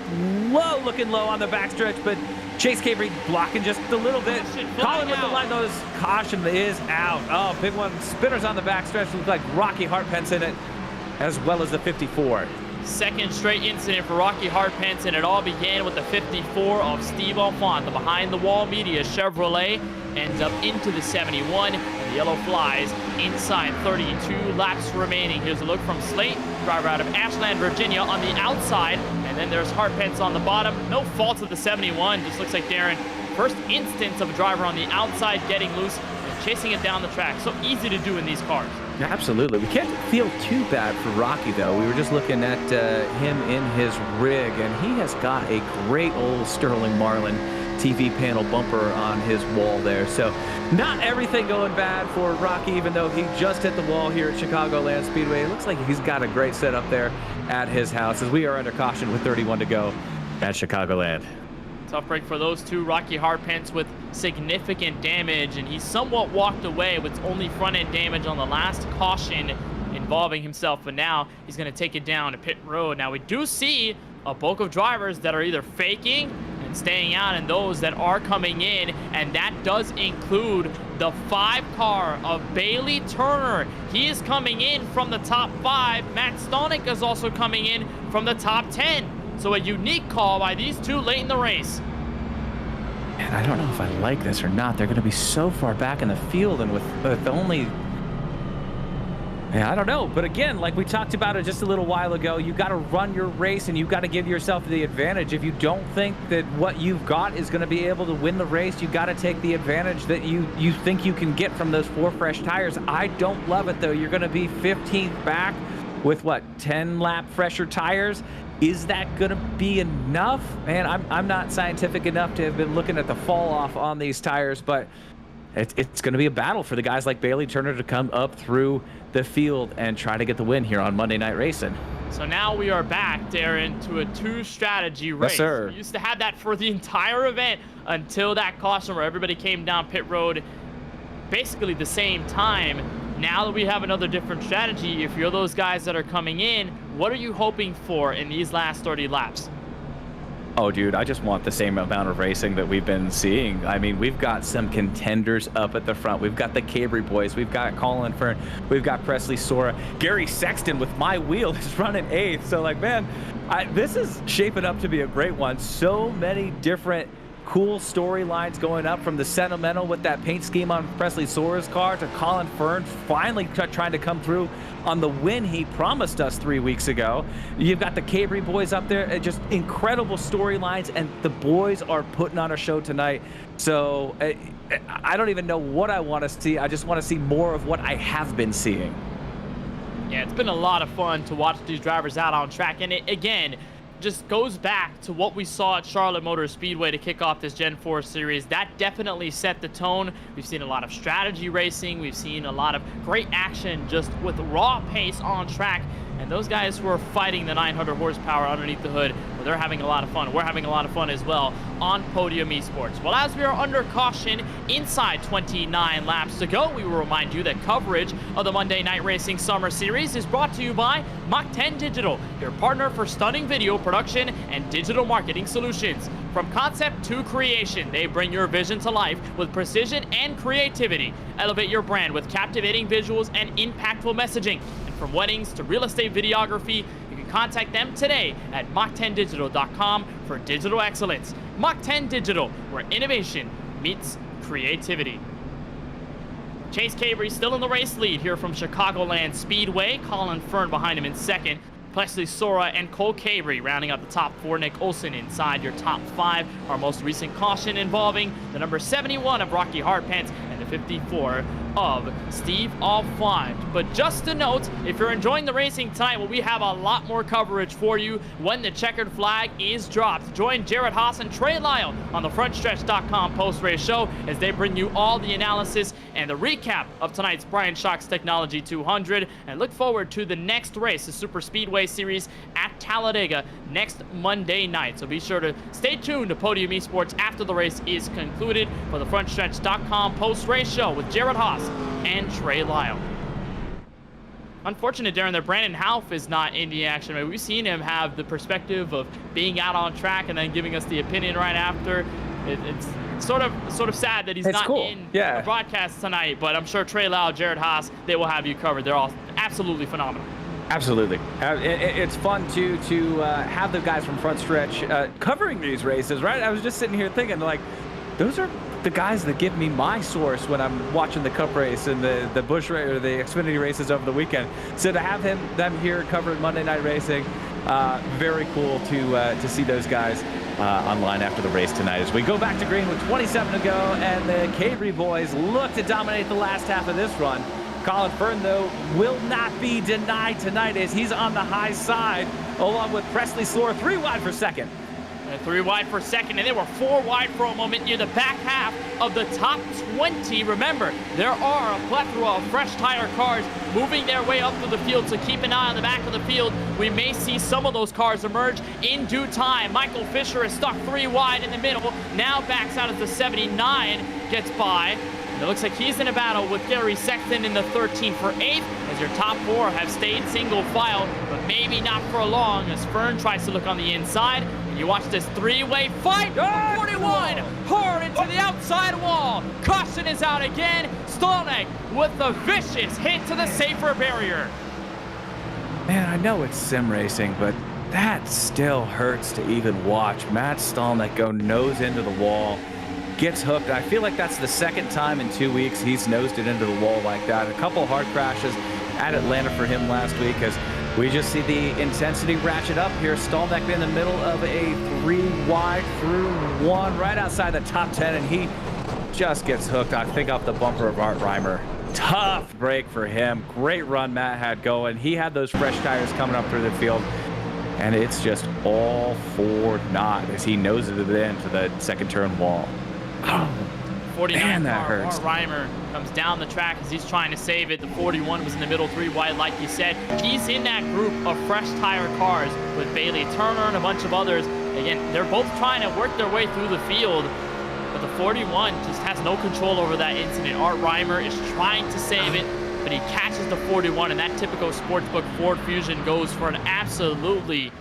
Speaker 3: low, looking low on the backstretch, but Chase Cabry blocking just a little bit. Colin with the line goes, caution is out. Oh, big one. Spinners on the backstretch. Look like Rocky Hartpence in it, as well as the 54.
Speaker 1: Second straight incident for Rocky Hartpence, and it all began with the 54 of Steve Alfont. The behind-the-wall media Chevrolet ends up into the 71, and the yellow flies inside 32 laps remaining. Here's a look from Slate, driver out of Ashland, Virginia, on the outside, and then there's Hartpence on the bottom. No fault of the 71. Just looks like, Darren, first instance of a driver on the outside getting loose and chasing it down the track. So easy to do in these cars.
Speaker 3: Absolutely. We can't feel too bad for Rocky, though. We were just looking at him in his rig, and he has got a great old Sterling Marlin TV panel bumper on his wall there. So not everything going bad for Rocky, even though he just hit the wall here at Chicagoland Speedway. It looks like he's got a great setup there at his house as we are under caution with 31 to go at Chicagoland.
Speaker 1: Tough break for those two. Rocky Hartpence with significant damage, and he somewhat walked away with only front-end damage on the last caution involving himself, but now he's going to take it down to pit road. Now we do see a bulk of drivers that are either faking and staying out, and those that are coming in, and that does include the 5 car of Bailey Turner. He is coming in from the top 5. Matt Stonick is also coming in from the top 10. So a unique call by these two late in the race.
Speaker 3: And I don't know if I like this or not. They're going to be so far back in the field, and with only... Yeah, I don't know. But again, like we talked about it just a little while ago, you got to run your race and you got to give yourself the advantage. If you don't think that what you've got is going to be able to win the race, you got to take the advantage that you think you can get from those 4 fresh tires. I don't love it, though. You're going to be 15th back with, what, 10 lap fresher tires? Is that going to be enough? Man, I'm not scientific enough to have been looking at the fall off on these tires, but it's going to be a battle for the guys like Bailey Turner to come up through the field and try to get the win here on Monday Night Racing.
Speaker 1: So now we are back, Darren, to a 2-strategy race.
Speaker 3: Yes, sir.
Speaker 1: We used to have that for the entire event until that caution where everybody came down pit road basically the same time. Now that we have another different strategy, if you're those guys that are coming in, what are you hoping for in these last 30 laps?
Speaker 3: Oh, dude, I just want the same amount of racing that we've been seeing. I mean, we've got some contenders up at the front. We've got the Cabry boys. We've got Colin Fern. We've got Presley Sora. Gary Sexton with my wheel is running 8th. So, like, man, this is shaping up to be a great one. So many different cool storylines going up, from the sentimental with that paint scheme on Presley Sora's car to Colin Fern finally trying to come through on the win he promised us 3 weeks ago. You've got the Cabry boys up there, just incredible storylines, and the boys are putting on a show tonight. So I don't even know what I want to see. I just want to see more of what I have been seeing.
Speaker 1: Yeah, it's been a lot of fun to watch these drivers out on track, and it, again, just goes back to what we saw at Charlotte Motor Speedway to kick off this Gen 4 series. That definitely set the tone. We've seen a lot of strategy racing. We've seen a lot of great action just with raw pace on track. And those guys who are fighting the 900 horsepower underneath the hood, well, they're having a lot of fun. We're having a lot of fun as well on Podium Esports. Well, as we are under caution inside 29 laps to go, we will remind you that coverage of the Monday Night Racing Summer Series is brought to you by Mach 10 Digital, your partner for stunning video production and digital marketing solutions. From concept to creation, they bring your vision to life with precision and creativity. Elevate your brand with captivating visuals and impactful messaging. From weddings to real estate videography, you can contact them today at mach10digital.com for digital excellence. Mach 10 Digital, where innovation meets creativity. Chase Cabry still in the race lead here from Chicagoland Speedway. Colin Fern behind him in second. Presley Sora and Cole Cabry rounding out the top four. Nick Olson inside your top five. Our most recent caution involving the number 71 of Rocky Hardpants and the 54 of Steve Alfont. But just a note, if you're enjoying the racing tonight, well, we have a lot more coverage for you when the checkered flag is dropped. Join Jared Haas and Trey Lyle on the Frontstretch.com post-race show as they bring you all the analysis and the recap of tonight's Bryant Shocks Technology 200. And look forward to the next race, the Super Speedway Series at Talladega next Monday night. So be sure to stay tuned to Podium Esports after the race is concluded for the Frontstretch.com post-race show with Jared Haas and Trey Lyle. Unfortunate, Darren, that Brandon Houff is not in the action. I mean, we've seen him have the perspective of being out on track and then giving us the opinion right after. It's sort of sad that he's not in the broadcast tonight, but I'm sure Trey Lyle, Jared Haas, they will have you covered. They're all absolutely phenomenal.
Speaker 3: Absolutely. It's fun, too, to have the guys from Frontstretch covering these races, right? I was just sitting here thinking, like, those are the guys that give me my source when I'm watching the Cup race and the Busch race or the Xfinity races over the weekend. So to have them here covering Monday Night Racing, very cool to see those guys online after the race tonight. As we go back to green with 27 to go, and the Cabry boys look to dominate the last half of this run. Colin Fern, though, will not be denied tonight as he's on the high side, along with Presley Sora 3 wide for second.
Speaker 1: 3 wide for second, and they were 4 wide for a moment near the back half of the top 20. Remember, there are a plethora of fresh tire cars moving their way up through the field, so keep an eye on the back of the field. We may see some of those cars emerge in due time. Michael Fisher is stuck 3 wide in the middle, now backs out as the 79 gets by. And it looks like he's in a battle with Gary Sexton in the 13 for 8th, as your top 4 have stayed single file, but maybe not for long as Fern tries to look on the inside. And you watch this 3-way fight. 41 hard into the outside wall. Caution is out again. Stolnek with a vicious hit to the safer barrier.
Speaker 3: Man, I know it's sim racing, but that still hurts to even watch. Matt Stolnek go nose into the wall. Gets hooked. I feel like that's the second time in 2 weeks he's nosed it into the wall like that. A couple hard crashes at Atlanta for him last week as we just see the intensity ratchet up here. Stolnek in the middle of a 3 wide through 1 right outside the top 10, and he just gets hooked, I think, off the bumper of Art Reimer. Tough break for him. Great run Matt had going. He had those fresh tires coming up through the field, and it's just all for naught as he noses it into the second turn wall. Oh,
Speaker 1: 49
Speaker 3: man, that hurts.
Speaker 1: Reimer comes down the track as he's trying to save it. The 41 was in the middle, 3 wide, like you said. He's in that group of fresh tire cars with Bailey Turner and a bunch of others. Again, they're both trying to work their way through the field, but the 41 just has no control over that incident. Art Reimer is trying to save it, but he catches the 41, and that typical sportsbook Ford Fusion goes for an absolutely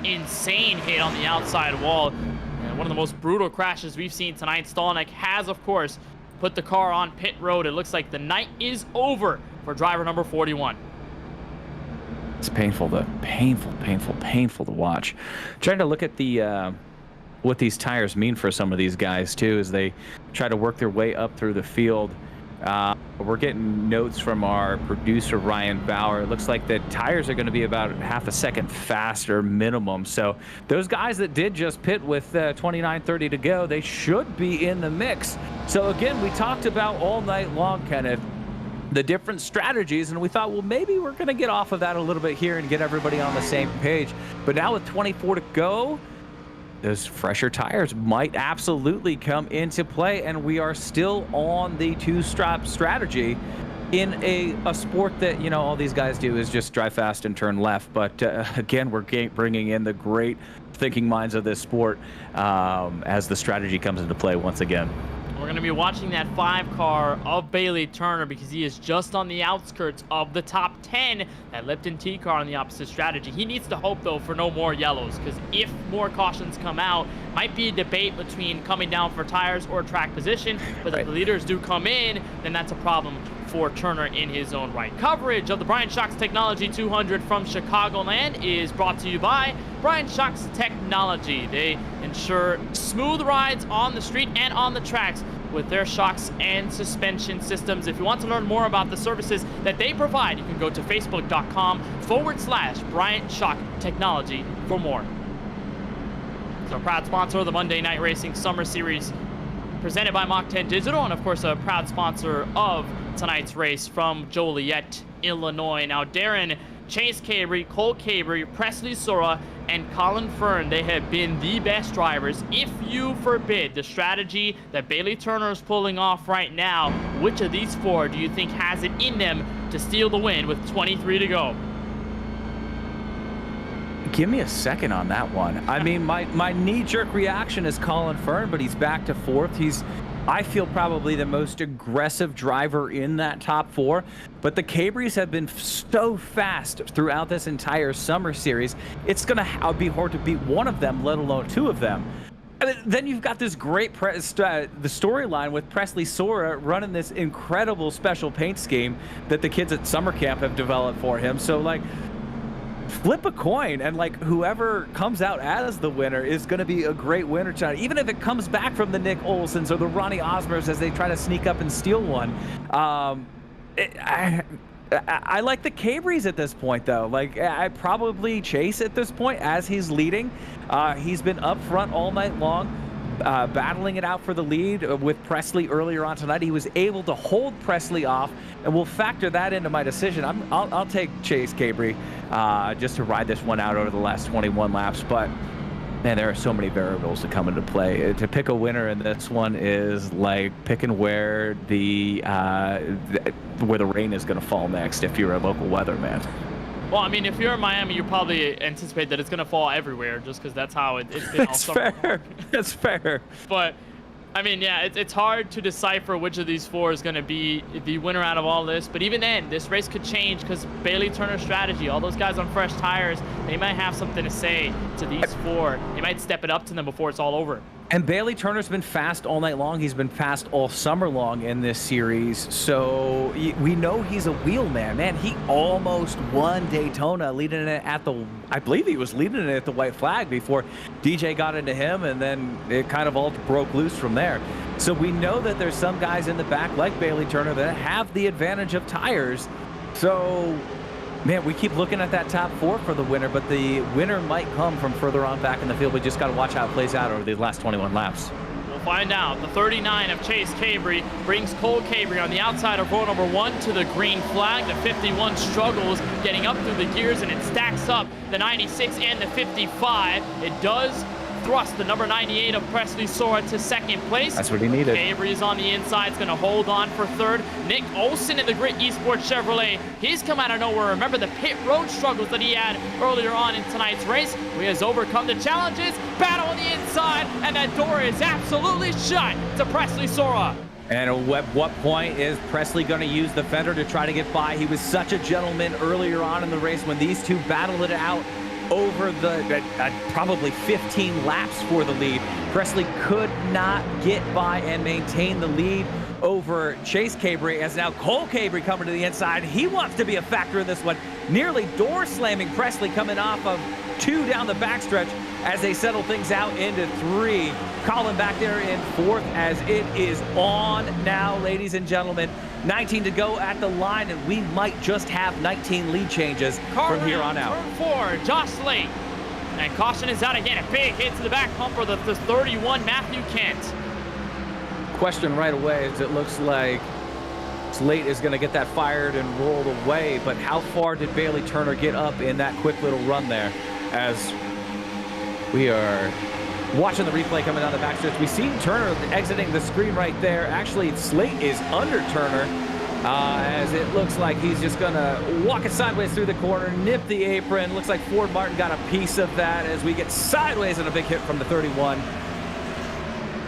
Speaker 1: insane hit on the outside wall. One of the most brutal crashes we've seen tonight. Stolnek has, of course, put the car on pit road. It looks like the night is over for driver number 41.
Speaker 3: It's painful, though. Painful to watch. Trying to look at the
Speaker 2: what these tires mean for some of these guys too, as they try to work their way up through the field. We're getting notes from our producer Ryan Bauer. It looks like the tires are going to be about half a second faster minimum. So those guys that did just pit with 29:30 to go, they should be in the mix. So again, we talked about all night long, Kenneth, the different strategies, and we thought, well, maybe we're going to get off of that a little bit here and get everybody on the same page. But now with 24 to go, those fresher tires might absolutely come into play, and we are still on the two-strap strategy in a sport that, you know, all these guys do is just drive fast and turn left. But again, we're bringing in the great thinking minds of this sport as the strategy comes into play once again.
Speaker 1: We're going to be watching that 5 car of Bailey Turner because he is just on the outskirts of the top 10. That Lipton T car on the opposite strategy. He needs to hope, though, for no more yellows, because if more cautions come out, might be a debate between coming down for tires or track position. But if the leaders do come in, then that's a problem for Turner in his own right. Coverage of the Bryant Shocks Technology 200 from Chicagoland is brought to you by Bryant Shocks Technology. They ensure smooth rides on the street and on the tracks with their shocks and suspension systems. If you want to learn more about the services that they provide, you can go to facebook.com/Bryant Shock Technology for more. So a proud sponsor of the Monday Night Racing Summer Series presented by Mach 10 Digital, and of course a proud sponsor of tonight's race from Joliet, Illinois. Now, Darren, Chase Cabry, Cole Cabry, Presley Sora, and Colin Fern, they have been the best drivers. If you forbid the strategy that Bailey Turner is pulling off right now, which of these 4 do you think has it in them to steal the win with 23 to go?
Speaker 2: Give me a second on that one. I mean, my knee-jerk reaction is Colin Fern, but he's back to 4th. He's, I feel, probably the most aggressive driver in that top 4. But the Cabrys have been so fast throughout this entire summer series. It's going to be hard to beat one of them, let alone 2 of them. And then you've got this great the storyline with Presley Sora running this incredible special paint scheme that the kids at summer camp have developed for him. So, like, flip a coin, and like whoever comes out as the winner is going to be a great winner tonight, even if it comes back from the Nick Olsons or the Ronnie Osmers as they try to sneak up and steal one. I like the Cabrys at this point, though. Like, I probably Chase at this point as he's leading. He's been up front all night long, battling it out for the lead with Presley earlier on tonight. He was able to hold Presley off, and we'll factor that into my decision. I'll take Chase Cabry just to ride this one out over the last 21 laps. But man, there are so many variables that come into play. To pick a winner in this one is like picking where the rain is going to fall next if you're a local weatherman.
Speaker 1: Well, I mean, if you're in Miami, you probably anticipate that it's going to fall everywhere just because that's how it's been all summer.
Speaker 2: That's fair.
Speaker 1: But, I mean, yeah, it's hard to decipher which of these 4 is going to be the winner out of all this. But even then, this race could change because Bailey Turner's strategy, all those guys on fresh tires, they might have something to say to these 4. They might step it up to them before it's all over.
Speaker 2: And Bailey Turner's been fast all night long. He's been fast all summer long in this series. So we know he's a wheelman. Man, he almost won Daytona leading it at the, I believe he was leading it at the white flag before DJ got into him, and then it kind of all broke loose from there. So we know that there's some guys in the back like Bailey Turner that have the advantage of tires. So, man, we keep looking at that top 4 for the winner, but the winner might come from further on back in the field. We just got to watch how it plays out over the last 21 laps.
Speaker 1: We'll find out. The 39 of Chase Cabry brings Cole Cabry on the outside of row number 1 to the green flag. The 51 struggles getting up through the gears, and it stacks up the 96 and the 55. It does thrust the number 98 of Presley Sora to 2nd place.
Speaker 2: That's what he needed.
Speaker 1: Cabry is on the inside. It's going to hold on for 3rd. Nick Olson in the Grit Esports Chevrolet. He's come out of nowhere. Remember the pit road struggles that he had earlier on in tonight's race. He has overcome the challenges. Battle on the inside, and that door is absolutely shut to Presley Sora.
Speaker 2: And at what point is Presley going to use the fender to try to get by? He was such a gentleman earlier on in the race when these two battled it out over the probably 15 laps for the lead. Presley could not get by and maintain the lead.
Speaker 3: over Chase Cabry, as now Cole Cabry coming to the inside. He wants to be a factor in this one. Nearly door slamming Presley coming off of 2 down the backstretch as they settle things out into 3. Colin back there in 4th as it is on now, ladies and gentlemen. 19 to go at the line, and we might just have 19 lead changes from here on out.
Speaker 1: Turn 4, Josh Slate. And caution is out again. A big hit to the back bumper, the 31, Matthew Kent.
Speaker 3: Question right away is it looks like Slate is going to get that fired and rolled away, but how far did Bailey Turner get up in that quick little run there? As we are watching the replay coming down the backstretch, we see Turner exiting the screen right there. Actually, Slate is under Turner, as it looks like he's just going to walk it sideways through the corner, nip the apron. Looks like Ford Martin got a piece of that as we get sideways and a big hit from the 31.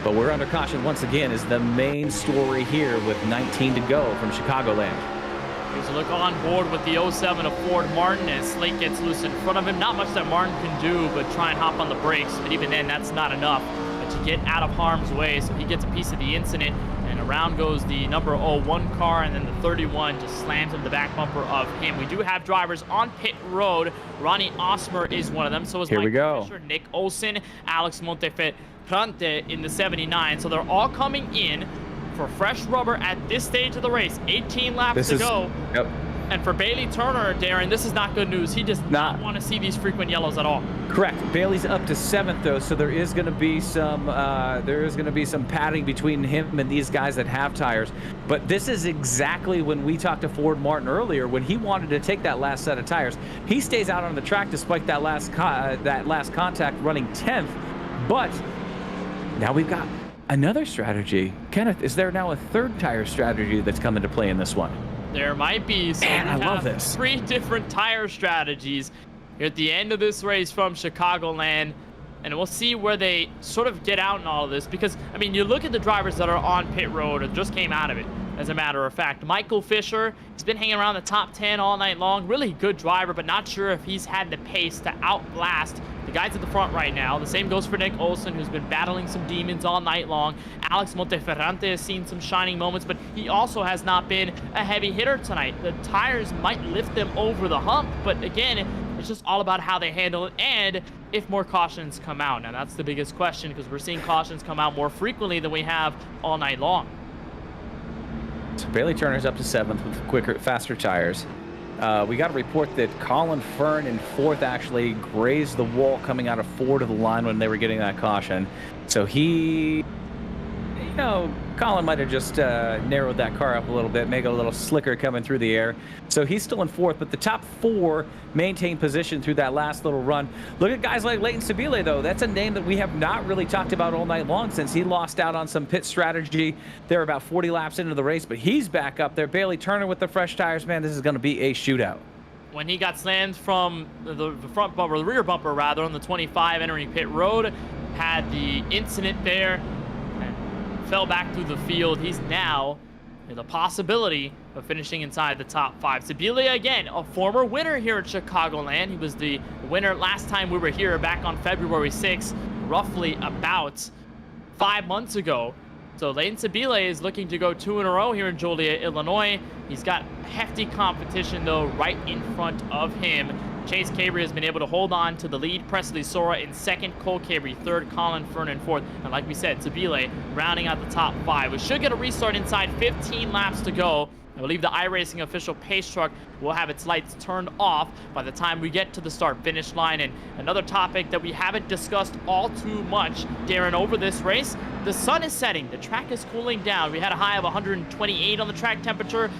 Speaker 3: But we're under caution once again is the main story here with 19 to go from Chicagoland.
Speaker 1: Here's a look on board with the 07 of Ford Martin as Slate gets loose in front of him. Not much that Martin can do but try and hop on the brakes, but even then that's not enough to get out of harm's way, so he gets a piece of the incident, and around goes the number 01 car, and then the 31 just slams into the back bumper of him. We do have drivers on pit road. Ronnie Osmer is one of them, so is Mike Fisher, Nick Olson, Alex Monteferrante in the 79. So they're all coming in for fresh rubber at this stage of the race. 18 laps to go.
Speaker 3: Yep.
Speaker 1: And for Bailey Turner, Darren, this is not good news. He does not want to see these frequent yellows at all.
Speaker 3: Correct. Bailey's up to 7th though, so there is going to be some padding between him and these guys that have tires. But this is exactly when we talked to Ford Martin earlier when he wanted to take that last set of tires. He stays out on the track despite that last contact running 10th, but now we've got another strategy. Kenneth, is there now a 3rd tire strategy that's come into play in this one?
Speaker 1: There might be. So
Speaker 3: man, I love this.
Speaker 1: 3 different tire strategies here at the end of this race from Chicagoland. And we'll see where they sort of get out in all of this. Because, I mean, you look at the drivers that are on pit road or just came out of it, as a matter of fact. Michael Fisher, he's been hanging around the top 10 all night long. Really good driver, but not sure if he's had the pace to outblast the guys at the front right now. The same goes for Nick Olson, who's been battling some demons all night long. Alex Monteferrante has seen some shining moments, but he also has not been a heavy hitter tonight. The tires might lift them over the hump, but again, it's just all about how they handle it and if more cautions come out. Now, that's the biggest question because we're seeing cautions come out more frequently than we have all night long.
Speaker 3: So Bailey Turner's up to 7th with quicker, faster tires. We got a report that Colin Fern in 4th actually grazed the wall coming out of 4 to the line when they were getting that caution. So he, you know, Colin might have just narrowed that car up a little bit, make it a little slicker coming through the air. So he's still in 4th, but the top 4 maintain position through that last little run. Look at guys like Leighton Sabile, though. That's a name that we have not really talked about all night long since he lost out on some pit strategy. They're about 40 laps into the race, but he's back up there. Bailey Turner with the fresh tires. Man, this is going to be a shootout.
Speaker 1: When he got slammed from the front bumper, the rear bumper rather, on the 25 entering pit road, had the incident there, and fell back through the field. He's now in the possibility of finishing inside the top 5. Sibilia, again, a former winner here at Chicagoland. He was the winner last time we were here back on February 6th, roughly about 5 months ago. So Leighton Sabile is looking to go 2 in a row here in Joliet, Illinois. He's got hefty competition, though, right in front of him. Chase Cabry has been able to hold on to the lead. Presley Sora in 2nd, Cole Cabry 3rd, Colin Fern in 4th. And like we said, Sabile rounding out the top 5. We should get a restart inside 15 laps to go. I believe the iRacing official pace truck will have its lights turned off by the time we get to the start-finish line. And another topic that we haven't discussed all too much, Darren, over this race, the sun is setting. The track is cooling down. We had a high of 128 on the track temperature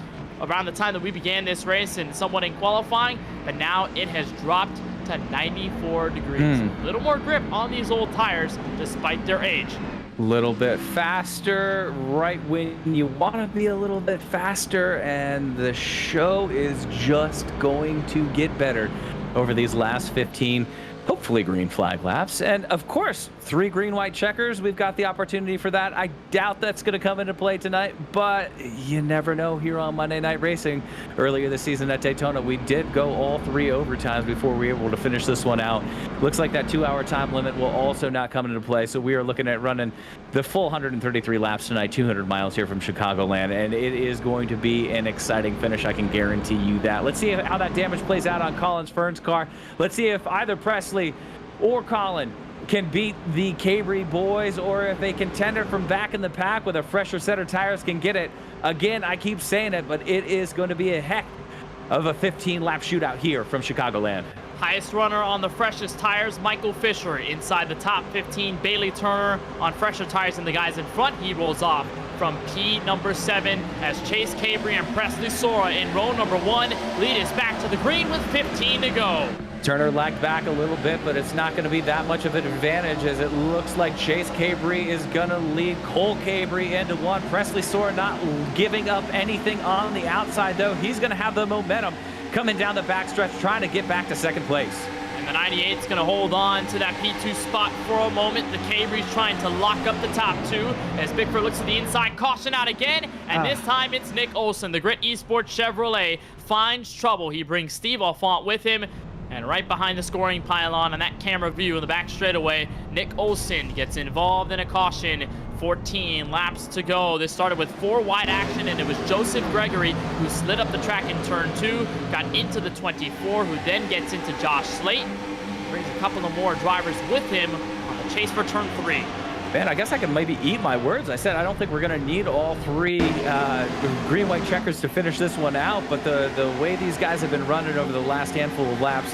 Speaker 1: around the time that we began this race and somewhat in qualifying, but now it has dropped to 94 degrees. A little more grip on these old tires despite their age.
Speaker 3: Little bit faster right when you want to be a little bit faster, and the show is just going to get better over these last 15 hopefully green flag laps, and of course 3 green white checkers. We've got the opportunity for that. I doubt that's going to come into play tonight, but you never know. Here on Monday Night Racing earlier this season at Daytona, we did go all 3 overtimes before we were able to finish this one out. Looks like that 2-hour time limit will also not come into play, so we are looking at running the full 133 laps tonight, 200 miles here from Chicagoland, and it is going to be an exciting finish. I can guarantee you that. Let's see how that damage plays out on Colin Fern's car. Let's see if either Presley or Colin can beat the Cabri boys, or if a contender from back in the pack with a fresher set of tires can get it. Again, I keep saying it, but it is going to be a heck of a 15-lap shootout here from Chicagoland.
Speaker 1: Highest runner on the freshest tires, Michael Fisher. Inside the top 15, Bailey Turner on fresher tires, and the guys in front, he rolls off from P number 7 as Chase Cabri and Presley Sora in row number 1 lead us back to the green with 15 to go.
Speaker 3: Turner lagged back a little bit, but it's not going to be that much of an advantage, as it looks like Chase Cabri is going to lead Cole Cabri into 1. Presley Sora not giving up anything on the outside, though. He's going to have the momentum coming down the backstretch, trying to get back to second place.
Speaker 1: And the 98's going to hold on to that P2 spot for a moment. The Cabri's trying to lock up the top 2 as Bickford looks to the inside, caution out again, and this time it's Nick Olson. The Grit Esports Chevrolet finds trouble. He brings Steve Alfont with him. And right behind the scoring pylon on that camera view in the back straightaway, Nick Olson gets involved in a caution. 14 laps to go. This started with 4 wide action, and it was Joseph Gregory who slid up the track in turn 2, got into the 24, who then gets into Josh Slate. Brings a couple of more drivers with him on the chase for turn 3.
Speaker 3: Man, I guess I can maybe eat my words. I said I don't think we're going to need all 3 green-white checkers to finish this one out, but the way these guys have been running over the last handful of laps,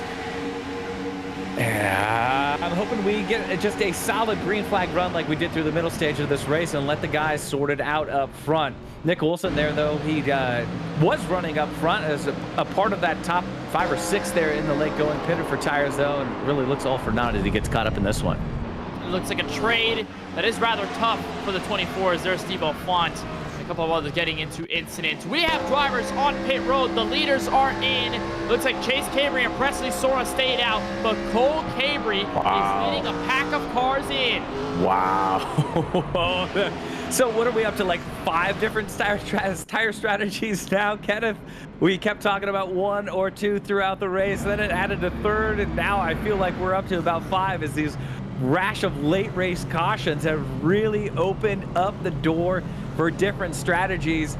Speaker 3: I'm hoping we get just a solid green flag run like we did through the middle stage of this race and let the guys sort it out up front. Nick Olson there, though, he was running up front as a part of that top 5 or 6 there in the late going, pitted for tires, though, and really looks all for naught as he gets caught up in this one.
Speaker 1: It looks like a trade that is rather tough for the 24s. There's Steve Alfont. A couple of others getting into incidents. We have drivers on pit road. The leaders are in. Looks like Chase Cabri and Presley Sora stayed out, but Cole Cabri is leading a pack of cars in.
Speaker 3: Wow. So what are we up to, like 5 different tire strategies now, Kenneth? We kept talking about 1 or 2 throughout the race, then it added a 3rd, and now I feel like we're up to about 5 as these rash of late race cautions have really opened up the door for different strategies.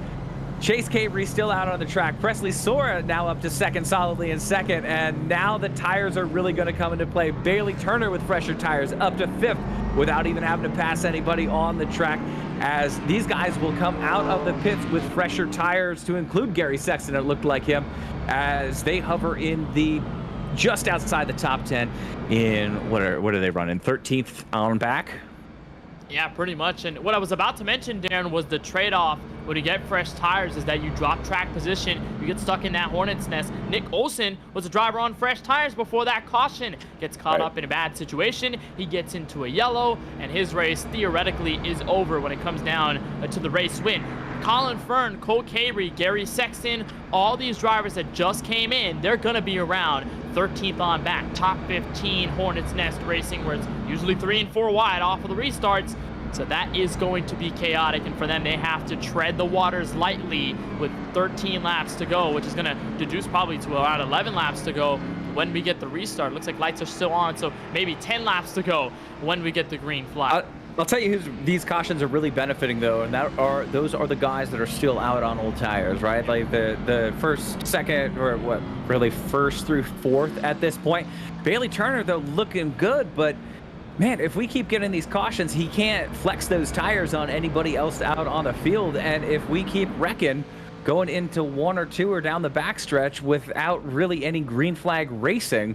Speaker 3: Chase Cabri still out on the track. Presley Sora now up to 2nd, solidly in 2nd, and now the tires are really going to come into play. Bailey Turner with fresher tires up to 5th without even having to pass anybody on the track, as these guys will come out of the pits with fresher tires, to include Gary Sexton, it looked like him, as they hover in the just outside the top 10 in what are they running, 13th on back?
Speaker 1: Yeah, pretty much. And what I was about to mention, Darren, was the trade-off when you get fresh tires is that you drop track position, you get stuck in that hornet's nest. Nick Olson was a driver on fresh tires before that caution. Gets caught up in a bad situation. He gets into a yellow, and his race theoretically is over when it comes down to the race win. Colin Fern, Cole Cabri, Gary Sexton, all these drivers that just came in, they're going to be around 13th on back, top 15 Hornets Nest racing, where it's usually 3 and 4 wide off of the restarts. So that is going to be chaotic, and for them, they have to tread the waters lightly with 13 laps to go, which is going to deduce probably to around 11 laps to go when we get the restart. Looks like lights are still on, so maybe 10 laps to go when we get the green flag.
Speaker 3: I'll tell you who these cautions are really benefiting, though, and those are the guys that are still out on old tires, right? Like the first, second, or what, really 1st through 4th at this point. Bailey Turner, though, looking good, but man, if we keep getting these cautions, he can't flex those tires on anybody else out on the field, and if we keep wrecking going into 1 or 2 or down the backstretch without really any green flag racing,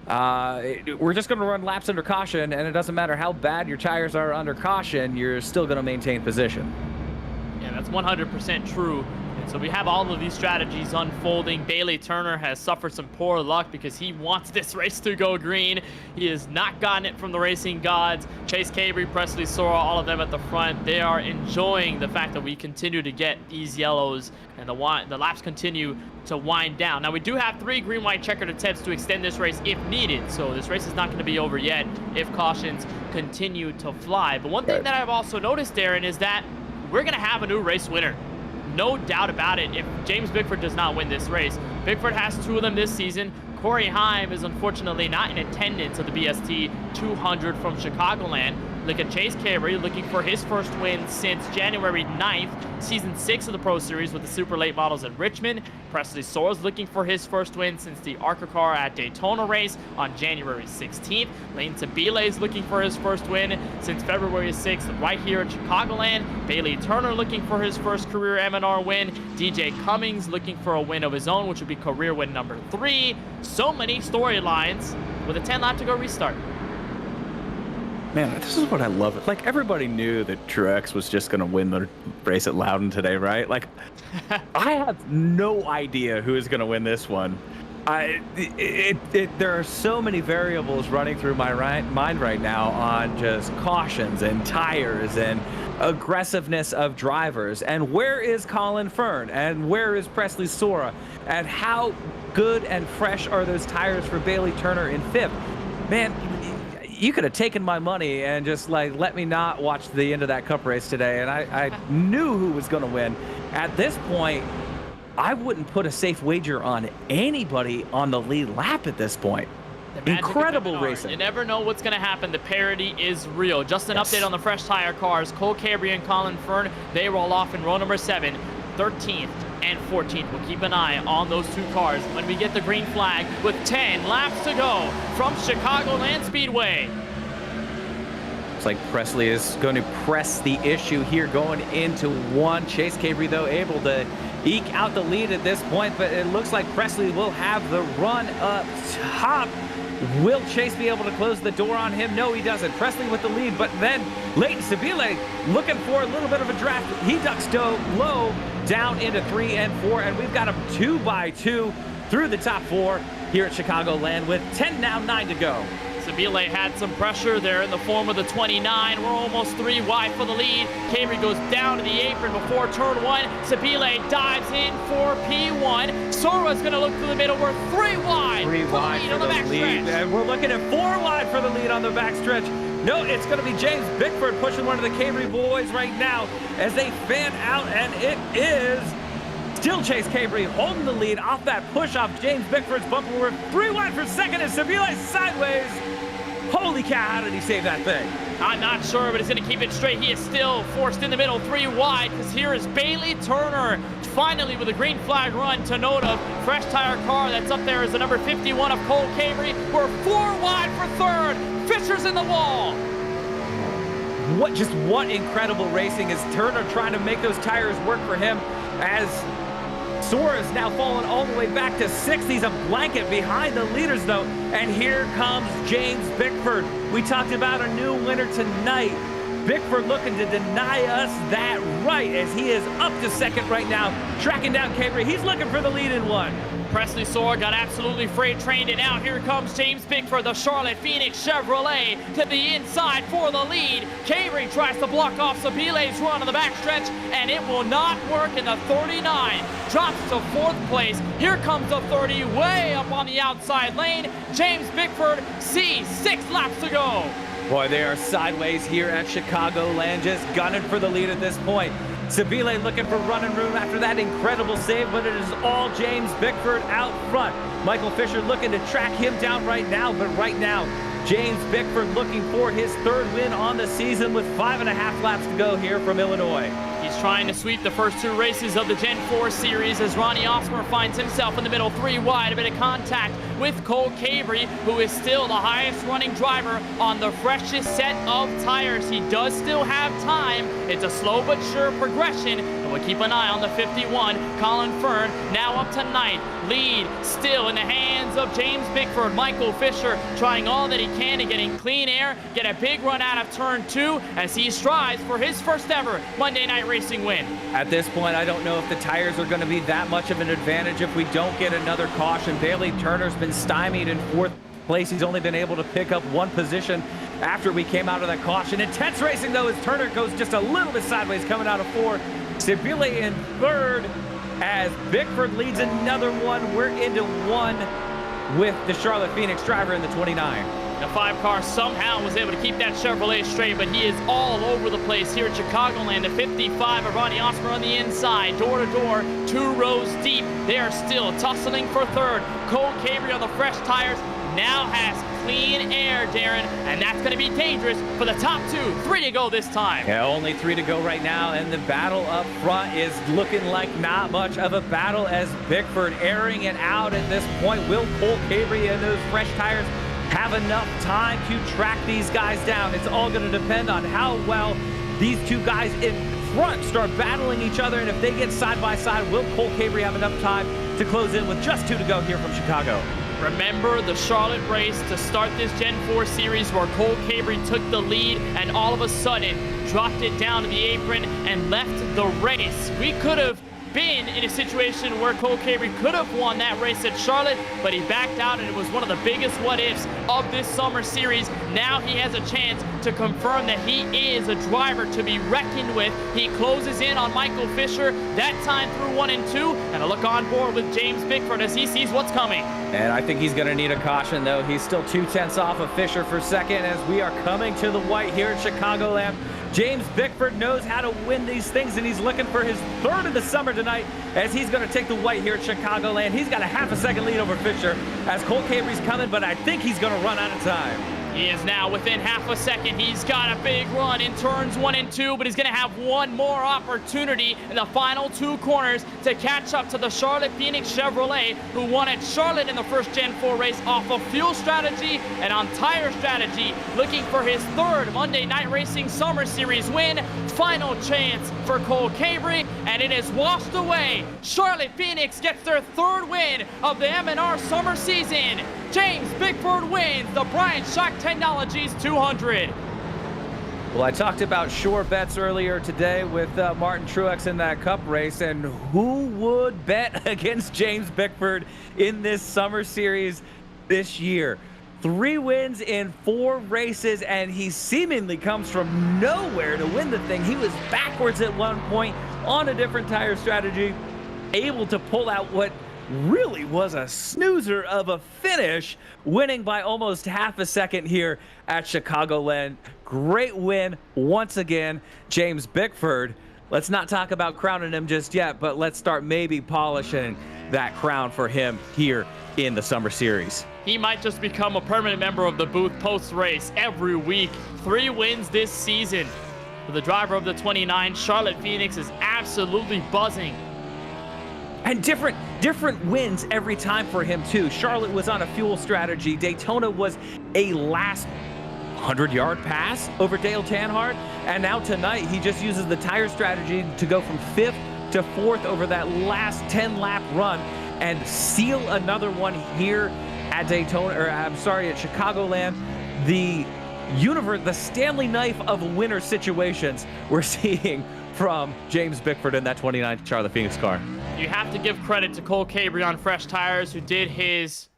Speaker 3: we're just going to run laps under caution, and it doesn't matter how bad your tires are under caution, you're still going to maintain position.
Speaker 1: Yeah, that's 100% true. So we have all of these strategies unfolding. Bailey Turner has suffered some poor luck because he wants this race to go green. He has not gotten it from the racing gods. Chase Cabrey, Presley Sora, all of them at the front. They are enjoying the fact that we continue to get these yellows and the laps continue to wind down. Now we do have 3 green-white checkered attempts to extend this race if needed. So this race is not going to be over yet if cautions continue to fly. But one thing that I've also noticed, Darren, is that we're going to have a new race winner. No doubt about it if James Bickford does not win this race. Bickford has 2 of them this season. Corey Heim is unfortunately not in attendance at the BST 200 from Chicagoland. Look at Chase Cabrey looking for his first win since January 9th, season 6 of the Pro Series with the Super Late Models at Richmond. Presley Sora is looking for his first win since the ARCA car at Daytona race on January 16th. Lane Sabile is looking for his first win since February 6th right here at Chicagoland. Bailey Turner looking for his first career M&R win. DJ Cummings looking for a win of his own, which would be career win number 3. So many storylines with a 10 lap to go restart.
Speaker 2: Man, this is what I love. Like, everybody knew that Truex was just going to win the race at Loudon today, right? Like, I have no idea who is going to win this one. There are so many variables running through my mind right now on just cautions and tires and aggressiveness of drivers. And where is Colin Fern? And where is Presley Sora? And how good and fresh are those tires for Bailey Turner in 5th? Man, you could have taken my money and just like let me not watch the end of that Cup race today, and I knew who was going to win. At this point, I wouldn't put a safe wager on anybody on the lead lap at this point. Incredible racing.
Speaker 1: You never know what's going to happen. The parity is real. Just an update on the fresh tire cars. Cole Cabrey and Colin Fern, they roll off in row number 7, 13th and 14th. We'll keep an eye on those 2 cars when we get the green flag with 10 laps to go from Chicagoland Speedway.
Speaker 3: Looks like Presley is going to press the issue here going into 1. Chase Cabrey, though, able to eke out the lead at this point, but it looks like Presley will have the run up top. Will Chase be able to close the door on him? No, he doesn't. Presley with the lead, but then Leighton Sabile looking for a little bit of a draft. He ducks low down into 3 and 4, and we've got him 2 by 2 through the top 4 here at Chicagoland with 9 to go.
Speaker 1: Sabile had some pressure there in the form of the 29. We're almost 3 wide for the lead. Cabrey goes down to the apron before turn 1. Sabile dives in for P1. Sora's going to look through the middle. We're 3 wide.
Speaker 3: 3 wide for the lead. And we're looking at 4 wide for the lead on the backstretch. No, it's going to be James Bickford pushing one of the Cabrey boys right now as they fan out, and it is still Chase Cabrey holding the lead off that push off James Bickford's bumper. We're 3 wide for second, and Sabile sideways. Holy cow, how did he save that thing?
Speaker 1: I'm not sure, but he's going to keep it straight. He is still forced in the middle, 3 wide, because here is Bailey Turner, finally with a green flag run to note of fresh tire car. That's up there is the number 51 of Cole Cabrey. We're 4 wide for 3rd. Fisher's in the wall.
Speaker 3: What incredible racing is Turner trying to make those tires work for him as Sora's now fallen all the way back to 6th. He's a blanket behind the leaders, though. And here comes James Bickford. We talked about a new winner tonight. Bickford looking to deny us that right as he is up to 2nd right now, tracking down Cabrey. He's looking for the lead in 1.
Speaker 1: Presley Sora got absolutely freight trained, and now here comes James Bickford, the Charlotte Phoenix Chevrolet, to the inside for the lead. Cabrey tries to block off Sabile's run on the backstretch, and it will not work, in the 39 drops to 4th place. Here comes the 30 way up on the outside lane. James Bickford sees 6 laps to go.
Speaker 3: Boy, they are sideways here at Chicagoland, just gunning for the lead at this point. Sabile looking for running room after that incredible save, but it is all James Bickford out front. Michael Fisher looking to track him down right now, but right now, James Bickford looking for his 3rd win on the season with 5.5 laps to go here from Illinois.
Speaker 1: He's trying to sweep the first 2 races of the Gen 4 series as Ronnie Osmer finds himself in the middle, 3 wide, a bit of contact with Cole Cabrey, who is still the highest running driver on the freshest set of tires. He does still have time. It's a slow but sure progression. We'll keep an eye on the 51. Colin Fern now up to 9th. Lead still in the hands of James Bickford. Michael Fisher trying all that he can to get in clean air, get a big run out of turn 2 as he strives for his first ever Monday Night Racing win.
Speaker 3: At this point, I don't know if the tires are going to be that much of an advantage if we don't get another caution. Bailey Turner's been stymied in 4th place. He's only been able to pick up 1 position after we came out of that caution. Intense racing, though, as Turner goes just a little bit sideways coming out of 4. Sibile in 3rd as Bickford leads another one. We're into 1 with the Charlotte Phoenix driver in the 29.
Speaker 1: The 5 car somehow was able to keep that Chevrolet straight, but he is all over the place here at Chicagoland. The 55 of Ronnie Osmer on the inside, door to door, 2 rows deep. They are still tussling for 3rd. Cole Cabry on the fresh tires now has clean air, Darren, and that's going to be dangerous for the top 2. 3 to go this time.
Speaker 3: Yeah, only 3 to go right now, and the battle up front is looking like not much of a battle as Bickford airing it out at this point. Will Cole Cabry and those fresh tires have enough time to track these guys down? It's all going to depend on how well these 2 guys in front start battling each other, and if they get side by side, will Cole Cabry have enough time to close in with just 2 to go here from Chicago?
Speaker 1: Remember the Charlotte race to start this Gen 4 series where Cole Cabry took the lead and all of a sudden dropped it down to the apron and left the race. We could have been in a situation where Cole Cabry could have won that race at Charlotte, but he backed out, and it was one of the biggest what-ifs of this summer series. Now he has a chance to confirm that he is a driver to be reckoned with. He closes in on Michael Fisher, that time through 1 and 2, and a look on board with James Bickford as he sees what's coming.
Speaker 3: And I think he's going to need a caution, though. He's still 2/10 off of Fisher for 2nd as we are coming to the white here at Chicagoland. James Bickford knows how to win these things, and he's looking for his 3rd of the summer tonight as he's going to take the white here at Chicagoland. He's got a ½ a second lead over Fisher as Cole Cabry's coming, but I think he's going to run out of time.
Speaker 1: He is now within ½ a second. He's got a big run in turns 1 and 2, but he's going to have one more opportunity in the final 2 corners to catch up to the Charlotte Phoenix Chevrolet, who won at Charlotte in the first Gen 4 race off of fuel strategy and on tire strategy, looking for his 3rd Monday Night Racing Summer Series win. Final chance for Cole Cabry, and it is washed away. Charlotte Phoenix gets their 3rd win of the M&R summer season. James Bickford wins the Bryant Shock Technologies 200.
Speaker 3: Well, I talked about sure bets earlier today with Martin Truex in that Cup race, and who would bet against James Bickford in this summer series this year? 3 wins in 4 races, and he seemingly comes from nowhere to win the thing. He was backwards at one point on a different tire strategy, able to pull out what really was a snoozer of a finish, winning by almost ½ a second here at Chicagoland. Great win once again, James Bickford. Let's not talk about crowning him just yet, but let's start maybe polishing that crown for him here in the Summer Series.
Speaker 1: He might just become a permanent member of the booth post-race every week. 3 wins this season. For the driver of the 29, Charlotte Phoenix is absolutely buzzing.
Speaker 3: And different wins every time for him, too. Charlotte was on a fuel strategy. Daytona was a last 100-yard pass over Dale Earnhardt. And now tonight, he just uses the tire strategy to go from 5th to 4th over that last 10-lap run and seal another one here at Daytona, or I'm sorry, at Chicagoland. The Stanley knife of winner situations we're seeing from James Bickford in that 29 Charlotte Phoenix car.
Speaker 1: You have to give credit to Cole Cabry on fresh tires, who did his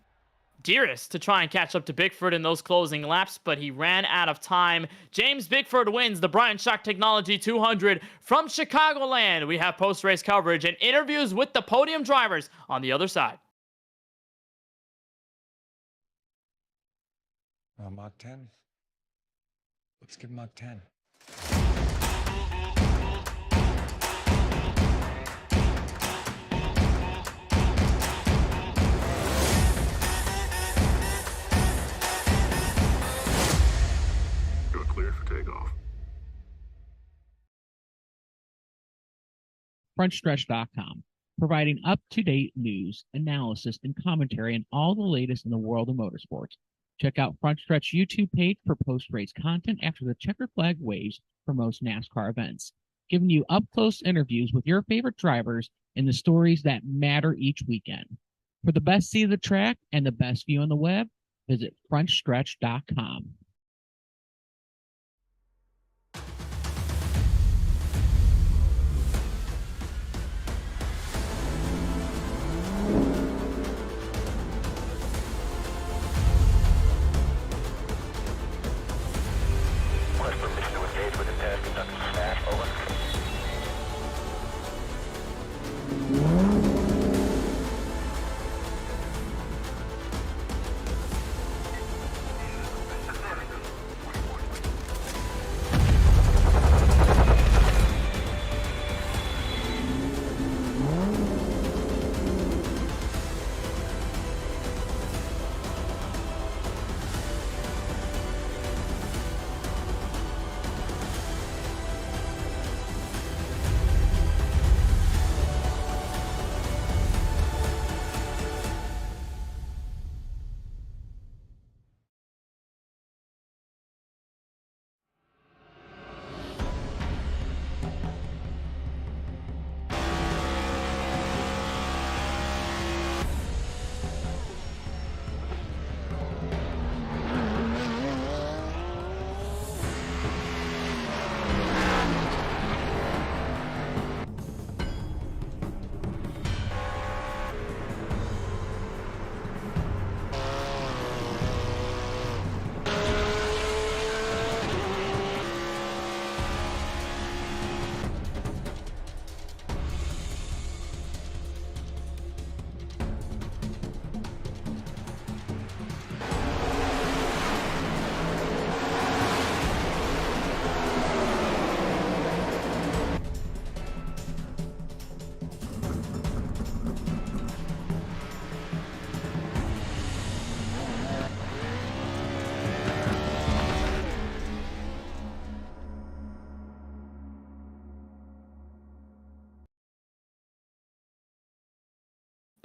Speaker 1: dearest to try and catch up to Bickford in those closing laps, but he ran out of time. James Bickford wins the Bryant Shock Technology 200 from Chicagoland. We have post-race coverage and interviews with the podium drivers on the other side.
Speaker 5: Mach 10. Let's give Mach 10.
Speaker 8: You're cleared for takeoff.
Speaker 6: Frontstretch.com, providing up-to-date news, analysis, and commentary on all the latest in the world of motorsports. Check out Frontstretch YouTube page for post-race content after the checkered flag waves for most NASCAR events. giving you up-close interviews with your favorite drivers and the stories that matter each weekend. For the best seat of the track and the best view on the web, visit Frontstretch.com.
Speaker 8: Request permission to engage with impact conducting smash. Over.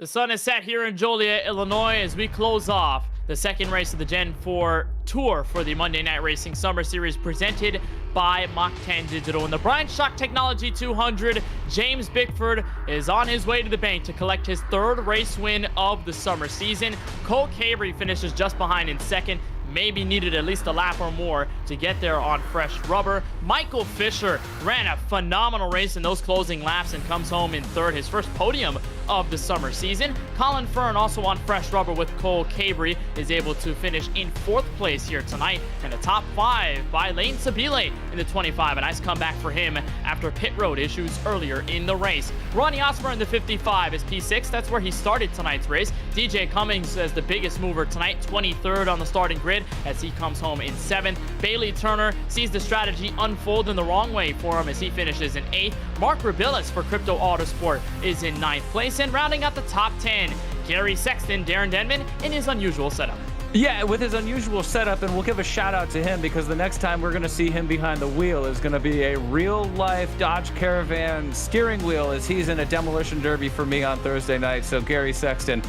Speaker 1: The sun is set here in Joliet, Illinois, as we close off the second race of the Gen 4 Tour for the Monday Night Racing Summer Series presented by Mach 10 Digital. In the Bryant Shock Technology 200, James Bickford is on his way to the bank to collect his third race win of the summer season. Cole Cabrey finishes just behind in second. Maybe needed at least a lap or more to get there on fresh rubber. Michael Fisher ran a phenomenal race in those closing laps and comes home in third, his first podium of the summer season. Colin Fern, also on fresh rubber with Cole Cabrey, is able to finish in fourth place here tonight. And a top five by Lane Sabile in the 25. A nice comeback for him after pit road issues earlier in the race. Ronnie Osmer in the 55 is P6. That's where he started tonight's race. DJ Cummings as the biggest mover tonight, 23rd on the starting grid as he comes home in 7th. Bailey Turner sees the strategy unfold in the wrong way for him as he finishes in 8th. Mark Rabillas for Crypto Autosport is in 9th place. And rounding out the top 10, Gary Sexton, Darren Denman in his unusual setup.
Speaker 2: Yeah, with his unusual setup, and we'll give a shout out to him because the next time we're going to see him behind the wheel is going to be a real-life Dodge Caravan steering wheel as he's in a demolition derby for me on Thursday night. So Gary Sexton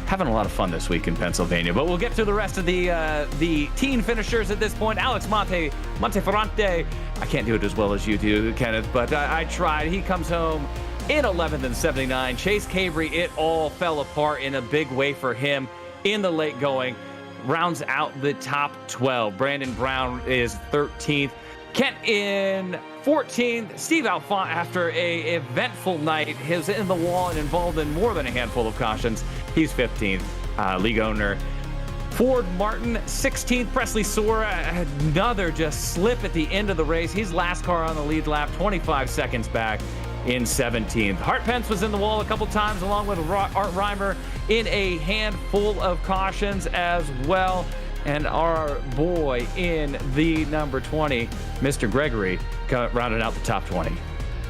Speaker 2: having a lot of fun this week in Pennsylvania. But we'll get to the rest of the teen finishers at this point. Alex Monteferrante, I can't do it as well as you do, Kenneth, but I tried. He comes home in 11th and 79. Chase Cabrey, it all fell apart in a big way for him in the late going. Rounds out the top 12. Brandon Brown is 13th. Kent in 14th. Steve Alfont, after a eventful night, is in the wall and involved in more than a handful of cautions. He's 15th. League owner Ford Martin, 16th. Presley Sora, another just slip at the end of the race. He's last car on the lead lap, 25 seconds back in 17th. Hart Pence was in the wall a couple times, along with Art Reimer in a handful of cautions as well. And our boy in the number 20, Mr. Gregory, rounded out the top 20.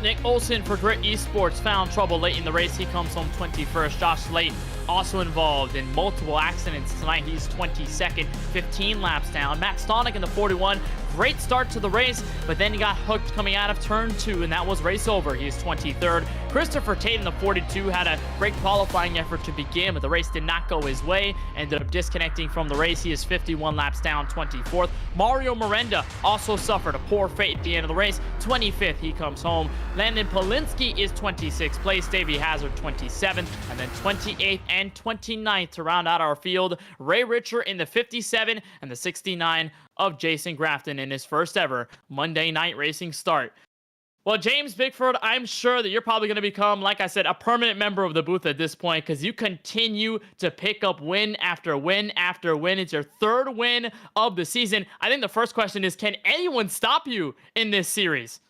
Speaker 1: Nick Olson for Grit Esports found trouble late in the race. He comes home 21st. Josh Slate also involved in multiple accidents tonight. He's 22nd, 15 laps down. Matt Stonick in the 41 great start to the race, but then he got hooked coming out of turn 2, and that was race over. He is 23rd. Christopher Tate in the 42 had a great qualifying effort to begin, but the race did not go his way. Ended up disconnecting from the race. He is 51 laps down, 24th. Mario Miranda also suffered a poor fate at the end of the race. 25th, he comes home. Landon Polinsky is 26th place. Davey Hazard 27th, and then 28th and 29th to round out our field. Ray Richer in the 57 and the 69 of Jason Grafton in his first ever Monday night racing start. Well, James Bickford, I'm sure that you're probably going to become, like I said, a permanent member of the booth at this point, because you continue to pick up win after win after win. It's your 3rd win of the season. I think the first question is, can anyone stop you in this series?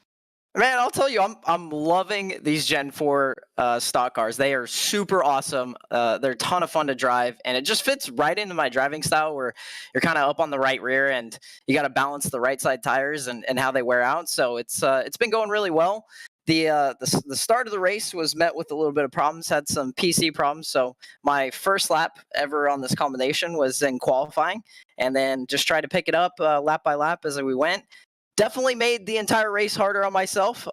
Speaker 9: Man, I'll tell you, I'm loving these Gen 4 stock cars. They are super awesome. They're a ton of fun to drive, and it just fits right into my driving style, where you're kind of up on the right rear and you got to balance the right side tires and how they wear out. So it's been going really well. The start of the race was met with a little bit of problems. Had some PC problems. So my first lap ever on this combination was in qualifying, and then just tried to pick it up lap by lap as we went. Definitely made the entire race harder on myself.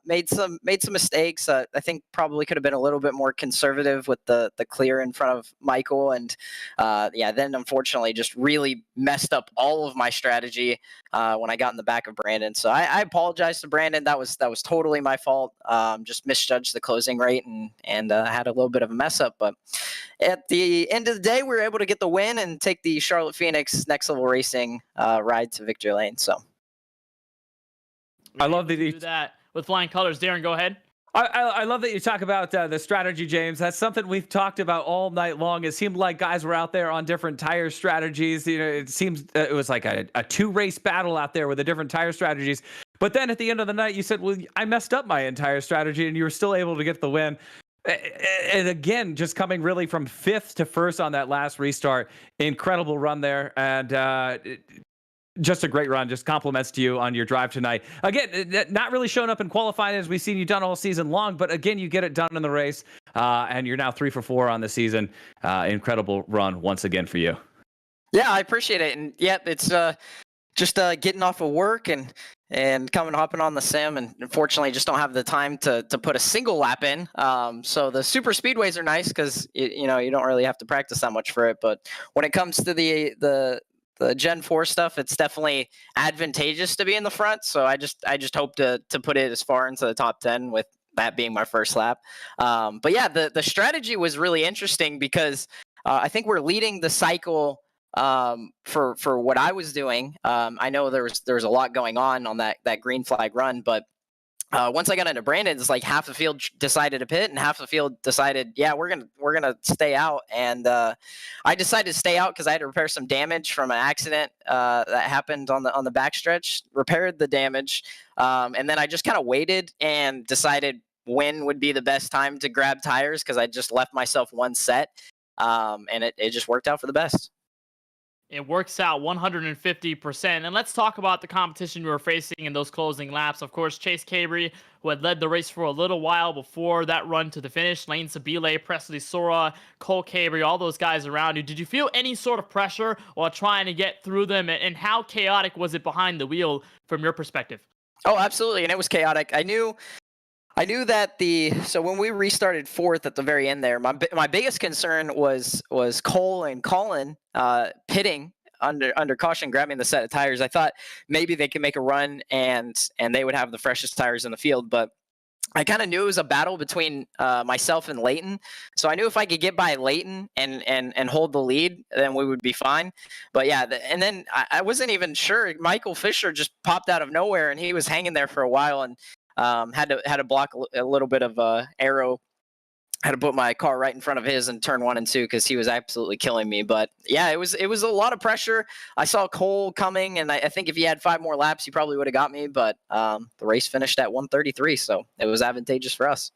Speaker 9: Made some mistakes. I think probably could have been a little bit more conservative with the clear in front of Michael, and then unfortunately just really messed up all of my strategy when I got in the back of Brandon. So I apologize to Brandon. That was totally my fault. Just misjudged the closing rate and had a little bit of a mess up. But at the end of the day, we were able to get the win and take the Charlotte Phoenix Next Level Racing ride to victory lane. So.
Speaker 3: I love that you
Speaker 1: do that with flying colors. Darren, go ahead.
Speaker 3: I love that you talk about the strategy, James. That's something we've talked about all night long. It seemed like guys were out there on different tire strategies. You know, it seems it was like a 2-race battle out there with the different tire strategies. But then at the end of the night, you said, well, I messed up my entire strategy, and you were still able to get the win. And again, just coming really from 5th to 1st on that last restart. Incredible run there. And just a great run. Just compliments to you on your drive tonight. Again, not really showing up in qualifying as we've seen you done all season long, but again, you get it done in the race, and you're now 3 for 4 on the season. Incredible run once again for you.
Speaker 9: Yeah, I appreciate it. And yeah, it's just getting off of work and hopping on the sim, and unfortunately just don't have the time to put a single lap in. So the super speedways are nice because you don't really have to practice that much for it. But when it comes to the Gen 4 stuff, it's definitely advantageous to be in the front. So I just hope to put it as far into the top 10 with that being my first lap. But yeah, the strategy was really interesting because I think we're leading the cycle for what I was doing. I know there was a lot going on that green flag run, but once I got into Brandon, it's like half the field decided to pit and half the field decided, yeah, we're gonna stay out. And I decided to stay out because I had to repair some damage from an accident that happened on the backstretch. Repaired the damage, and then I just kind of waited and decided when would be the best time to grab tires because I just left myself one set, and it just worked out for the best.
Speaker 1: It works out 150%. And let's talk about the competition you were facing in those closing laps. Of course, Chase Cabry, who had led the race for a little while before that run to the finish. Lane Sabile, Presley Sora, Cole Cabry, all those guys around you. Did you feel any sort of pressure while trying to get through them? And how chaotic was it behind the wheel from your perspective?
Speaker 9: Oh, absolutely. And it was chaotic. I knew that so when we restarted 4th at the very end there, my biggest concern was Cole and Colin pitting under caution, grabbing the set of tires. I thought maybe they could make a run and they would have the freshest tires in the field, but I kind of knew it was a battle between myself and Leighton. So I knew if I could get by Leighton and hold the lead, then we would be fine. But yeah, and then I wasn't even sure. Michael Fisher just popped out of nowhere and he was hanging there for a while and had to block a little bit of arrow. Had to put my car right in front of his in turn 1 and 2 because he was absolutely killing me. But yeah, it was a lot of pressure. I saw Cole coming, and I think if he had 5 more laps, he probably would have got me. But the race finished at 133, so it was advantageous for us.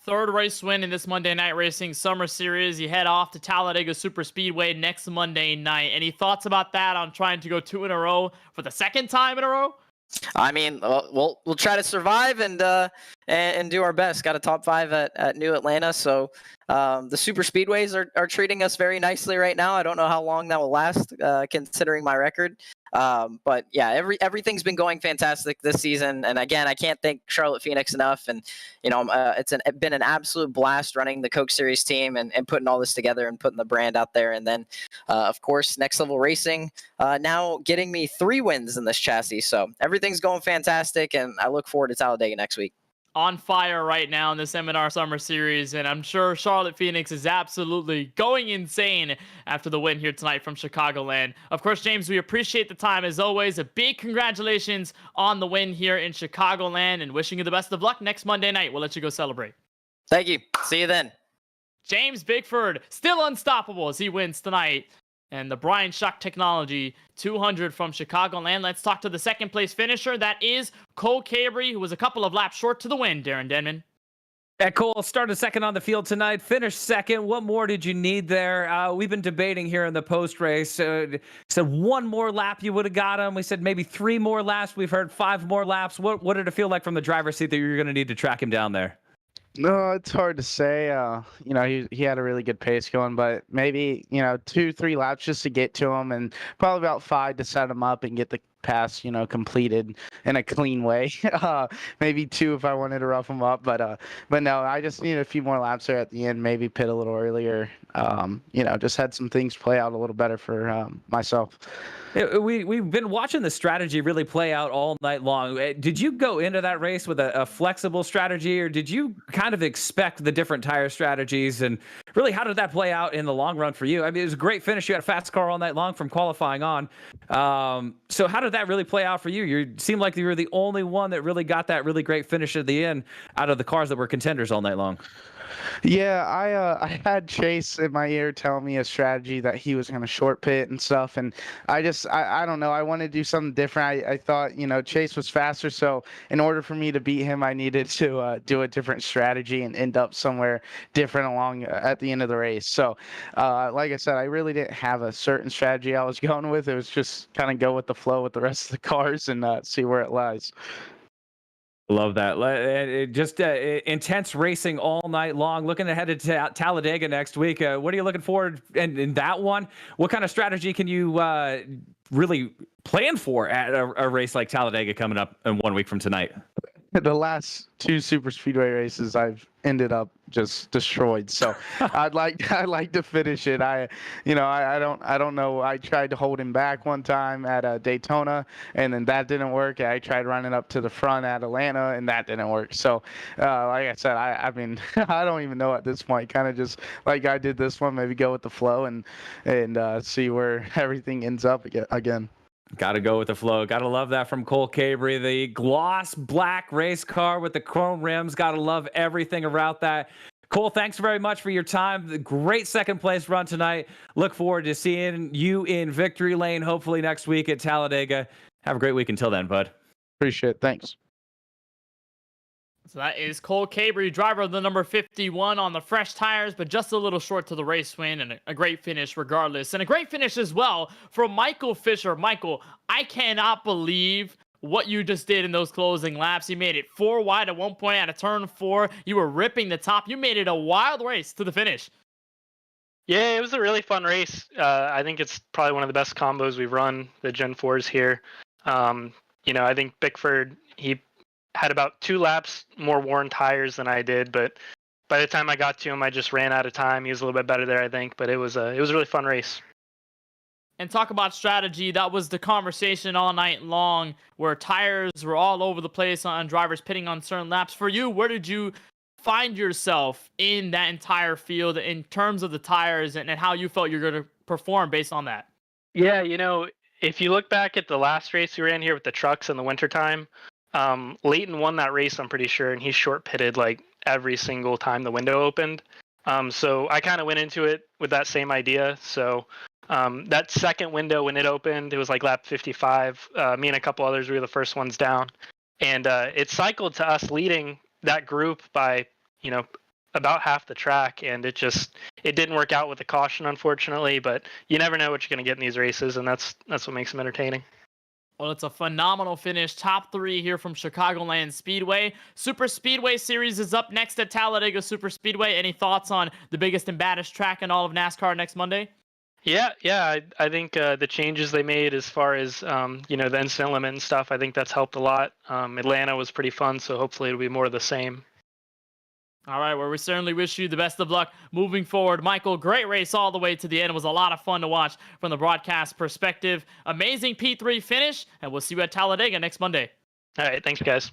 Speaker 1: 3rd race win in this Monday Night Racing Summer Series. You head off to Talladega Super Speedway next Monday night. Any thoughts about that on trying to go 2 in a row for the 2nd time in a row?
Speaker 9: I mean, we'll try to survive and do our best. Got a top 5 at New Atlanta, so the super speedways are treating us very nicely right now. I don't know how long that will last, considering my record. But yeah, everything's been going fantastic this season. And again, I can't thank Charlotte Phoenix enough. And it's been an absolute blast running the Coke Series team and putting all this together and putting the brand out there. And then, of course, Next Level Racing now getting me 3 wins in this chassis. So everything's going fantastic, and I look forward to Talladega next week.
Speaker 1: On fire right now in the M&R Summer Series, and I'm sure Charlotte Phoenix is absolutely going insane after the win here tonight from Chicagoland. Of course, James, we appreciate the time as always. A big congratulations on the win here in Chicagoland, and wishing you the best of luck next Monday night. We'll let you go celebrate.
Speaker 9: Thank you. See you then.
Speaker 1: James Bickford, still unstoppable as he wins tonight. And the Bryant Shock Technology 200 from Chicagoland. Let's talk to the second place finisher. That is Cole Cabry, who was a couple of laps short to the win, Darren Denman.
Speaker 3: Yeah, Cole started second on the field tonight, finished second. What more did you need there? We've been debating here in the post-race. Said one more lap you would have got him. We said maybe 3 more laps. We've heard 5 more laps. What did it feel like from the driver's seat that you were going to need to track him down there?
Speaker 10: No, it's hard to say. He had a really good pace going, but maybe, 2-3 laps just to get to him, and probably about 5 to set him up and get the pass, completed in a clean way. Maybe 2 if I wanted to rough him up, but no, I just need a few more laps there at the end, maybe pit a little earlier. Just had some things play out a little better for myself.
Speaker 3: We've been watching the strategy really play out all night long. Did you go into that race with a flexible strategy, or did you kind of expect the different tire strategies? And really, how did that play out in the long run for you? I mean, it was a great finish. You had a fast car all night long from qualifying on. So how did that really play out for you? You seemed like you were the only one that really got that really great finish at the end out of the cars that were contenders all night long.
Speaker 10: Yeah, I had Chase in my ear telling me a strategy that he was going to short pit and stuff, and I don't know. I wanted to do something different. I thought, Chase was faster, so in order for me to beat him, I needed to do a different strategy and end up somewhere different along at the end of the race. So, like I said, I really didn't have a certain strategy I was going with. It was just kind of go with the flow with the rest of the cars and see where it lies.
Speaker 3: Love that. Just intense racing all night long. Looking ahead to Talladega next week. What are you looking forward in that one? What kind of strategy can you really plan for at a race like Talladega coming up in 1 week from tonight?
Speaker 10: The last 2 super speedway races I've ended up just destroyed. So I'd like to finish it. I don't know. I tried to hold him back one time at Daytona, and then that didn't work. I tried running up to the front at Atlanta, and that didn't work. So like I said, I mean I don't even know at this point. Kind of just like I did this one, maybe go with the flow and see where everything ends up again.
Speaker 3: Got to go with the flow. Got to love that from Cole Cabry. The gloss black race car with the chrome rims. Got to love everything about that. Cole, thanks very much for your time. Great second place run tonight. Look forward to seeing you in victory lane, hopefully next week at Talladega. Have a great week until then, bud.
Speaker 10: Appreciate it. Thanks.
Speaker 1: So that is Cole Cabry, driver of the number 51 on the fresh tires, but just a little short to the race win, and a great finish regardless. And a great finish as well from Michael Fisher. Michael, I cannot believe what you just did in those closing laps. You made it 4 wide at one point out of turn 4. You were ripping the top. You made it a wild race to the finish.
Speaker 11: Yeah, it was a really fun race. I think it's probably one of the best combos we've run, the Gen 4s here. I think Bickford, he had about 2 laps more worn tires than I did, but by the time I got to him, I just ran out of time. He was a little bit better there, I think, but it was a really fun race.
Speaker 1: And talk about strategy. That was the conversation all night long, where tires were all over the place on drivers pitting on certain laps. For you, where did you find yourself in that entire field in terms of the tires and how you felt you're going to perform based on that?
Speaker 11: Yeah, if you look back at the last race we ran here with the trucks in the wintertime, Leighton won that race, I'm pretty sure, and he short pitted like every single time the window opened. So I kind of went into it with that same idea. So that second window, when it opened, it was like lap 55. Me and a couple others, we were the first ones down. And it cycled to us leading that group by, about half the track. And it didn't work out with the caution, unfortunately. But you never know what you're going to get in these races, and that's what makes them entertaining.
Speaker 1: Well, it's a phenomenal finish. Top 3 here from Chicagoland Speedway. Super Speedway Series is up next at Talladega Super Speedway. Any thoughts on the biggest and baddest track in all of NASCAR next Monday?
Speaker 11: Yeah. I think the changes they made as far as the incident limit and stuff, I think that's helped a lot. Atlanta was pretty fun, so hopefully it'll be more of the same.
Speaker 1: All right, well, we certainly wish you the best of luck moving forward. Michael, great race all the way to the end. It was a lot of fun to watch from the broadcast perspective. Amazing P3 finish, and we'll see you at Talladega next Monday.
Speaker 11: All right, thanks, guys.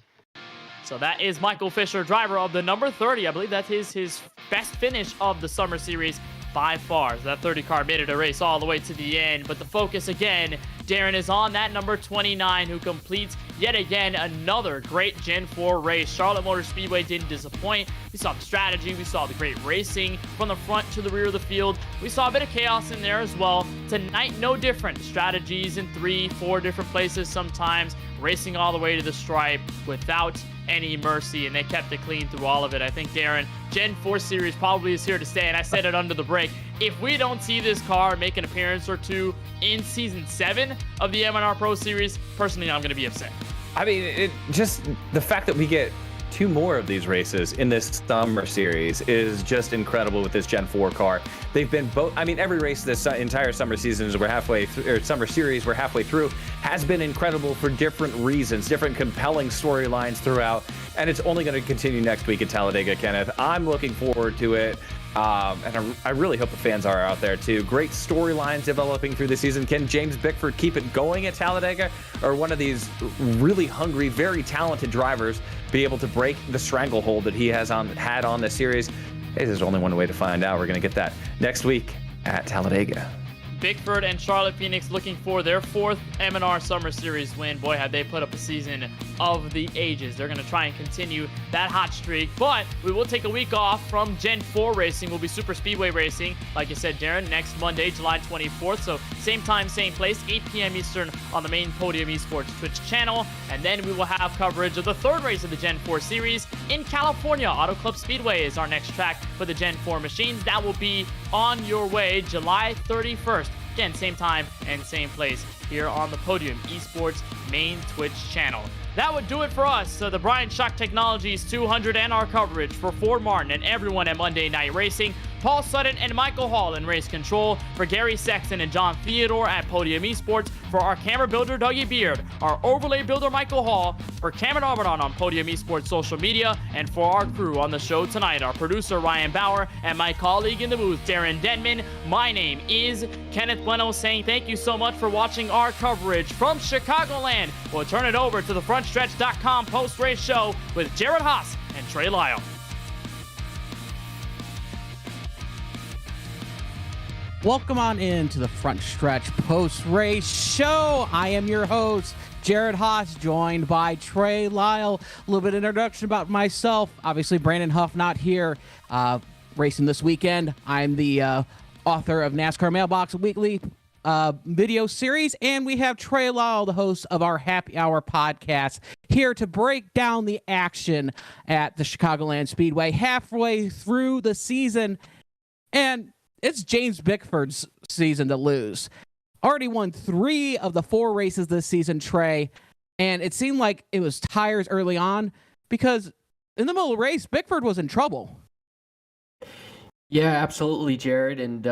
Speaker 1: So that is Michael Fisher, driver of the number 30. I believe that's his best finish of the Summer Series by far. So that 30 car made it a race all the way to the end. But the focus again, Darren, is on that number 29 who completes yet again another great Gen 4 race. Charlotte Motor Speedway didn't disappoint. We saw the strategy. We saw the great racing from the front to the rear of the field. We saw a bit of chaos in there as well. Tonight, no different. Strategies in 3-4 different places sometimes. Racing all the way to the stripe without any mercy, and they kept it clean through all of it. I think, Darren, Gen 4 Series probably is here to stay, and I said it under the break. If we don't see this car make an appearance or two in Season 7 of the M&R Pro Series, personally, I'm going to be upset.
Speaker 3: I mean, just the fact that we get 2 more of these races in this Summer Series is just incredible with this Gen 4 car. They've been both, I mean, every race this entire Summer Season, or Summer Series we're halfway through, has been incredible for different reasons, different compelling storylines throughout, and it's only going to continue next week at Talladega, Kenneth. I'm looking forward to it. And I really hope the fans are out there too. Great storylines developing through the season. Can James Bickford keep it going at Talladega, or one of these really hungry, very talented drivers be able to break the stranglehold that he has had on the series? Hey, there's only one way to find out. We're going to get that next week at Talladega.
Speaker 1: Bickford and Charlotte Phoenix looking for their 4th M&R Summer Series win. Boy, have they put up a season of the ages. They're going to try and continue that hot streak, but we will take a week off from Gen 4 racing. We'll be Super Speedway racing, like you said, Darren, next Monday, July 24th. So same time, same place, 8 p.m. Eastern on the main Podium Esports Twitch channel. And then we will have coverage of the 3rd race of the Gen 4 Series in California. Auto Club Speedway is our next track for the Gen 4 machines. That will be on your way July 31st. Again, same time and same place here on the Podium Esports main Twitch channel. That would do it for us. So the Bryant Shock Technologies 200 and our coverage for Ford Martin and everyone at Monday Night Racing. Paul Sutton and Michael Hall in race control. For Gary Sexton and John Theodore at Podium Esports. For our camera builder, Dougie Beard. Our overlay builder, Michael Hall. For Cameron Arbidon on Podium Esports social media. And for our crew on the show tonight, our producer, Ryan Bauer, and my colleague in the booth, Darren Denman. My name is Kenneth Bueno, saying thank you so much for watching our coverage from Chicagoland. We'll turn it over to the Frontstretch.com post-race show with Jared Haas and Trey Lyle.
Speaker 6: Welcome on into the Front Stretch post-race show. I am your host, Jared Haas, joined by Trey Lyle. A little bit of introduction about myself. Obviously, Brandon Huff not here racing this weekend. I'm the author of NASCAR Mailbox Weekly video series, and we have Trey Lyle, the host of our Happy Hour podcast, here to break down the action at the Chicagoland Speedway halfway through the season. And it's James Bickford's season to lose. Already won 3 of the 4 races this season, Trey, and it seemed like it was tires early on because in the middle of the race, Bickford was in trouble.
Speaker 12: Yeah, absolutely, Jared, and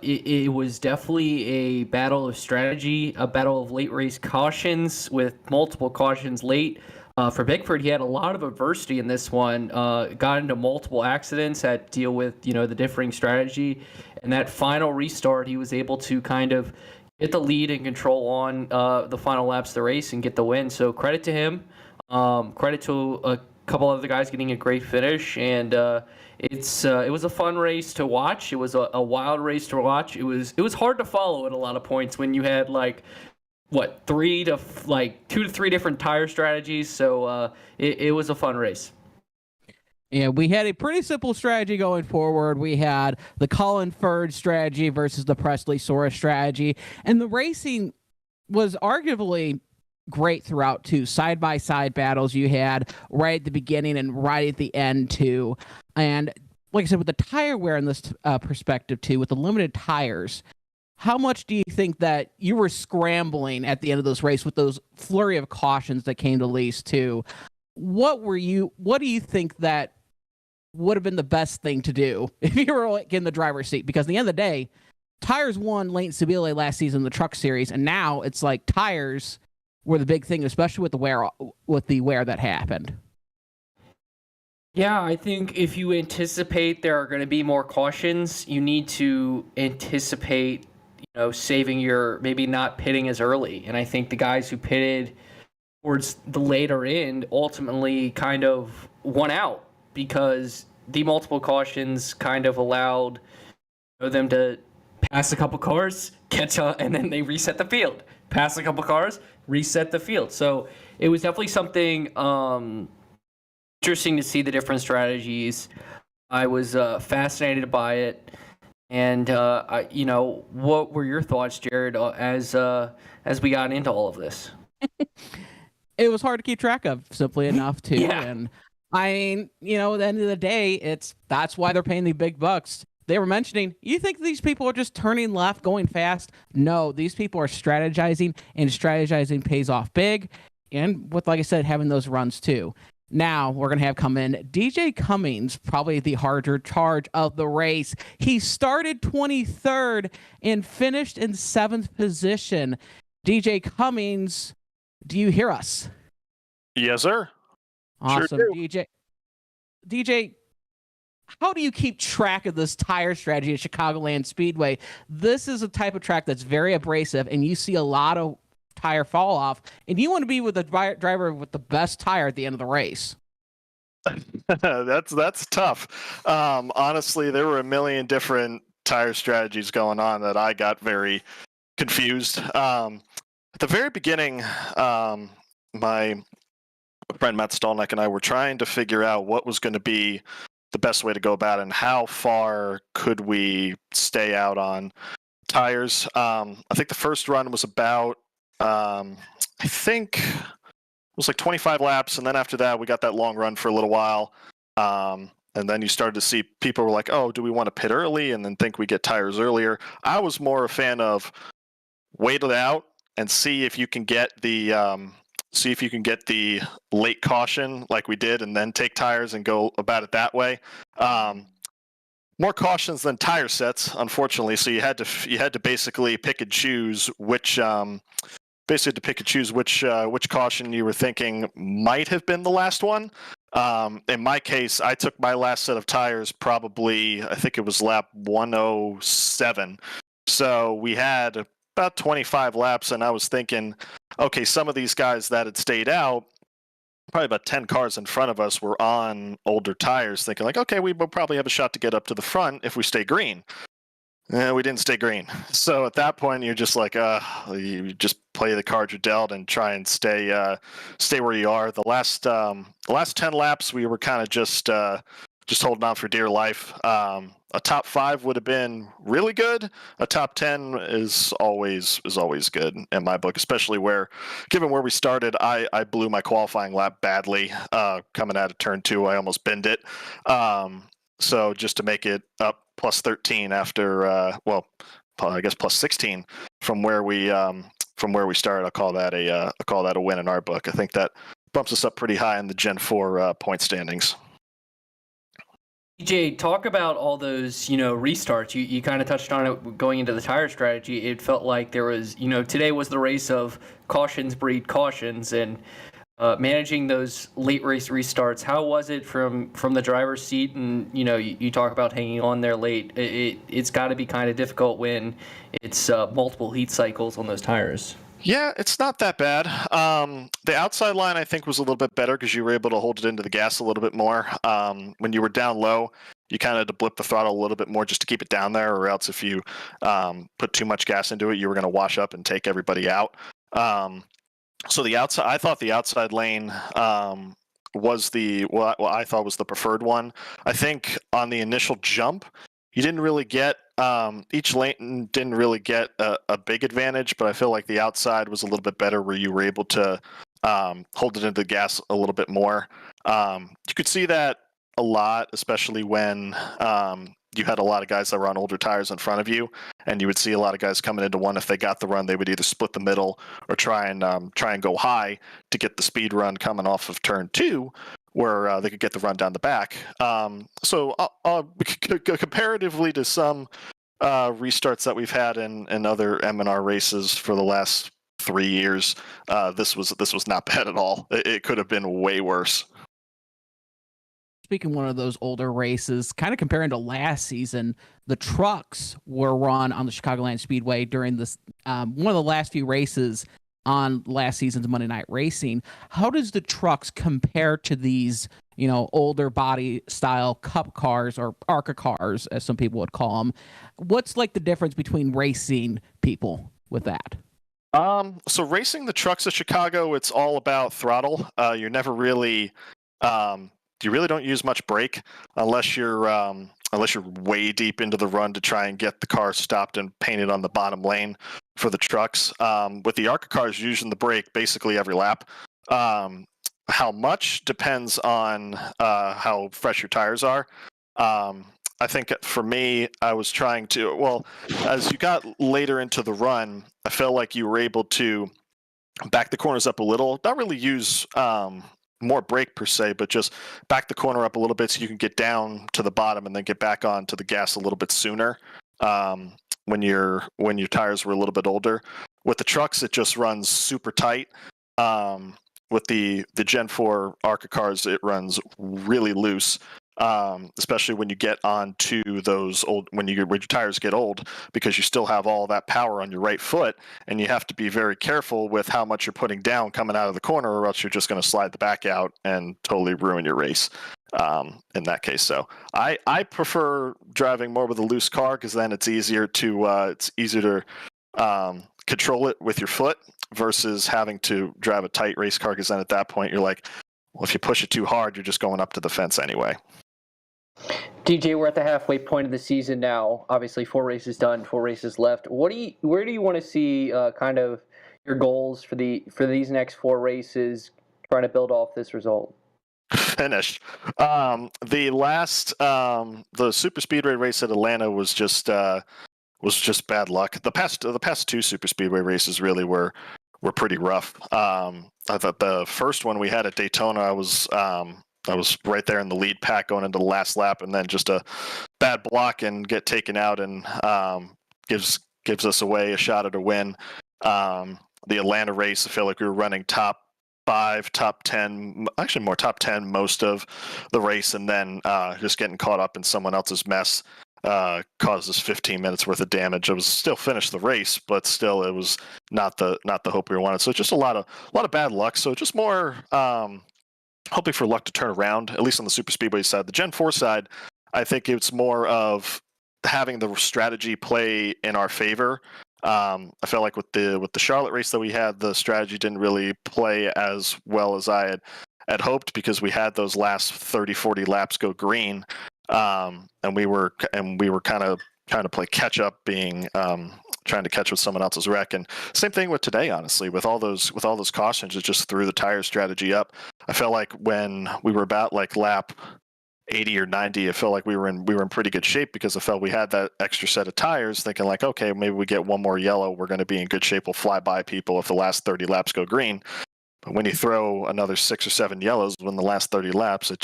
Speaker 12: it was definitely a battle of strategy, a battle of late race cautions with multiple cautions late. For Bickford, he had a lot of adversity in this one, got into multiple accidents, had to deal with, the differing strategy. And that final restart, he was able to kind of get the lead and control on the final laps of the race and get the win. So credit to him. Credit to a couple other guys getting a great finish. And it was a fun race to watch. It was a wild race to watch. It was hard to follow at a lot of points when you had 2 to 3 different tire strategies. So it was a fun race.
Speaker 6: Yeah, we had a pretty simple strategy going forward. We had the Colin Ferd strategy versus the Presley Sora strategy, and the racing was arguably great throughout too. Side-by-side battles you had right at the beginning and right at the end too. And like I said, with the tire wear in this perspective too, with the limited tires, how much do you think that you were scrambling at the end of this race with those flurry of cautions that came to lease too? What do you think that would have been the best thing to do if you were in the driver's seat? Because at the end of the day,
Speaker 13: tires won late Stabile last season in the Truck Series, and now it's like tires were the big thing, especially with the wear that happened.
Speaker 12: Yeah, I think if you anticipate there are going to be more cautions, you need to anticipate, saving maybe not pitting as early. And I think the guys who pitted towards the later end ultimately kind of won out because the multiple cautions kind of allowed them to pass a couple cars, catch up, and then they reset the field. Pass a couple cars, reset the field. So it was definitely something interesting to see the different strategies. I was fascinated by it. And what were your thoughts, Jared, as we got into all of this?
Speaker 13: It was hard to keep track of, simply enough, too.
Speaker 12: Yeah.
Speaker 13: And I mean, at the end of the day, that's why they're paying the big bucks. They were mentioning, you think these people are just turning left, going fast? No, these people are strategizing, and strategizing pays off big. And with, like I said, having those runs, too. Now we're going to have come in DJ Cummings, probably the harder charge of the race. He started 23rd and finished in 7th position. DJ Cummings, do you hear us?
Speaker 14: Yes, sir.
Speaker 13: Awesome.
Speaker 14: Sure do.
Speaker 13: DJ, how do you keep track of this tire strategy at Chicagoland Speedway? This is a type of track that's very abrasive, and you see a lot of tire fall off, and you want to be with the driver with the best tire at the end of the race.
Speaker 14: That's tough. Honestly, there were a million different tire strategies going on that I got very confused. At the very beginning, my friend Matt Stolnick and I were trying to figure out what was going to be the best way to go about it and how far could we stay out on tires. I think the first run was about I think it was like 25 laps, and then after that we got that long run for a little while, and then you started to see people were like, oh, do we want to pit early and then think we get tires earlier? I was more a fan of wait it out and see if you can get the late caution like we did, and then take tires and go about it that way. More cautions than tire sets, unfortunately. So you had to basically pick and choose which caution you were thinking might have been the last one. In my case, I took my last set of tires probably, I think it was lap 107. So we had about 25 laps, and I was thinking, okay, some of these guys that had stayed out, probably about 10 cars in front of us, were on older tires, thinking like, okay, we will probably have a shot to get up to the front if we stay green. We didn't stay green. So at that point, you're just like, you just play the cards you're dealt and try and stay where you are. The last 10 laps, we were kind of just holding on for dear life. A top 5 would have been really good. A top 10 is always good in my book, especially given where we started, I blew my qualifying lap badly. Coming out of turn 2, I almost binned it. So just to make it up plus 13 after, I guess plus 16 from where we started, I'll call that a win in our book. I think that bumps us up pretty high in the Gen 4 point standings.
Speaker 12: DJ, talk about all those, restarts. You kind of touched on it going into the tire strategy. It felt like there was, today was the race of cautions breed cautions, and managing those late race restarts. How was it from the driver's seat? And, you talk about hanging on there late. It's got to be kind of difficult when it's multiple heat cycles on those tires.
Speaker 14: Yeah, it's not that bad. The outside line, I think, was a little bit better because you were able to hold it into the gas a little bit more. When you were down low, you kind of had to blip the throttle a little bit more just to keep it down there, or else if you put too much gas into it, you were going to wash up and take everybody out. So the outside, I thought the outside lane was what I thought was the preferred one. I think on the initial jump, you didn't really get each lane didn't really get a big advantage, but I feel like the outside was a little bit better, where you were able to hold it into the gas a little bit more. You could see that a lot, especially when you had a lot of guys that were on older tires in front of you, and you would see a lot of guys coming into one. If they got the run, they would either split the middle or try and go high to get the speed run coming off of turn 2, where they could get the run down the back. So comparatively to some restarts that we've had in other M&R races for the last 3 years. This was not bad at all. It could have been way worse.
Speaker 13: Speaking of one of those older races, kind of comparing to last season, the trucks were run on the Chicagoland Speedway during this one of the last few races on last season's Monday Night Racing. How does the trucks compare to these, older body style cup cars or ARCA cars, as some people would call them? What's like the difference between racing people with that?
Speaker 14: So racing the trucks at Chicago, it's all about throttle. You're never really you really don't use much brake unless you're way deep into the run to try and get the car stopped and painted on the bottom lane for the trucks. With the ARCA cars, you're using the brake basically every lap. How much depends on how fresh your tires are. I think for me, I was trying to, as you got later into the run, I felt like you were able to back the corners up a little, not really use more brake per se, but just back the corner up a little bit so you can get down to the bottom and then get back onto the gas a little bit sooner when your tires were a little bit older. With the trucks, it just runs super tight. With the Gen 4 ARCA cars, it runs really loose. Especially when you get onto those when your tires get old, because you still have all that power on your right foot, and you have to be very careful with how much you're putting down coming out of the corner, or else you're just going to slide the back out and totally ruin your race. In that case, so I prefer driving more with a loose car, because then it's easier to control it with your foot versus having to drive a tight race car, because then at that point you're like, well, if you push it too hard, you're just going up to the fence anyway.
Speaker 12: DJ, we're at the halfway point of the season now. Obviously, 4 races done, 4 races left. Where do you want to see kind of your goals for these next 4 races, trying to build off this result?
Speaker 14: Finished. The last the super speedway race at Atlanta was just bad luck. The past 2 super speedway races really were pretty rough. I thought the first one we had at Daytona, I was right there in the lead pack going into the last lap, and then just a bad block and get taken out, and gives us away a shot at a win. The Atlanta race, I feel like we were running top 5, top 10, actually more top 10 most of the race, and then just getting caught up in someone else's mess caused us 15 minutes worth of damage. It was still finished the race, but still it was not the hope we wanted. So just a lot of bad luck. So just more hoping for luck to turn around, at least on the super speedway side. The Gen 4 side, I think it's more of having the strategy play in our favor. I felt like with the Charlotte race that we had, the strategy didn't really play as well as I had hoped, because we had those last 30-40 laps go green, and we were kind of trying to play catch up, being trying to catch with someone else's wreck. And same thing with today, honestly, with all those cautions, it just threw the tire strategy up. I felt like when we were about like lap 80 or 90, I felt like we were in pretty good shape, because I felt we had that extra set of tires, thinking like, okay, maybe we get one more yellow, we're going to be in good shape, we'll fly by people if the last 30 laps go green. But when you throw another 6 or 7 yellows in the last 30 laps, it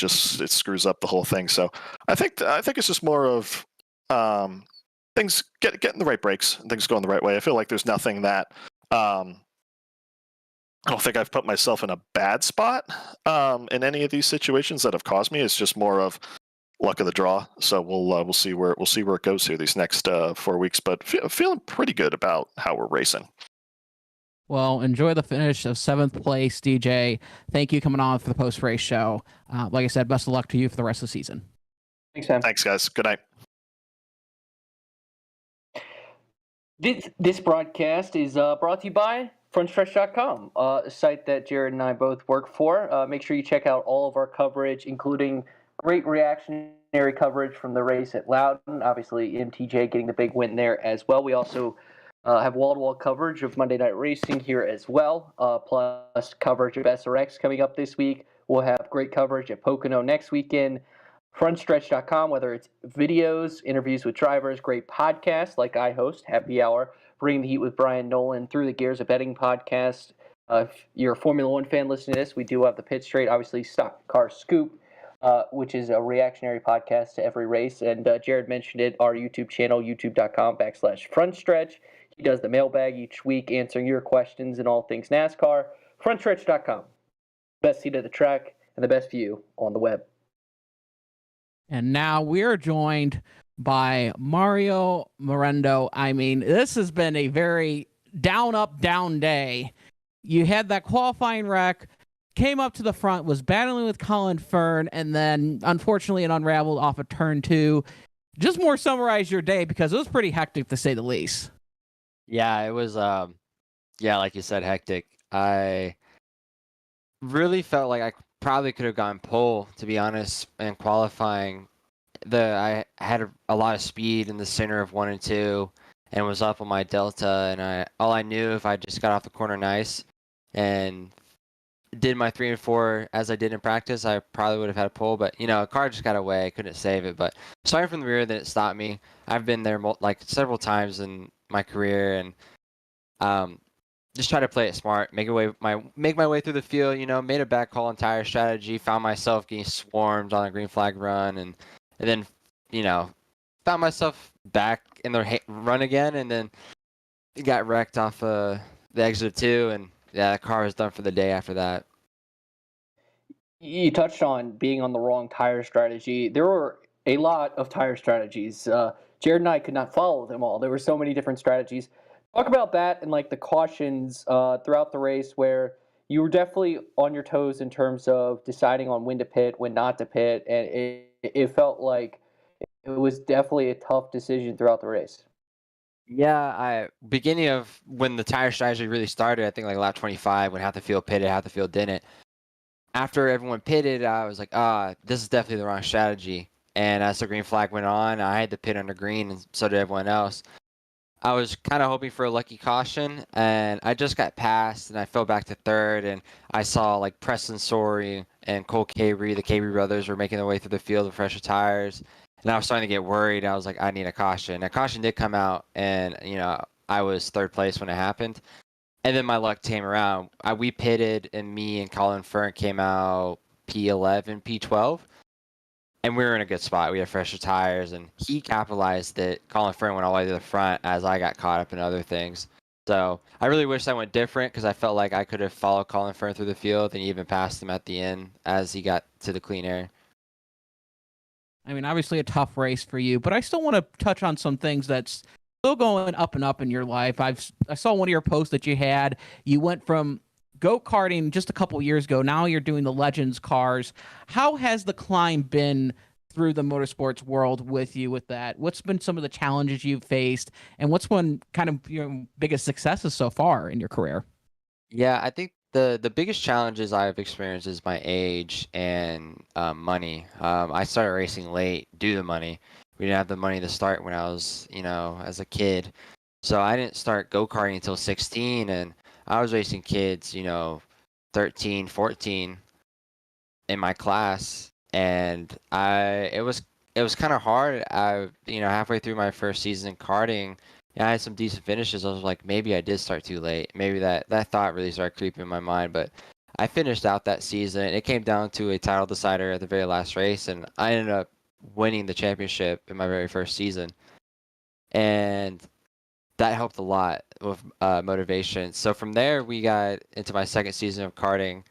Speaker 14: screws up the whole thing. So I think it's just more of things getting the right brakes and things going the right way. I feel like there's nothing that I don't think I've put myself in a bad spot in any of these situations that have caused me. It's just more of luck of the draw. So we'll see where it goes here these next 4 weeks. But feeling pretty good about how we're racing.
Speaker 13: Well, enjoy the finish of 7th place, DJ. Thank you coming on for the post-race show. Like I said, best of luck to you for the rest of the season.
Speaker 12: Thanks, Sam.
Speaker 14: Thanks, guys. Good night.
Speaker 12: This broadcast is brought to you by Frontstretch.com, a site that Jared and I both work for. Make sure you check out all of our coverage, including great reactionary coverage from the race at Loudon. Obviously, MTJ getting the big win there as well. We also have wall-to-wall coverage of Monday Night Racing here as well, plus coverage of SRX coming up this week. We'll have great coverage at Pocono next weekend. Frontstretch.com, whether it's videos, interviews with drivers, great podcasts like I host, Happy Hour, Bring the Heat with Brian Nolan, Through the Gears of Betting podcast. If you're a Formula One fan listening to this, we do have the Pit Straight, obviously Stock Car Scoop.
Speaker 15: which is a reactionary podcast to every race. And Jared mentioned it, our YouTube channel, youtube.com/Frontstretch. He does the mailbag each week, answering your questions and all things NASCAR. Frontstretch.com. Best seat at the track and the best view on the web.
Speaker 13: And now we're joined by Mario Morendo. I mean, this has been a very down, up, down day. You had that qualifying wreck, came up to the front, was battling with Colin Fern, and then unfortunately it unraveled off of turn 2. Just more summarize your day, because it was pretty hectic to say the least.
Speaker 16: Yeah, it was like you said, hectic. I really felt like I probably could have gone pole, to be honest, in qualifying. I had a lot of speed in the center of 1 and 2 and was up on my delta, and all I knew, if I just got off the corner nice and did my 3 and 4 as I did in practice, I probably would have had a pole, but a car just got away. I couldn't save it. But starting from the rear, then it stopped me. I've been there several times in my career, and just try to play it smart, make my way through the field. Made a bad call on tire strategy, found myself getting swarmed on a green flag run, and then found myself back in the run again, and then got wrecked off the exit of 2, and yeah, the car was done for the day after that.
Speaker 15: You touched on being on the wrong tire strategy. There were a lot of tire strategies. Jared and I could not follow them all. There were so many different strategies. Talk about that and the cautions throughout the race, where you were definitely on your toes in terms of deciding on when to pit, when not to pit, and it felt like it was definitely a tough decision throughout the race.
Speaker 16: Yeah, beginning of when the tire strategy really started, I think lap 25, when half the field pitted, half the field didn't. After everyone pitted, I was like, this is definitely the wrong strategy. And as the green flag went on, I had to pit under green, and so did everyone else. I was kind of hoping for a lucky caution, and I just got passed, and I fell back to third, and I saw Presley Sora and Cole Cabrey, the Cabrey brothers, were making their way through the field with fresher tires. And I was starting to get worried. I was like, I need a caution. A caution did come out, and I was third place when it happened. And then my luck came around. We pitted, and me and Colin Fern came out P11, P12, and we were in a good spot. We had fresher tires, and he capitalized that Colin Fern went all the way to the front as I got caught up in other things. So I really wish I went different, because I felt like I could have followed Colin Fern through the field and even passed him at the end as he got to the clean air.
Speaker 13: I mean, obviously a tough race for you, but I still want to touch on some things that's still going up and up in your life. I saw one of your posts that you had. You went from go-karting just a couple years ago. Now you're doing the Legends cars. How has the climb been through the motorsports world with you with that? What's been some of the challenges you've faced, and what's one kind of your biggest successes so far in your career?
Speaker 16: Yeah, I think the biggest challenges I've experienced is my age and money. I started racing late due to money. We didn't have the money to start when I was, as a kid. So I didn't start go-karting until 16, and I was racing kids, 13, 14 in my class, and it was kind of hard. Halfway through my first season in karting, I had some decent finishes. I was like, maybe I did start too late. Maybe that thought really started creeping in my mind. But I finished out that season. It came down to a title decider at the very last race, and I ended up winning the championship in my very first season. And that helped a lot with motivation. So from there, we got into my second season of karting,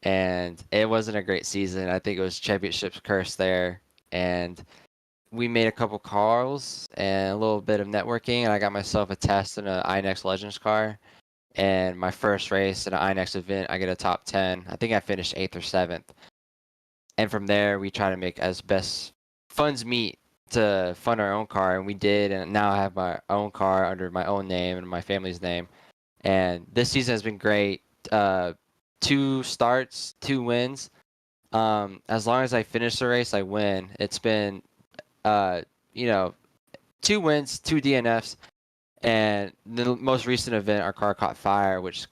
Speaker 16: and it wasn't a great season. I think it was championship's curse there. And we made a couple calls and a little bit of networking, and I got myself a test in an INX Legends car. And my first race in an INX event, I get a top 10. I think I finished 8th or 7th. And from there, we try to make as best funds meet to fund our own car, and we did. And now I have my own car under my own name and my family's name. And this season has been great. 2 starts, 2 wins. As long as I finish the race, I win. It's been 2 wins, 2 DNFs, and the most recent event, our car caught fire, which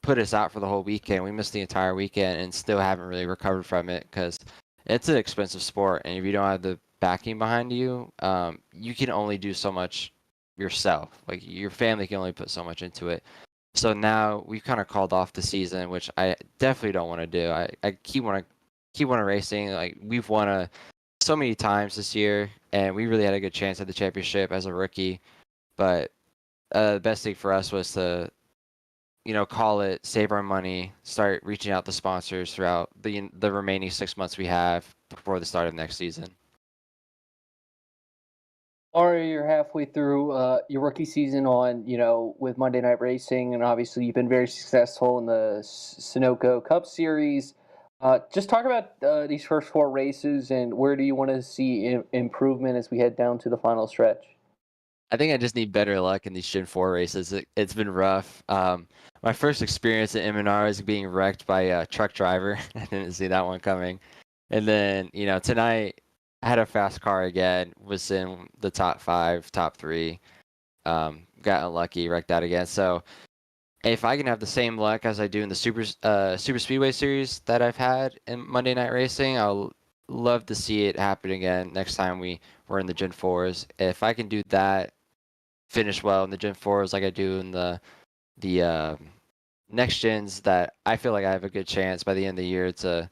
Speaker 16: put us out for the whole weekend. We missed the entire weekend and still haven't really recovered from it, because it's an expensive sport, and if you don't have the backing behind you, you can only do so much yourself. Your family can only put so much into it. So now we've kind of called off the season, which I definitely don't want to do. I keep want to keep on racing. Like we've won so many times this year, and we really had a good chance at the championship as a rookie. But the best thing for us was to, call it, save our money, start reaching out to sponsors throughout the remaining 6 months we have before the start of next season.
Speaker 15: Mario, you're halfway through your rookie season on, with Monday Night Racing, and obviously you've been very successful in the Sunoco Cup Series. Just talk about these first 4 races, and where do you want to see improvement as we head down to the final stretch?
Speaker 16: I think I just need better luck in these Gen 4 races. It's been rough. My first experience at M&R was being wrecked by a truck driver. I didn't see that one coming. And then, tonight I had a fast car again, was in the top 5, top 3. Got unlucky, wrecked out again. So if I can have the same luck as I do in the Super Speedway series that I've had in Monday Night Racing, I'll love to see it happen again next time we're in the Gen 4s. If I can do that, finish well in the Gen 4s like I do in the next gens, that I feel like I have a good chance by the end of the year to,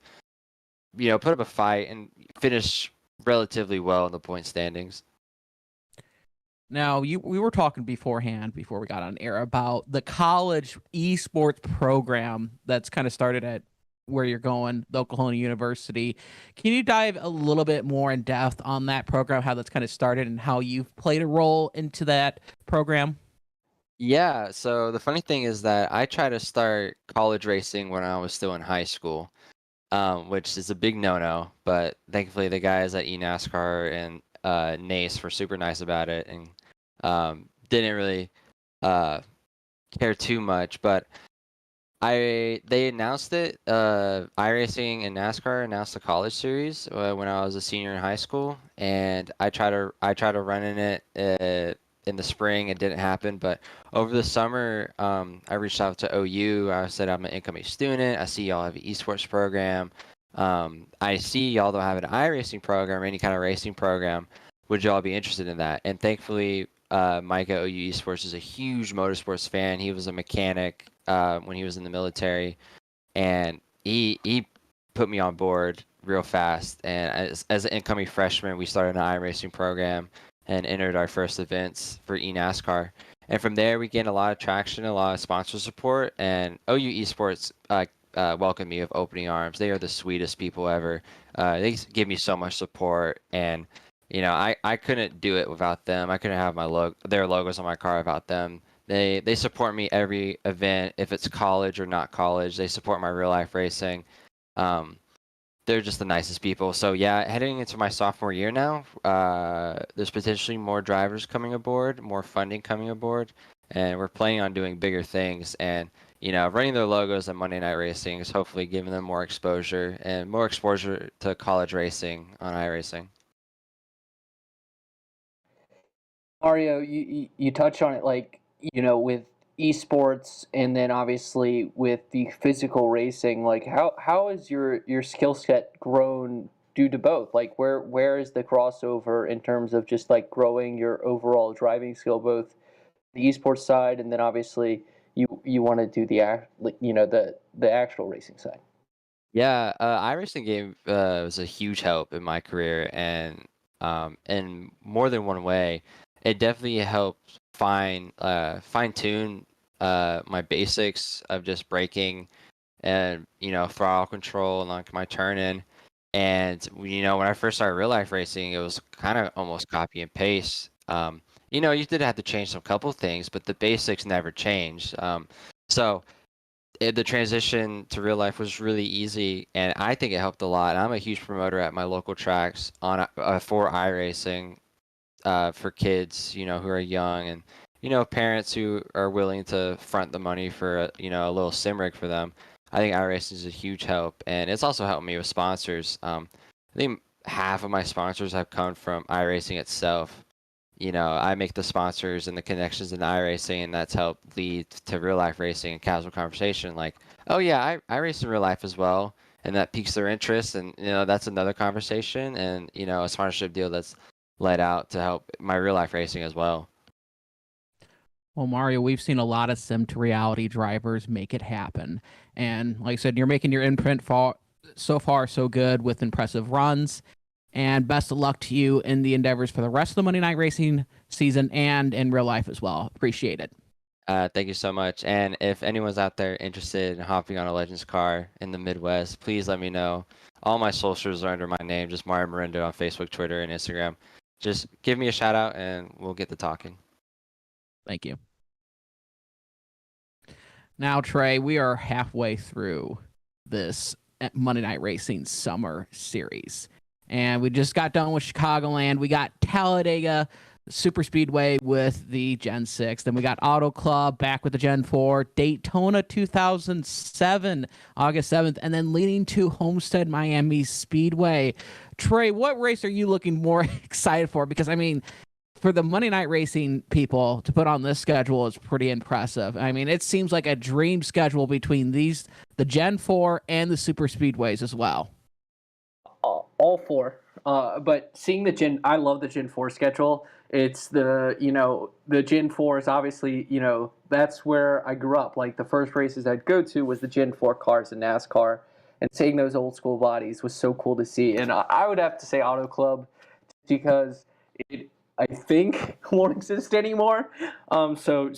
Speaker 16: put up a fight and finish relatively well in the point standings.
Speaker 13: Now, we were talking beforehand, before we got on air, about the college esports program that's kind of started at where you're going, the Oklahoma University. Can you dive a little bit more in depth on that program, how that's kind of started, and how you've played a role into that program?
Speaker 16: Yeah, so the funny thing is that I tried to start college racing when I was still in high school, which is a big no-no, but thankfully the guys at NASCAR and NACE were super nice about it, and didn't really care too much. But they announced it. iRacing and NASCAR announced the college series when I was a senior in high school, and I tried to run in it in the spring. It didn't happen, but over the summer, I reached out to OU. I said I'm an incoming student. I see y'all have an esports program. I see y'all don't have an iRacing program or any kind of racing program. Would y'all be interested in that? And thankfully, Mike at OU Esports is a huge motorsports fan. He was a mechanic when he was in the military, and he put me on board real fast. And as an incoming freshman, we started an iRacing program and entered our first events for eNASCAR. And from there, we gained a lot of traction, a lot of sponsor support, and OU Esports welcomed me with opening arms. They are the sweetest people ever. They give me so much support, and I couldn't do it without them. I couldn't have their logos on my car without them. They support me every event, if it's college or not college. They support my real life racing. They're just the nicest people. So yeah, heading into my sophomore year now, there's potentially more drivers coming aboard, more funding coming aboard, and we're planning on doing bigger things. And running their logos at Monday Night Racing is hopefully giving them more exposure to college racing on iRacing.
Speaker 15: Mario, you touch on it, like, with esports, and then obviously with the physical racing. Like, how has your skill set grown due to both? Like, where is the crossover in terms of just like growing your overall driving skill, both the esports side, and then obviously you want to do the actual racing side?
Speaker 16: Yeah, iRacing game was a huge help in my career, and in more than one way. It definitely helped fine tune my basics of just braking and throttle control and like my turn in. And when I first started real life racing, it was kind of almost copy and paste. You did have to change some couple things, but the basics never changed. So the transition to real life was really easy, and I think it helped a lot. I'm a huge promoter at my local tracks for iRacing. For kids, who are young, and parents who are willing to front the money for a little sim rig for them. I think iRacing is a huge help, and it's also helped me with sponsors. I think half of my sponsors have come from iRacing itself. I make the sponsors and the connections in iRacing, and that's helped lead to real life racing and casual conversation. Like, oh yeah, I race in real life as well, and that piques their interest, and that's another conversation, and a sponsorship deal that's let out to help my real life racing as well.
Speaker 13: Well, Mario, we've seen a lot of sim to reality drivers make it happen. And like I said, you're making your imprint so far so good with impressive runs. And best of luck to you in the endeavors for the rest of the Monday Night Racing season and in real life as well. Appreciate it.
Speaker 16: Thank you so much. And if anyone's out there interested in hopping on a Legends car in the Midwest, please let me know. All my socials are under my name, just Mario Morindo on Facebook, Twitter, and Instagram. Just give me a shout out and we'll get to talking.
Speaker 13: Thank you. Now, Trey, we are halfway through this Monday Night Racing Summer Series. And we just got done with Chicagoland. We got Talladega Super Speedway with the Gen 6. Then we got Auto Club back with the Gen 4. Daytona 2007, August 7th. And then leading to Homestead Miami Speedway. Trey, what race are you looking more excited for? Because, I mean, for the Monday Night Racing people to put on this schedule is pretty impressive. I mean, it seems like a dream schedule between the Gen 4 and the Super Speedways as well.
Speaker 15: All four. But seeing I love the Gen 4 schedule. It's the Gen 4 is obviously, that's where I grew up. Like the first races I'd go to was the Gen 4 cars in NASCAR, and seeing those old school bodies was so cool to see. And I would have to say Auto Club because I think won't exist anymore. So,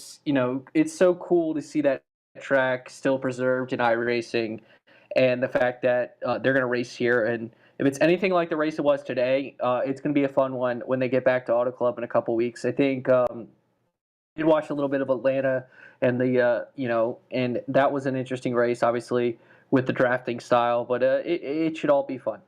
Speaker 15: it's so cool to see that track still preserved in iRacing, and the fact that they're going to race here. And if it's anything like the race it was today, it's going to be a fun one when they get back to Auto Club in a couple weeks. I think I did watch a little bit of Atlanta, and and that was an interesting race, obviously with the drafting style, but it should all be fun.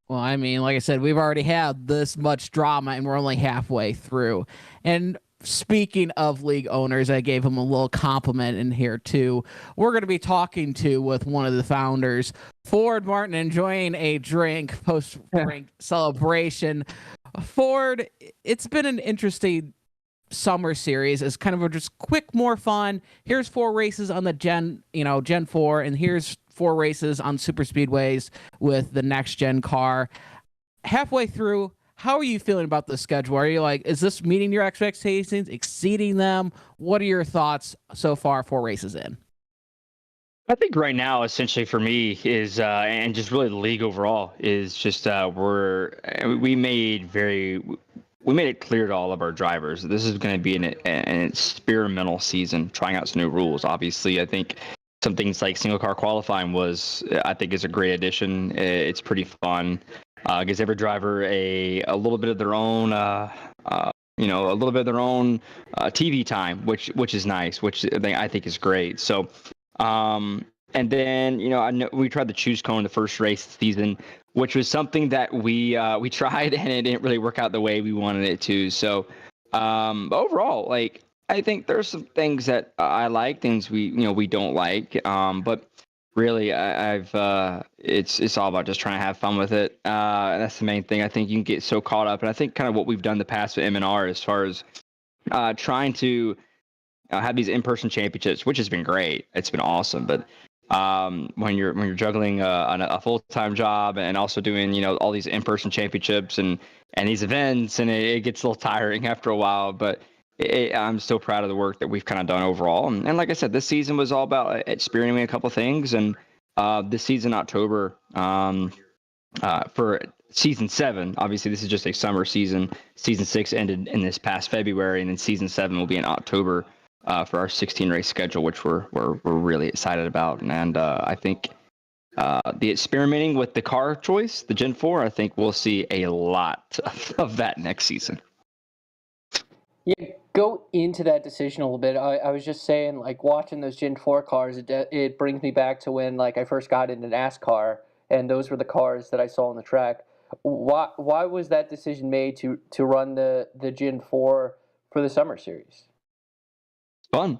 Speaker 13: Well, I mean, like I said, we've already had this much drama, and we're only halfway through. And speaking of league owners, I gave him a little compliment in here, too. We're going to be talking with one of the founders, Ford Martin, enjoying a drink, post-drink celebration. Ford, it's been an interesting summer series. It's kind of a just quick, more fun. Here's 4 races on the Gen 4, and here's 4 races on super speedways with the next gen car. Halfway through, how are you feeling about the schedule? Are you like, is this meeting your expectations, exceeding them? What are your thoughts so far 4 races in?
Speaker 7: I think right now, essentially for me, is and just really the league overall is just we made it clear to all of our drivers that this is going to be an experimental season, trying out some new rules. Obviously, I think some things like single car qualifying is a great addition. It's pretty fun. Gives every driver a little bit of their own, TV time, which is nice, which I think is great. So, and then I know we tried the choose cone the first race of the season, which was something that we tried and it didn't really work out the way we wanted it to. So, overall, I think there's some things that I like, things we don't like. But really, it's all about just trying to have fun with it. That's the main thing. I think you can get so caught up, and I think kind of what we've done in the past with M&R as far as trying to have these in-person championships, which has been great. It's been awesome, but when you're juggling a full-time job and also doing all these in-person championships and these events, and it gets a little tiring after a while, but I'm still proud of the work that we've kind of done overall. And like I said, this season was all about experimenting a couple things. And this season, October, for season 7, obviously this is just a summer season. Season 6 ended in this past February, and then season 7 will be in October for our 16 race schedule, which we're really excited about. And I think the experimenting with the car choice, the Gen 4, I think we'll see a lot of that next season.
Speaker 15: Yeah, go into that decision a little bit. I was just saying, watching those Gen 4 cars, it brings me back to when, I first got into NASCAR, and those were the cars that I saw on the track. Why was that decision made to run the Gen 4 for the summer series?
Speaker 7: Fun.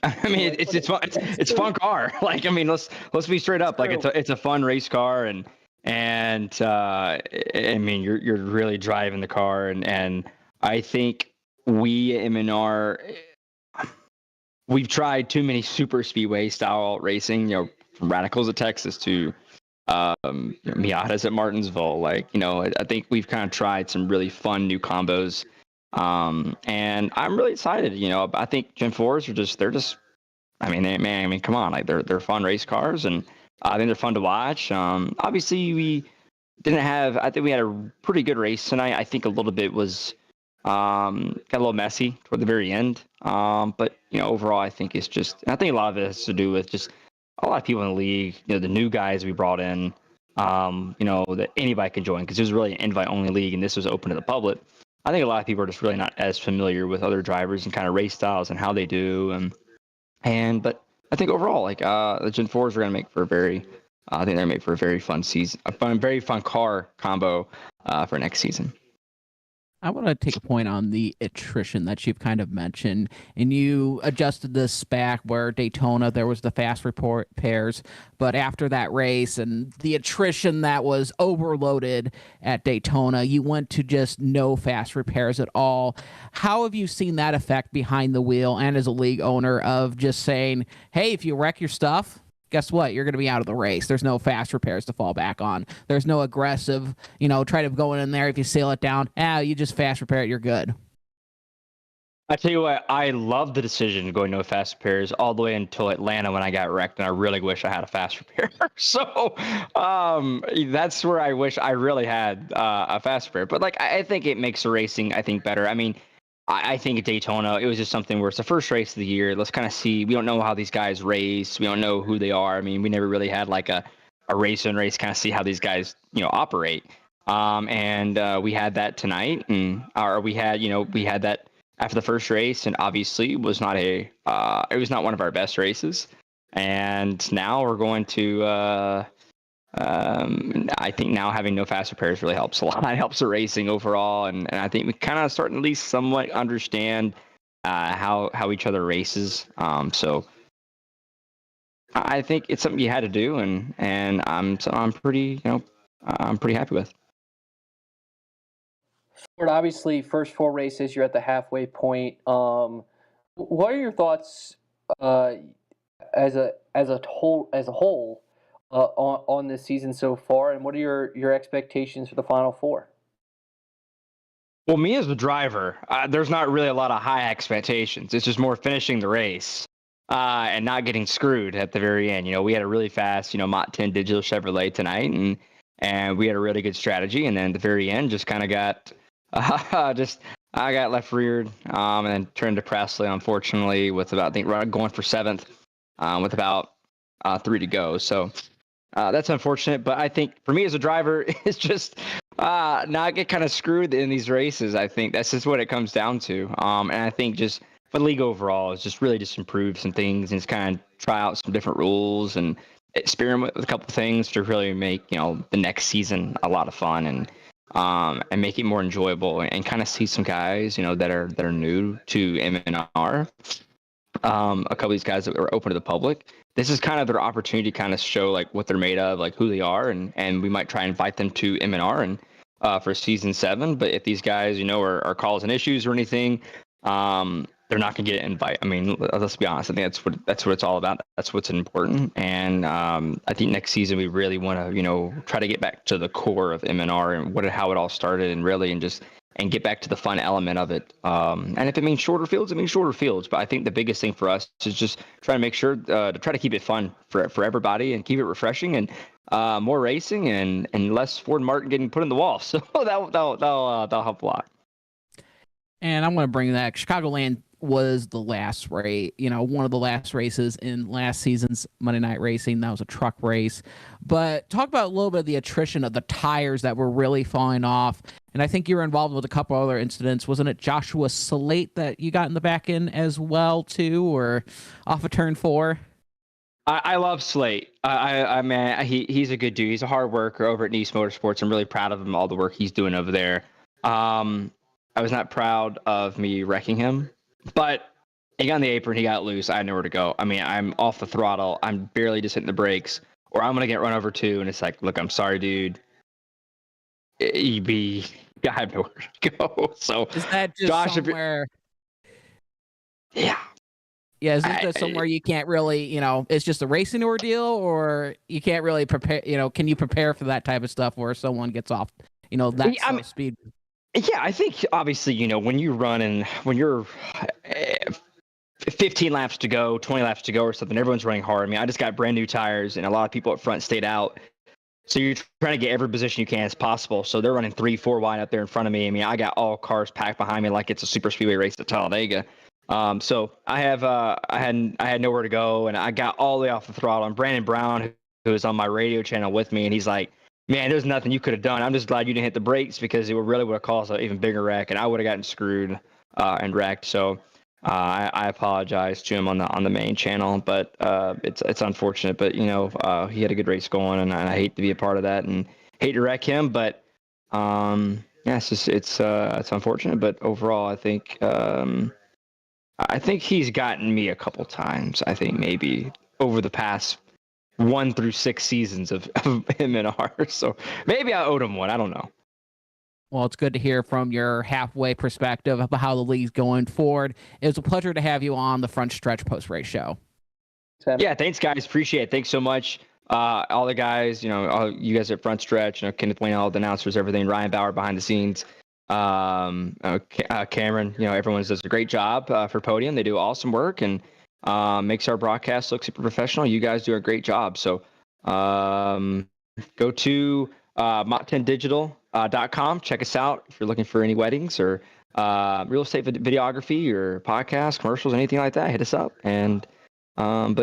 Speaker 7: I mean, it's fun. It's a fun car. Let's be straight up. It's a fun race car, and I mean, you're really driving the car, and I think we at M&R, we've tried too many super speedway style racing, from Radicals of Texas to Miatas at Martinsville. I think we've kind of tried some really fun new combos. And I'm really excited. I think Gen 4s they're just, come on, they're fun race cars, and I think they're fun to watch. Obviously, we didn't have. I think we had a pretty good race tonight. I think a little bit was got a little messy toward the very end. But overall, I think it's just. I think a lot of it has to do with just a lot of people in the league. The new guys we brought in. That anybody can join because it was really an invite-only league, and this was open to the public. I think a lot of people are just really not as familiar with other drivers and kind of race styles and how they do. But I think overall, like the Gen 4s are going to make for a very. I think they're going to make for a very fun season, very fun car combo for next season.
Speaker 13: I want to take a point on the attrition that you've kind of mentioned, and you adjusted this back where Daytona there was the fast report pairs, but after that race and the attrition that was overloaded at Daytona, you went to just no fast repairs at all. How have you seen that effect behind the wheel and as a league owner of just saying, hey, if you wreck your stuff, guess what? You're going to be out of the race. There's no fast repairs to fall back on. There's no aggressive, try to go in there. If you sail it down, you just fast repair it. You're good.
Speaker 7: I tell you what, I love the decision going no fast repairs all the way until Atlanta when I got wrecked, and I really wish I had a fast repair. So that's where I wish I really had a fast repair. But I think it makes the racing, I think, better. I mean, I think at Daytona, it was just something where it's the first race of the year. Let's kind of see. We don't know how these guys race. We don't know who they are. I mean, we never really had like a race and race kind of see how these guys, operate. And we had that tonight, we had that after the first race, and obviously it was not one of our best races. And now we're going to. I think now having no fast repairs really helps a lot. It helps the racing overall, and I think we kind of starting to at least somewhat understand how each other races. So I think it's something you had to do, and I'm pretty happy with.
Speaker 15: Ford, obviously, first 4 races, you're at the halfway point. What are your thoughts as a whole? On this season so far, and what are your expectations for the Final 4?
Speaker 7: Well, me as the driver, there's not really a lot of high expectations. It's just more finishing the race and not getting screwed at the very end. We had a really fast, Mach 10 digital Chevrolet tonight, and we had a really good strategy. And then at the very end, just kind of got I got left reared and then turned to Presley, unfortunately, with about going for 7th with about 3 to go. So. That's unfortunate, but I think for me as a driver, it's just not get kind of screwed in these races. I think that's just what it comes down to. And I think just for the league overall, is just really just improve some things and just kind of try out some different rules and experiment with a couple of things to really make the next season a lot of fun and make it more enjoyable and kind of see some guys that are new to MNR. A couple of these guys that were open to the public. This is kind of their opportunity to kind of show what they're made of, who they are, and we might try and invite them to MNR and for season 7. But if these guys, are causing issues or anything, they're not going to get an invite. I mean, let's be honest. I think that's what it's all about. That's what's important. And I think next season we really want to, try to get back to the core of MNR and how it all started, and get back to the fun element of it. And if it means shorter fields, it means shorter fields. But I think the biggest thing for us is just try to make sure to try to keep it fun for everybody and keep it refreshing and more racing and less Ford Martin getting put in the wall. So that'll help a lot.
Speaker 13: And I'm going to bring that. Chicagoland was the last race, one of the last races in last season's Monday Night Racing. That was a truck race. But talk about a little bit of the attrition of the tires that were really falling off. And I think you were involved with a couple other incidents. Wasn't it Joshua Slate that you got in the back end as well, too, or off of turn 4?
Speaker 7: I love Slate. I mean, he's a good dude. He's a hard worker over at Nice Motorsports. I'm really proud of him, all the work he's doing over there. I was not proud of me wrecking him, but he got on the apron, he got loose. I had nowhere to go. I mean, I'm off the throttle. I'm barely just hitting the brakes, or I'm going to get run over too. And it's like, look, I'm sorry, dude. I have nowhere to go. So
Speaker 13: is that just
Speaker 7: Josh,
Speaker 13: somewhere?
Speaker 7: Yeah.
Speaker 13: Yeah, is that somewhere you can't really, it's just a racing ordeal, or you can't really prepare, can you prepare for that type of stuff where someone gets off, that speed?
Speaker 7: Yeah, I think obviously, when you run and when you're 15 laps to go, 20 laps to go or something. Everyone's running hard. I mean, I just got brand new tires, and a lot of people up front stayed out. So you're trying to get every position you can as possible. So they're running 3-4 wide up there in front of me. I mean, I got all cars packed behind me like it's a super speedway race at Talladega. So I had nowhere to go, and I got all the way off the throttle. And Brandon Brown, who was on my radio channel with me, and he's like, "Man, there's nothing you could have done. I'm just glad you didn't hit the brakes because it really would have caused an even bigger wreck, and I would have gotten screwed and wrecked." So I apologize to him on the main channel, but it's unfortunate. But he had a good race going, and I hate to be a part of that and hate to wreck him. But it's unfortunate. But overall, I think he's gotten me a couple times. I think maybe over the past 1 through 6 seasons of him and ours. So maybe I owed him one. I don't know.
Speaker 13: Well, it's good to hear from your halfway perspective about how the league's going forward. It was a pleasure to have you on the Front Stretch post-race show.
Speaker 7: Yeah, thanks, guys. Appreciate it. Thanks so much. All the guys, all you guys at Front Stretch, Kenneth Wayne, all the announcers, everything, Ryan Bauer behind the scenes, Cameron, everyone does a great job for Podium. They do awesome work and makes our broadcast look super professional. You guys do a great job. So go to mach10digital.com. Check us out if you're looking for any weddings or real estate videography or podcasts, commercials, anything like that. Hit us up. And love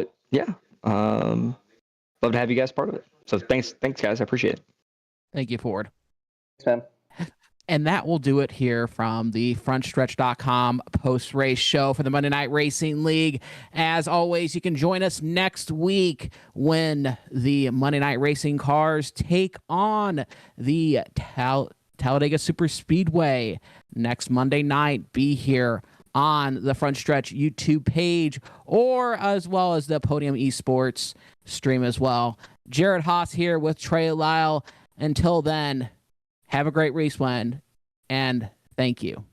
Speaker 7: to have you guys part of it. So thanks guys. I appreciate it.
Speaker 13: Thank you, Ford.
Speaker 15: Thanks, man.
Speaker 13: And that will do it here from the frontstretch.com post-race show for the Monday Night Racing League. As always, you can join us next week when the Monday Night Racing Cars take on the Talladega Super Speedway next Monday night. Be here on the Front Stretch YouTube page or as well as the Podium Esports stream as well. Jared Haas here with Trey Lyle. Until then, have a great race weekend, and thank you.